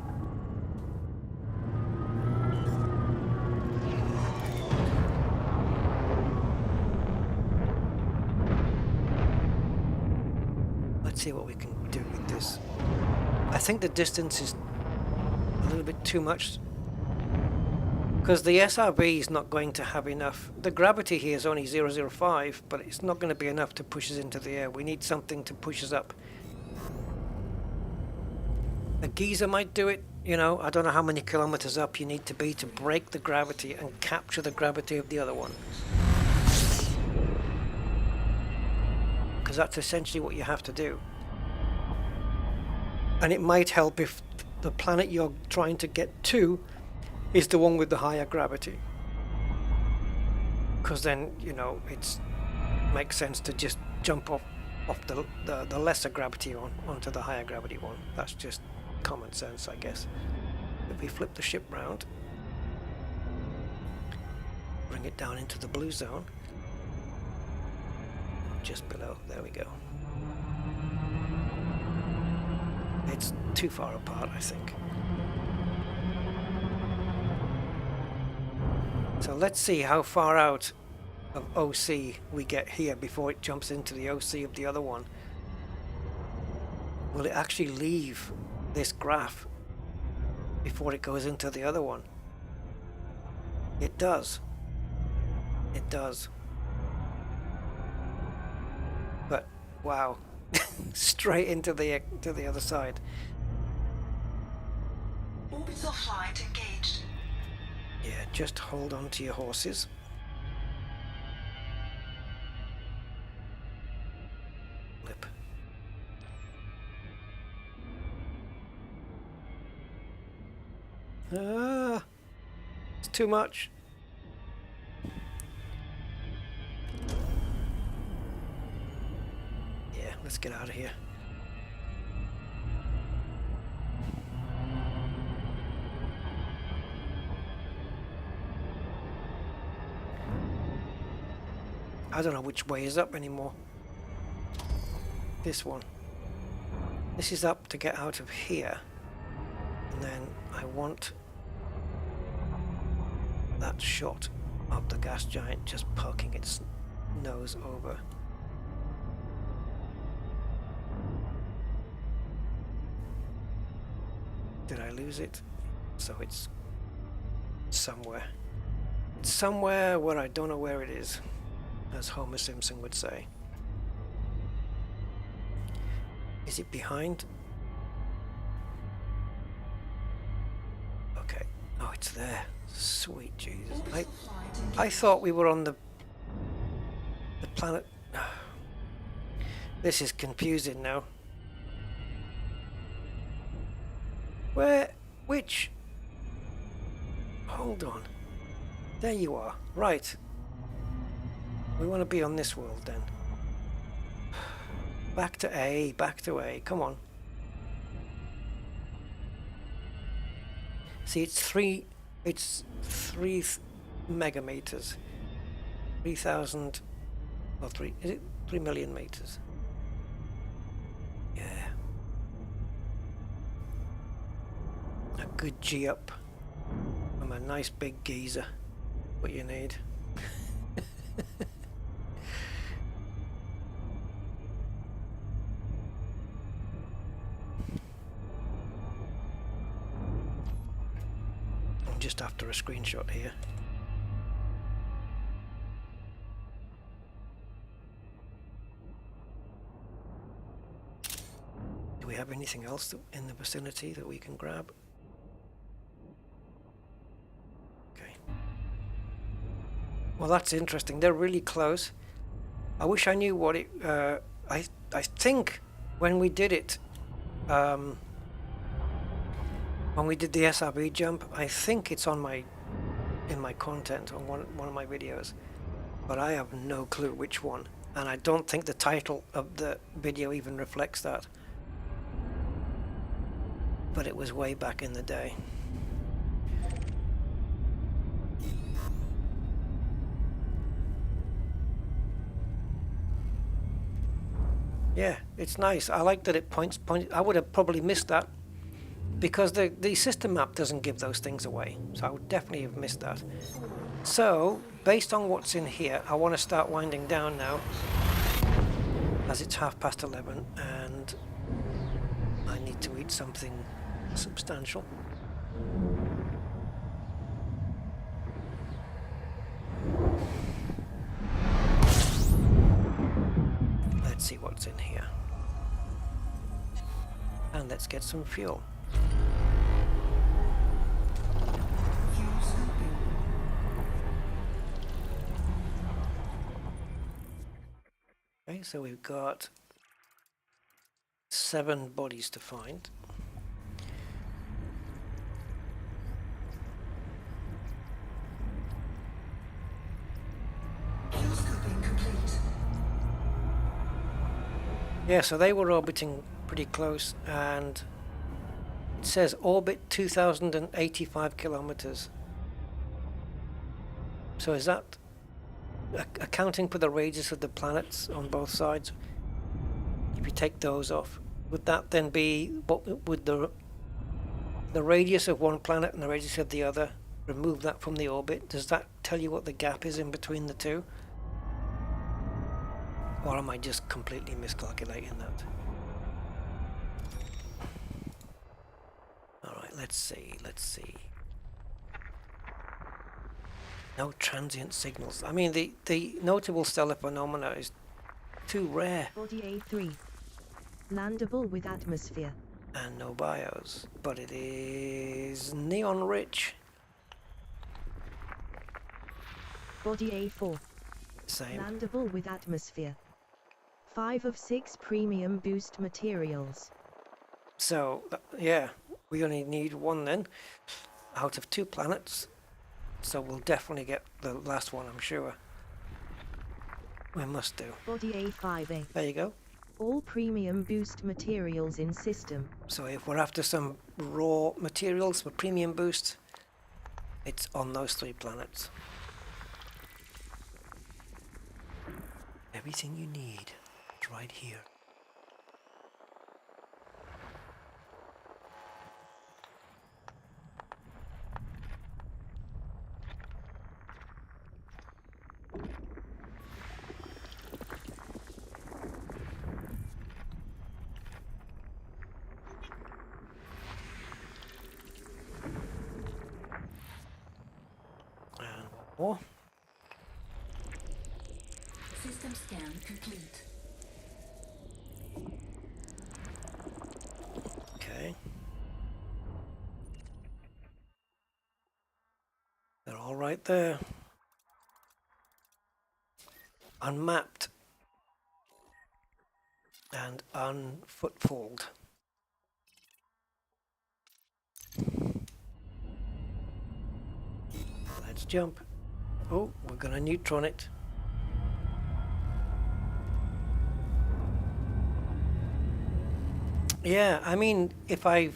S1: Let's see what we can do with this. I think the distance is a little bit too much, because the SRB is not going to have enough. The gravity here is only 0.05, but it's not going to be enough to push us into the air. We need something to push us up. A geyser might do it, you know. I don't know how many kilometers up you need to be to break the gravity and capture the gravity of the other one, because that's essentially what you have to do. And it might help if the planet you're trying to get to is the one with the higher gravity, because then, you know, it makes sense to just jump off the lesser gravity onto the higher gravity one. That's just common sense, I guess. If we flip the ship round, bring it down into the blue zone, just below, there we go. It's too far apart, I think. So let's see how far out of OC we get here before it jumps into the OC of the other one. Will it actually leave this graph before it goes into the other one? It does. It does. But wow, straight into the other side.
S3: Orbital flight engaged.
S1: Yeah, just hold on to your horses. Ah, it's too much. Yeah, let's get out of here. I don't know which way is up anymore. This one. This is up to get out of here. And then I want that shot of the gas giant just poking its nose over. Did I lose it? So it's somewhere. It's somewhere where I don't know where it is, as Homer Simpson would say. Is it behind? Okay. Oh, it's there. Sweet Jesus. I thought we were on the planet. This is confusing now. Where? Which? Hold on. There you are. Right. We want to be on this world then. Back to A, back to A. Come on. See, it's three megameters. 3,000 or is it 3 million meters? Yeah. A good G up from a nice big geezer. What you need. I'm just after a screenshot here. Do we have anything else in the vicinity that we can grab? Okay. Well, that's interesting. They're really close. I wish I knew what it... I think when we did it, when we did the SRB jump, I think it's on in my content on one of my videos, but I have no clue which one, and I don't think the title of the video even reflects that. But it was way back in the day. Yeah, it's nice. I like that it points. I would have probably missed that because the system map doesn't give those things away. So I would definitely have missed that. So, based on what's in here, I want to start winding down now, as it's 11:30 and I need to eat something substantial. Let's see what's in here. And let's get some fuel. Okay, so we've got 7 bodies to find. Yeah, so they were orbiting pretty close, and it says orbit 2,085 kilometers. So is that accounting for the radius of the planets on both sides? If you take those off, would that then be, what would the radius of one planet and the radius of the other, remove that from the orbit? Does that tell you what the gap is in between the two? Or am I just completely miscalculating that? Alright, let's see. No transient signals. I mean, the notable stellar phenomena is too rare.
S4: Body A3. Landable with atmosphere.
S1: And no bios. But it is neon rich.
S4: Body A4.
S1: Same.
S4: Landable with atmosphere. 5 of 6 premium boost materials.
S1: So, yeah, we only need one then. out of 2 planets, so we'll definitely get the last one, I'm sure. We must do.
S4: Body A5A.
S1: There you go.
S4: All premium boost materials in system.
S1: So if we're after some raw materials for premium boost, it's on those 3 planets. Everything you need is right here. And more.
S5: System scan complete.
S1: Okay. They're all right there. Unmapped and unfootfalled. Let's jump. Oh, we're gonna neutron it. Yeah, I mean, yeah,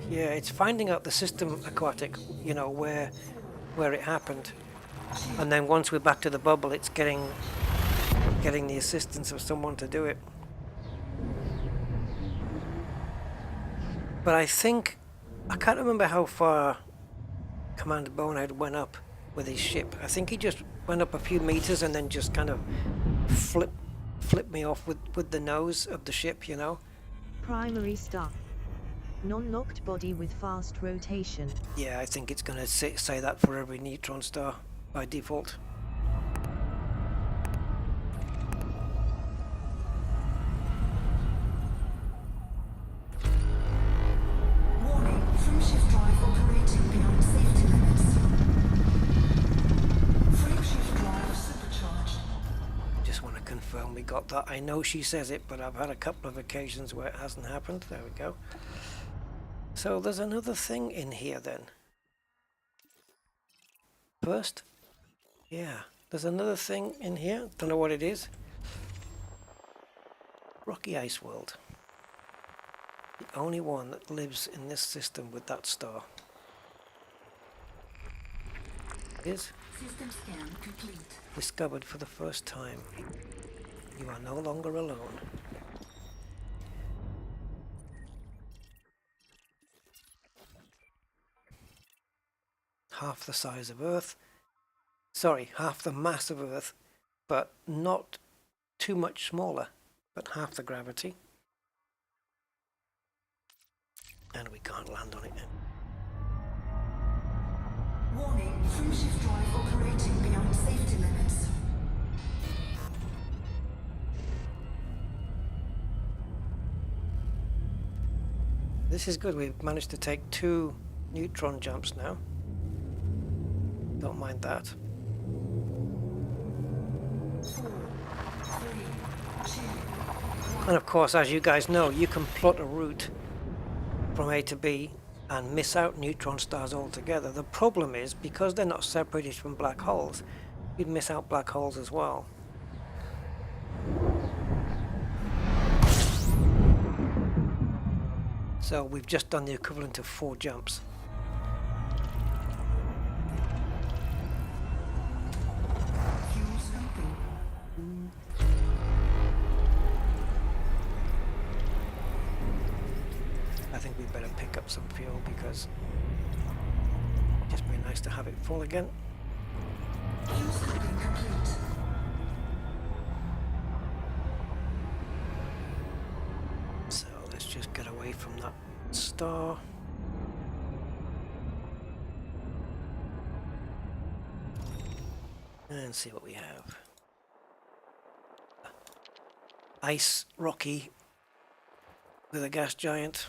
S1: it's finding out the system aquatic, you know, where it happened, and then once we're back to the bubble, it's getting the assistance of someone to do it. But I think I can't remember how far Commander Bonehead went up with his ship. I think he just went up a few meters and then just kind of flipped me off with the nose of the ship, you know.
S4: Primary star. Non-locked body with fast rotation.
S1: Yeah, I think it's going to say that for every neutron star by default.
S5: Warning, frame shift drive operating beyond safety limits. Frame shift drive supercharged.
S1: Just want to confirm we got that. I know she says it, but I've had a couple of occasions where it hasn't happened. There we go. So there's another thing in here then. First, yeah, there's another thing in here. Don't know what it is. Rocky Ice World. The only one that lives in this system with that star. Is
S5: System scan complete.
S1: discovered for the first time. You are no longer alone. Half the size of Earth. Sorry, half the mass of Earth, but not too much smaller, but half the gravity. And we can't land on it.
S5: Warning, frame shift drive operating beyond safety limits.
S1: This is good. We've managed to take 2 neutron jumps now. Don't mind that.
S5: 4, 3, 2.
S1: And of course, as you guys know, you can plot a route from A to B and miss out neutron stars altogether. The problem is, because they're not separated from black holes, you'd miss out black holes as well. So we've just done the equivalent of 4 jumps.
S5: Fuel scoping.
S1: I think we better pick up some fuel because it'd just be nice to have it full again.
S5: Fuel scoping complete.
S1: So let's just get away from that star. And see what we have. Ice Rocky with a gas giant.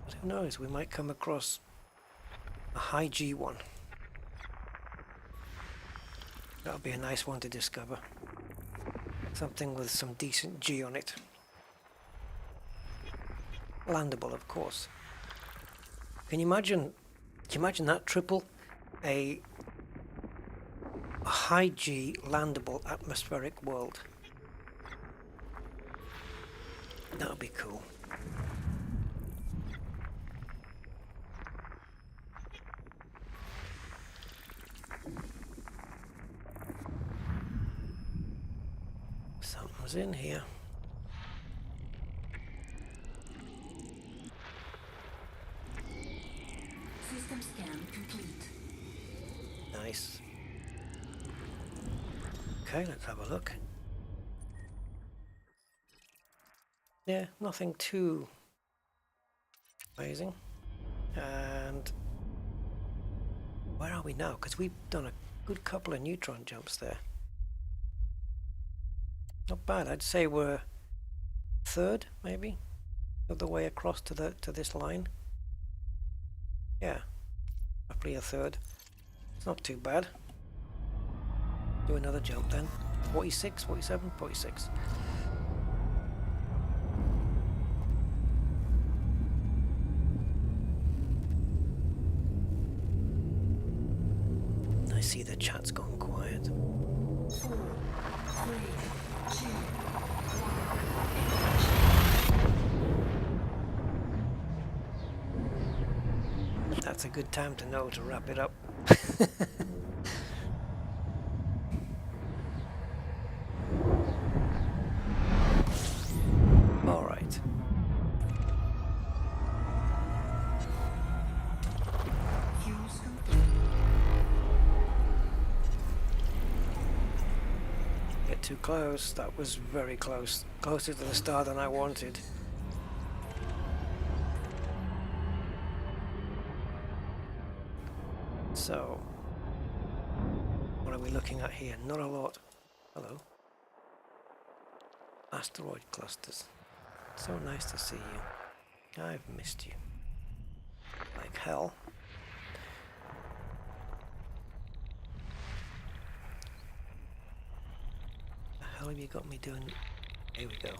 S1: But who knows, we might come across a high G one. That'll be a nice one to discover. Something with some decent G on it. Landable, of course. Can you imagine that triple? A high G landable atmospheric world. That would be cool. Something's in here.
S5: System scan complete.
S1: Nice. Okay, let's have a look. Yeah, nothing too amazing. And where are we now? Because we've done a good couple of Neutron jumps there. Not bad. I'd say we're third, maybe, of the way across to this line. Yeah, roughly a third. It's not too bad. Do another jump then. 46, 47, 46. I see the chat's gone quiet.
S5: 4, 3, 2, 1.
S1: That's a good time to know to wrap it up. All right.
S5: Fuels complete.
S1: Get too close. That was very close. Closer to the star than I wanted. So, what are we looking at here? Not a lot. Hello. Asteroid clusters. So nice to see you. I've missed you. Like hell. The hell have you got me doing? Here we go.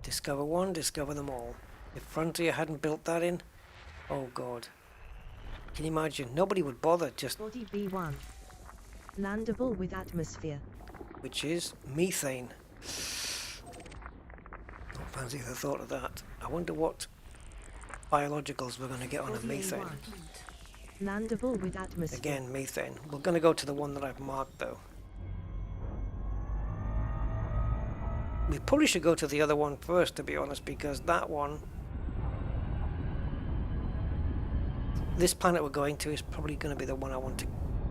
S1: Discover one, discover them all. If Frontier hadn't built that in, oh god. Can you imagine? Nobody would bother, just...
S4: Body B1. Landable with atmosphere.
S1: Which is methane. Don't fancy the thought of that. I wonder what biologicals we're going to get on a
S4: Body
S1: methane.
S4: A1. Landable with atmosphere.
S1: Again, methane. We're going to go to the one that I've marked though. We probably should go to the other one first, to be honest, because that one... This planet we're going to is probably going to be the one I want to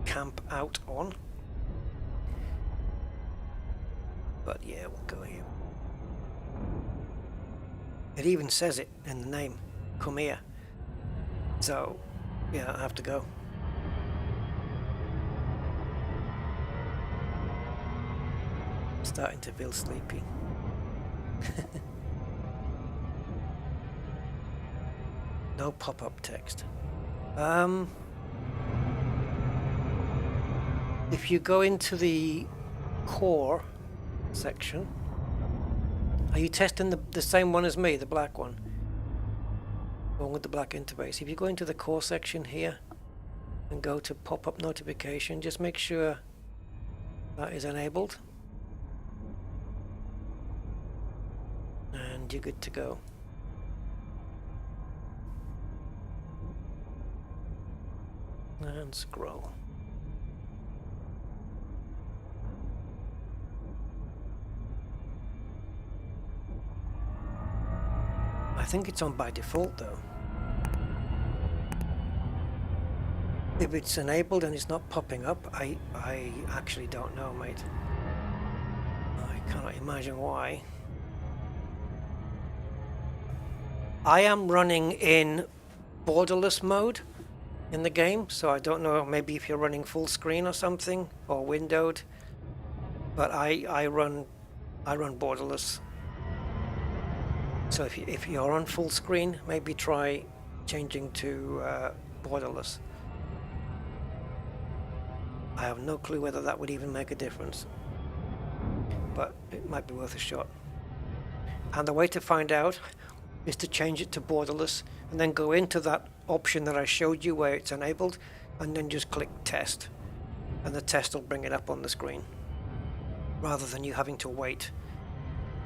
S1: camp out on. But yeah, we'll go here. It even says it in the name. Come here. So, yeah, I have to go. Starting to feel sleepy. No pop-up text. If you go into the core section, are you testing the same one as me, the black one? One with the black interface. If you go into the core section here and go to pop-up notification, just make sure that is enabled. And you're good to go. And scroll. I think it's on by default though. If it's enabled and it's not popping up, I actually don't know, mate. I cannot imagine why. I am running in borderless mode in the game, so I don't know, maybe if you're running full screen or something, or windowed, but I run borderless. So if you're on full screen, maybe try changing to borderless. I have no clue whether that would even make a difference, but it might be worth a shot. And the way to find out is to change it to borderless and then go into that option that I showed you where it's enabled and then just click test, and the test will bring it up on the screen rather than you having to wait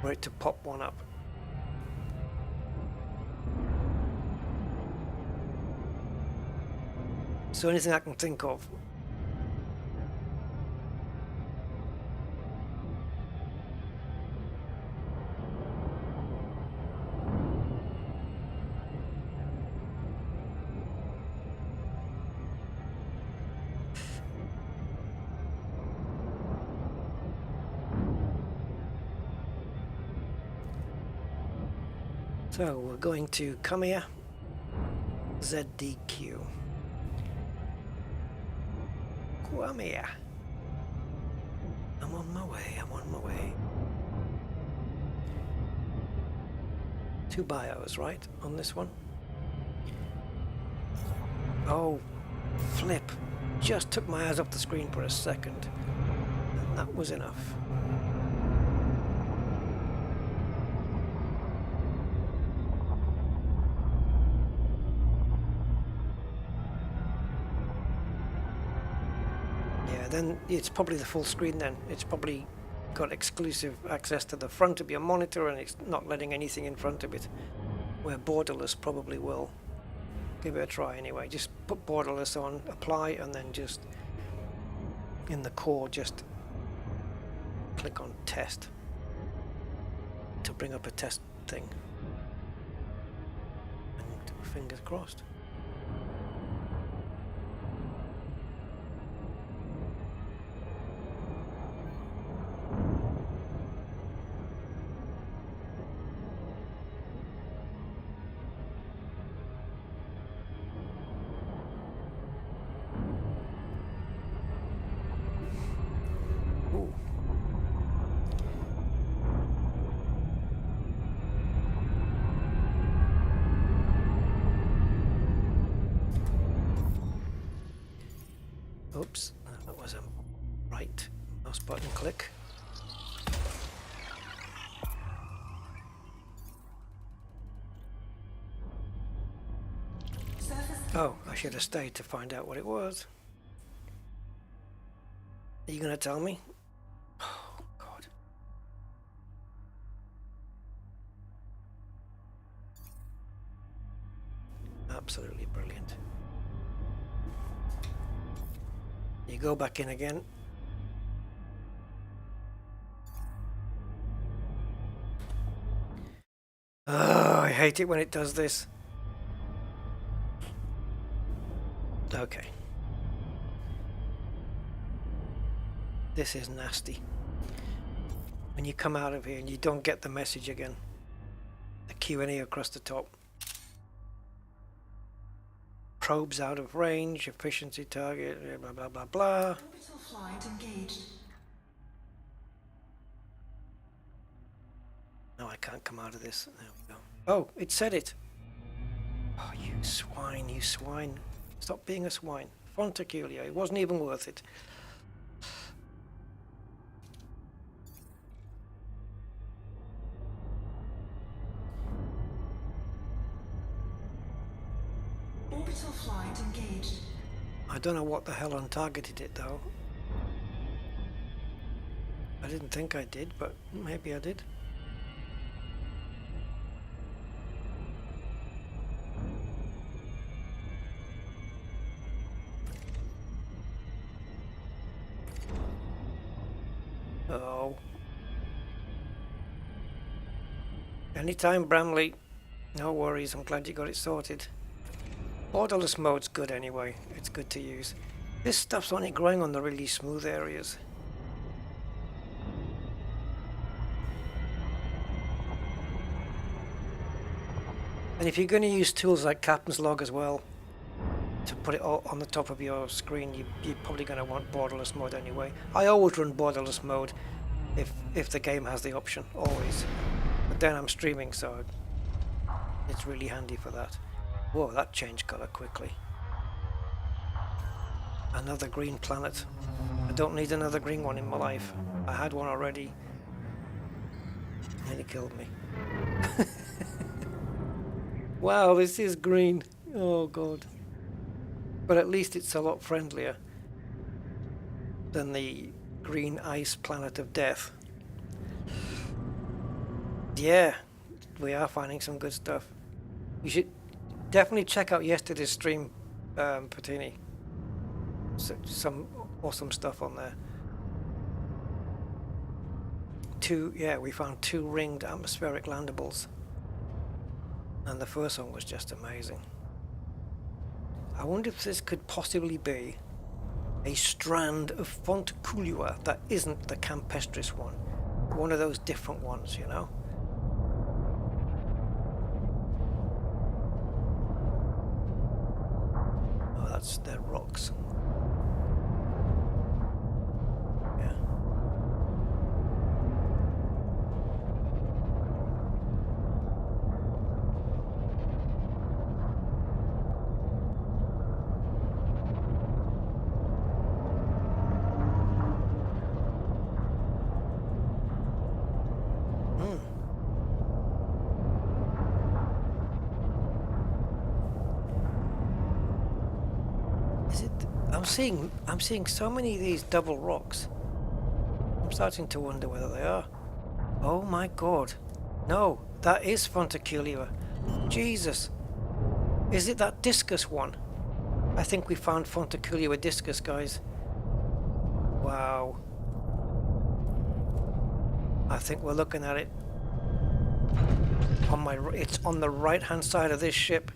S1: for it to pop one up. So anything I can think of. So we're going to come here, ZDQ. Come here. I'm on my way, I'm on my way. 2 bios, right, on this one? Oh, flip. Just took my eyes off the screen for a second. And that was enough. Then it's probably the full screen then. It's probably got exclusive access to the front of your monitor and it's not letting anything in front of it, where borderless probably will. Give it a try anyway. Just put borderless on, apply, and then just in the core just click on test to bring up a test thing. And fingers crossed. Oops, that was a right mouse button click. Oh, I should have stayed to find out what it was. Are you going to tell me? Oh, God. Absolutely brilliant. You go back in again. Oh, I hate it when it does this. Okay. This is nasty. When you come out of here and you don't get the message again. The Q&A across the top. Probes out of range, efficiency target, blah blah blah blah.
S5: Orbital flight engaged.
S1: No, I can't come out of this. There we go. Oh, it said it. Oh, you swine, you swine. Stop being a swine. Fontaculia, it wasn't even worth it.
S5: Orbital flight engaged.
S1: I don't know what the hell untargeted it though. I didn't think I did, but maybe I did. Oh. Anytime, Bramley. No worries, I'm glad you got it sorted. Borderless mode's good anyway, it's good to use. This stuff's only growing on the really smooth areas. And if you're going to use tools like Captain's Log as well, to put it all on the top of your screen, you're probably going to want borderless mode anyway. I always run borderless mode if the game has the option, always. But then I'm streaming, so it's really handy for that. Whoa, that changed colour quickly. Another green planet. I don't need another green one in my life. I had one already. And it killed me. Wow, this is green. Oh god. But at least it's a lot friendlier than the green ice planet of death. Yeah, we are finding some good stuff. You should definitely check out yesterday's stream, Patini. Some awesome stuff on there. We found 2 ringed atmospheric landables. And the first one was just amazing. I wonder if this could possibly be a strand of Fonticulua that isn't the Campestris one. One of those different ones, you know? Oh, that's their rocks. Yeah. I'm seeing so many of these double rocks. I'm starting to wonder whether they are. Oh my god. No, that is Fonticulua. Jesus. Is it that discus one? I think we found Fonticulua discus, guys. Wow. I think we're looking at it. It's on the right hand side of this ship.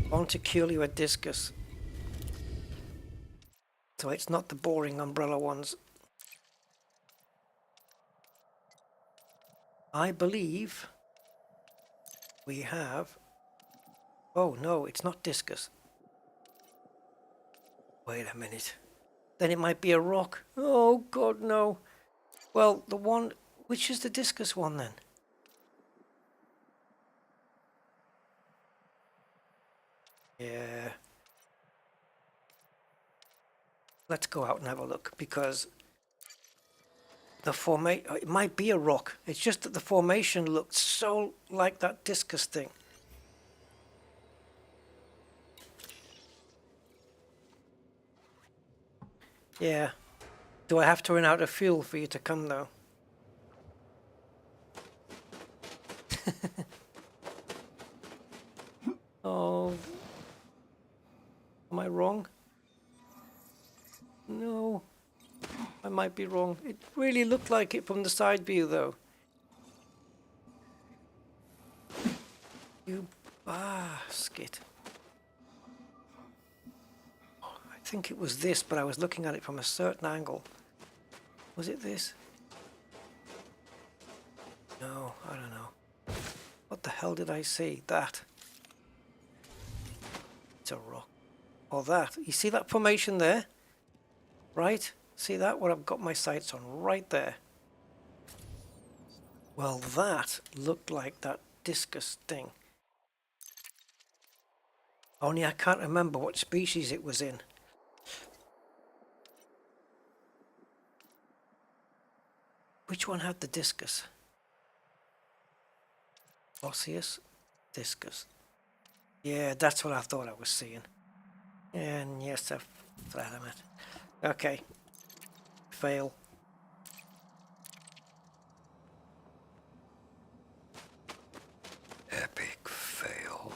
S1: Fonticulua discus. So it's not the boring umbrella ones. I believe we have... Oh no, it's not discus. Wait a minute. Then it might be a rock. Oh god, no. Well, the one... Which is the discus one then? Yeah. Let's go out and have a look, because the formation... It might be a rock. It's just that the formation looked so like that discus thing. Yeah. Do I have to run out of fuel for you to come, though? Oh. Am I wrong? No. I might be wrong. It really looked like it from the side view, though. You basket. I think it was this, but I was looking at it from a certain angle. Was it this? No, I don't know. What the hell did I see? That. It's a rock. Or that. You see that formation there? Right? See that? What I've got my sights on right there. Well, that looked like that discus thing. Only I can't remember what species it was in. Which one had the discus? Osseous discus. Yeah, that's what I thought I was seeing. And yes, I've flat on it. Okay. Fail. Epic fail.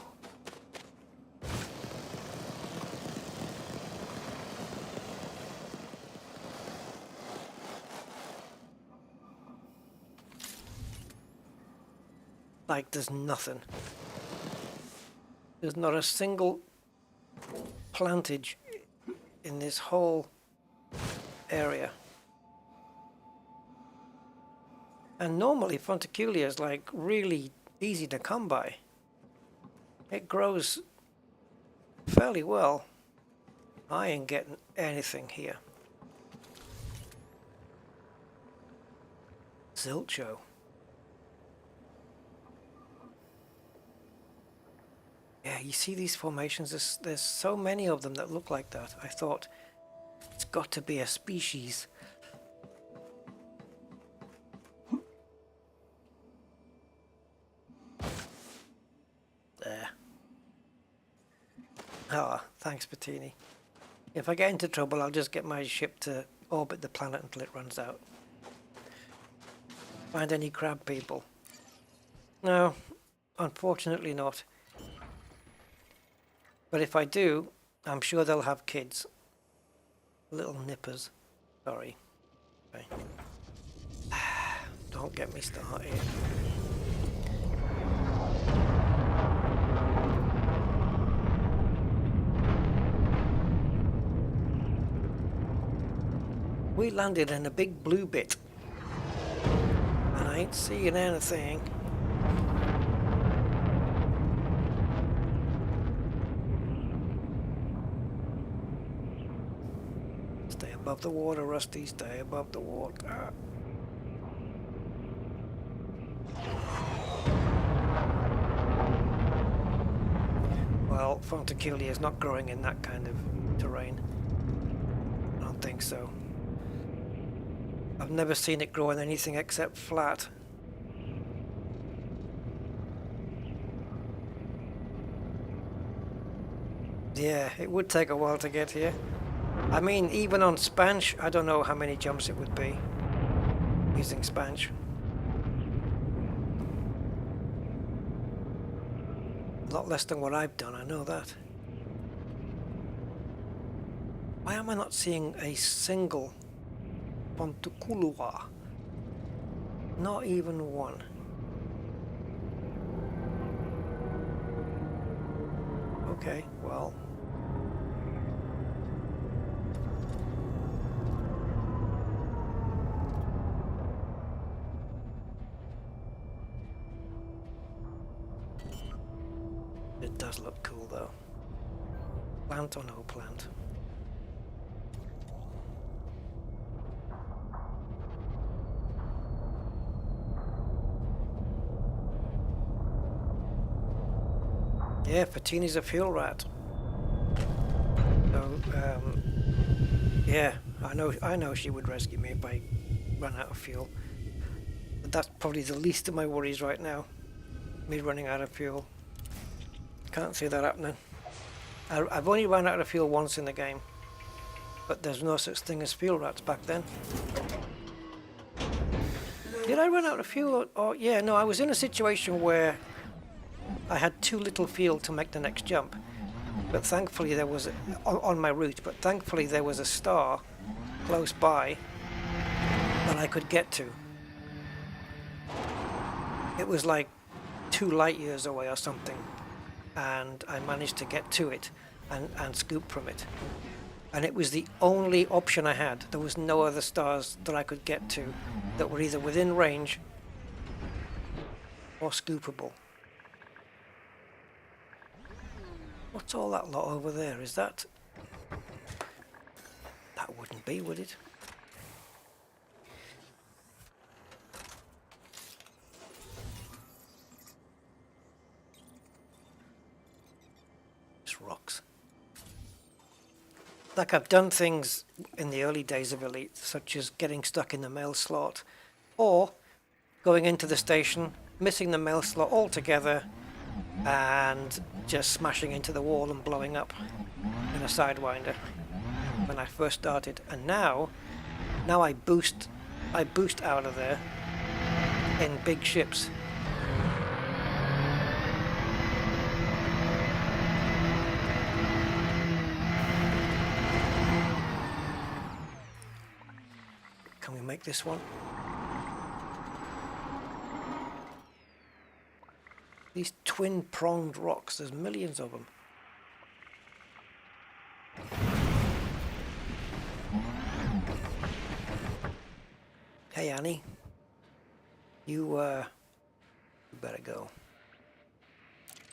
S1: Like there's nothing. There's not a single plantage in this whole area. And normally Fonticulua is like really easy to come by. It grows fairly well. I ain't getting anything here. Zilcho. Yeah, you see these formations, there's so many of them that look like that. I thought, it's got to be a species. There. Ah, thanks, Bettini. If I get into trouble, I'll just get my ship to orbit the planet until it runs out. Find any crab people? No, unfortunately not. But if I do, I'm sure they'll have kids. Little nippers. Sorry. Okay. Don't get me started. We landed in a big blue bit. And I ain't seeing anything. Stay above the water, Rusty. Stay above the water. Well, Fontacilia is not growing in that kind of terrain. I don't think so. I've never seen it grow in anything except flat. Yeah, it would take a while to get here. I mean, even on Spanch, I don't know how many jumps it would be using Spanch. A lot less than what I've done, I know that. Why am I not seeing a single Pontukulua? Not even one. Okay, well. It does look cool though. Plant or no plant? Yeah, Fatini's a fuel rat. So, yeah, I know she would rescue me if I ran out of fuel. But that's probably the least of my worries right now. Me running out of fuel. Can't see that happening. I've only run out of fuel once in the game. But there's no such thing as fuel rats back then. Did I run out of fuel? Or yeah, no, I was in a situation where I had too little fuel to make the next jump, but thankfully there was on my route. But thankfully there was a star close by that I could get to. It was like 2 light years away or something, and I managed to get to it and scoop from it. And it was the only option I had. There was no other stars that I could get to that were either within range or scoopable. What's all that lot over there? Is that... That wouldn't be, would it? Just rocks. Like I've done things in the early days of Elite, such as getting stuck in the mail slot, or going into the station, missing the mail slot altogether, and just smashing into the wall and blowing up in a sidewinder when I first started. And now I boost out of there in big ships. Can we make this one? These twin-pronged rocks, there's millions of them. Hey Annie, you better go.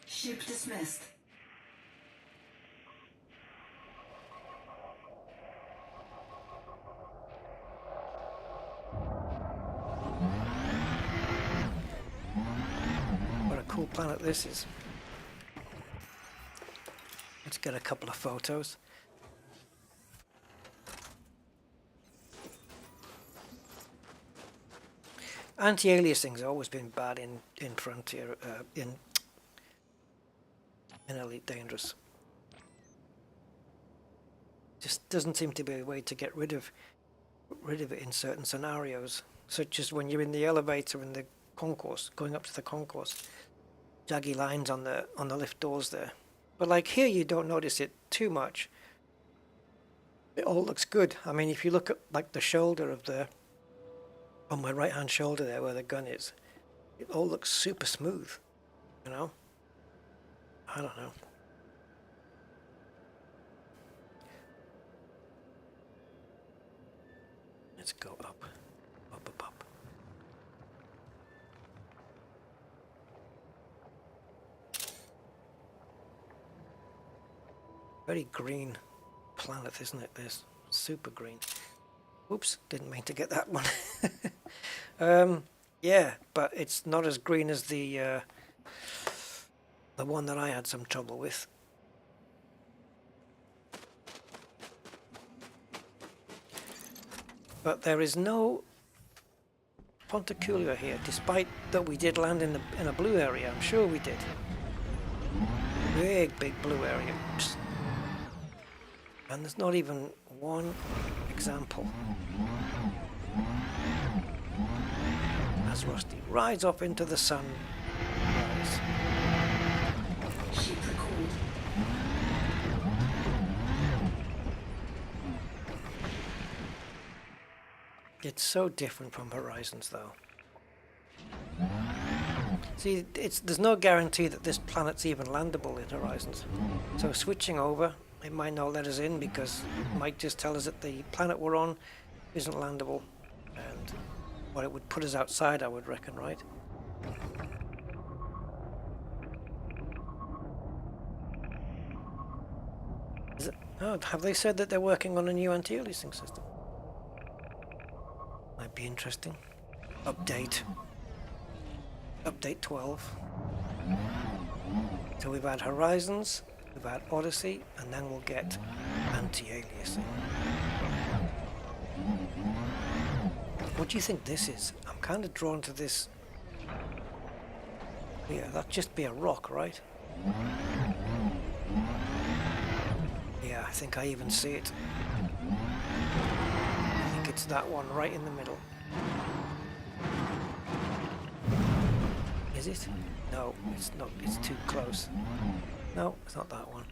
S5: Ship dismissed.
S1: What a cool planet this is. Let's get a couple of photos. Anti-aliasing's always been bad in Frontier, in Elite Dangerous. Just doesn't seem to be a way to get rid of it in certain scenarios, such as when you're in the elevator in the concourse, going up to the concourse. Jaggy lines on the lift doors there. But like here, you don't notice it too much. It all looks good. I mean, if you look at like the shoulder of the, on my right hand shoulder there where the gun is, it all looks super smooth, you know? I don't know. Let's go up, up, up, up. Very green planet, isn't it? This super green. Oops, didn't mean to get that one. Yeah, but it's not as green as the one that I had some trouble with. But there is no Ponticular here, despite that we did land in a blue area. I'm sure we did. Big blue area. Oops. And there's not even one example. As Rusty rides off into the sun.
S5: Ship recalled.
S1: It's so different from Horizons, though. See, there's no guarantee that this planet's even landable in Horizons. So switching over, it might not let us in because it might just tell us that the planet we're on isn't landable. And well, it would put us outside, I would reckon, right? Oh, have they said that they're working on a new anti-aliasing system? Might be interesting. Update 12. So we've had Horizons, we've had Odyssey, and then we'll get anti-aliasing. What do you think this is? I'm kind of drawn to this. Yeah, that'd just be a rock, right? Yeah, I think I even see it. I think it's that one right in the middle. Is it? No, it's not. It's too close. No, it's not that one.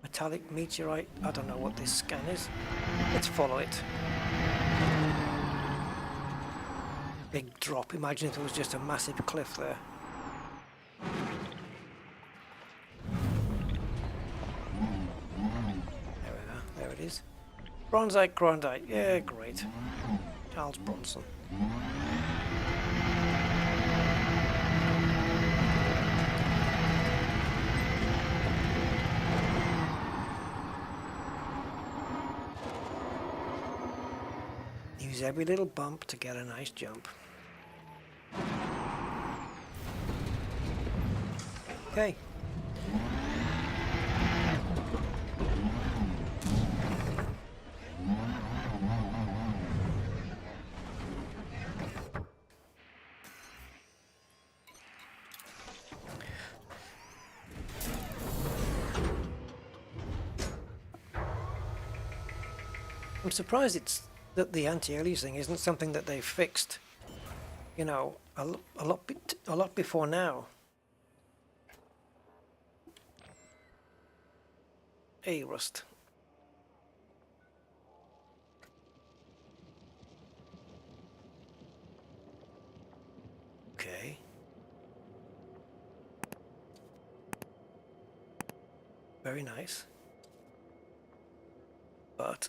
S1: Metallic meteorite. I don't know what this scan is. Let's follow it. Big drop. Imagine if it was just a massive cliff there. There we go. There it is. Bronzite, Grondite. Yeah, great. Charles Bronson. Use every little bump to get a nice jump. Okay. I'm surprised that the anti-aliasing isn't something that they've fixed, you know, a lot before now. Hey, Rust. Okay. Very nice. But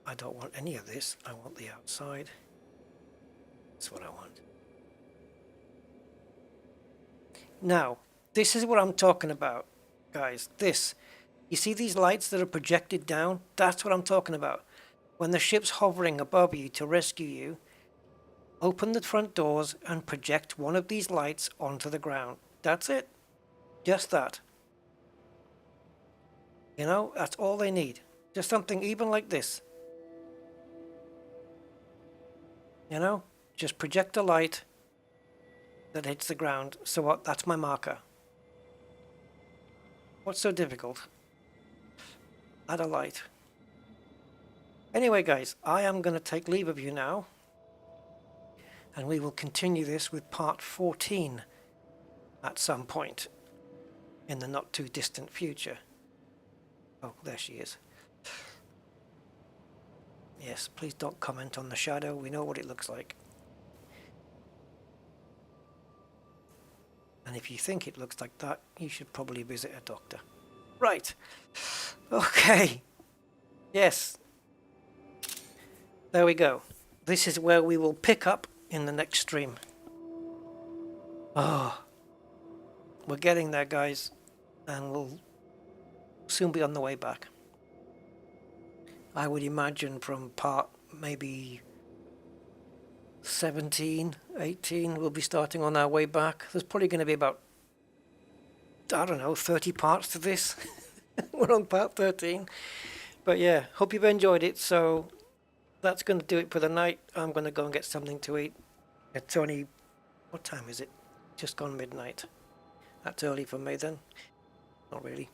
S1: I don't want any of this. I want the outside. That's what I want. Now, this is what I'm talking about, guys. This. You see these lights that are projected down? That's what I'm talking about. When the ship's hovering above you to rescue you, open the front doors and project one of these lights onto the ground. That's it. Just that. You know, that's all they need. Just something even like this. You know, just project a light that hits the ground. So what? That's my marker. What's so difficult? Add a light. Anyway, guys, I am going to take leave of you now. And we will continue this with part 14 at some point in the not too distant future. Oh, there she is. Yes, please don't comment on the shadow. We know what it looks like. And if you think it looks like that, you should probably visit a doctor. Right. Okay. Yes. There we go. This is where we will pick up in the next stream. Oh, we're getting there, guys, and we'll soon be on the way back. I would imagine from part maybe 17, 18, we'll be starting on our way back. There's probably going to be about, I don't know, 30 parts to this. We're on part 13. But yeah, hope you've enjoyed it. So that's going to do it for the night. I'm going to go and get something to eat. It's only, what time is it? Just gone midnight. That's early for me then. Not really.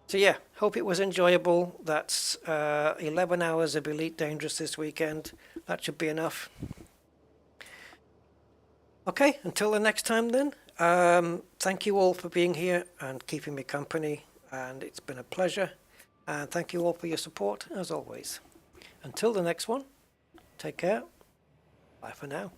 S1: So yeah, hope it was enjoyable. That's 11 hours of Elite Dangerous this weekend. That should be enough. Okay, until the next time then. Thank you all for being here and keeping me company. And it's been a pleasure. And thank you all for your support, as always. Until the next one, take care. Bye for now.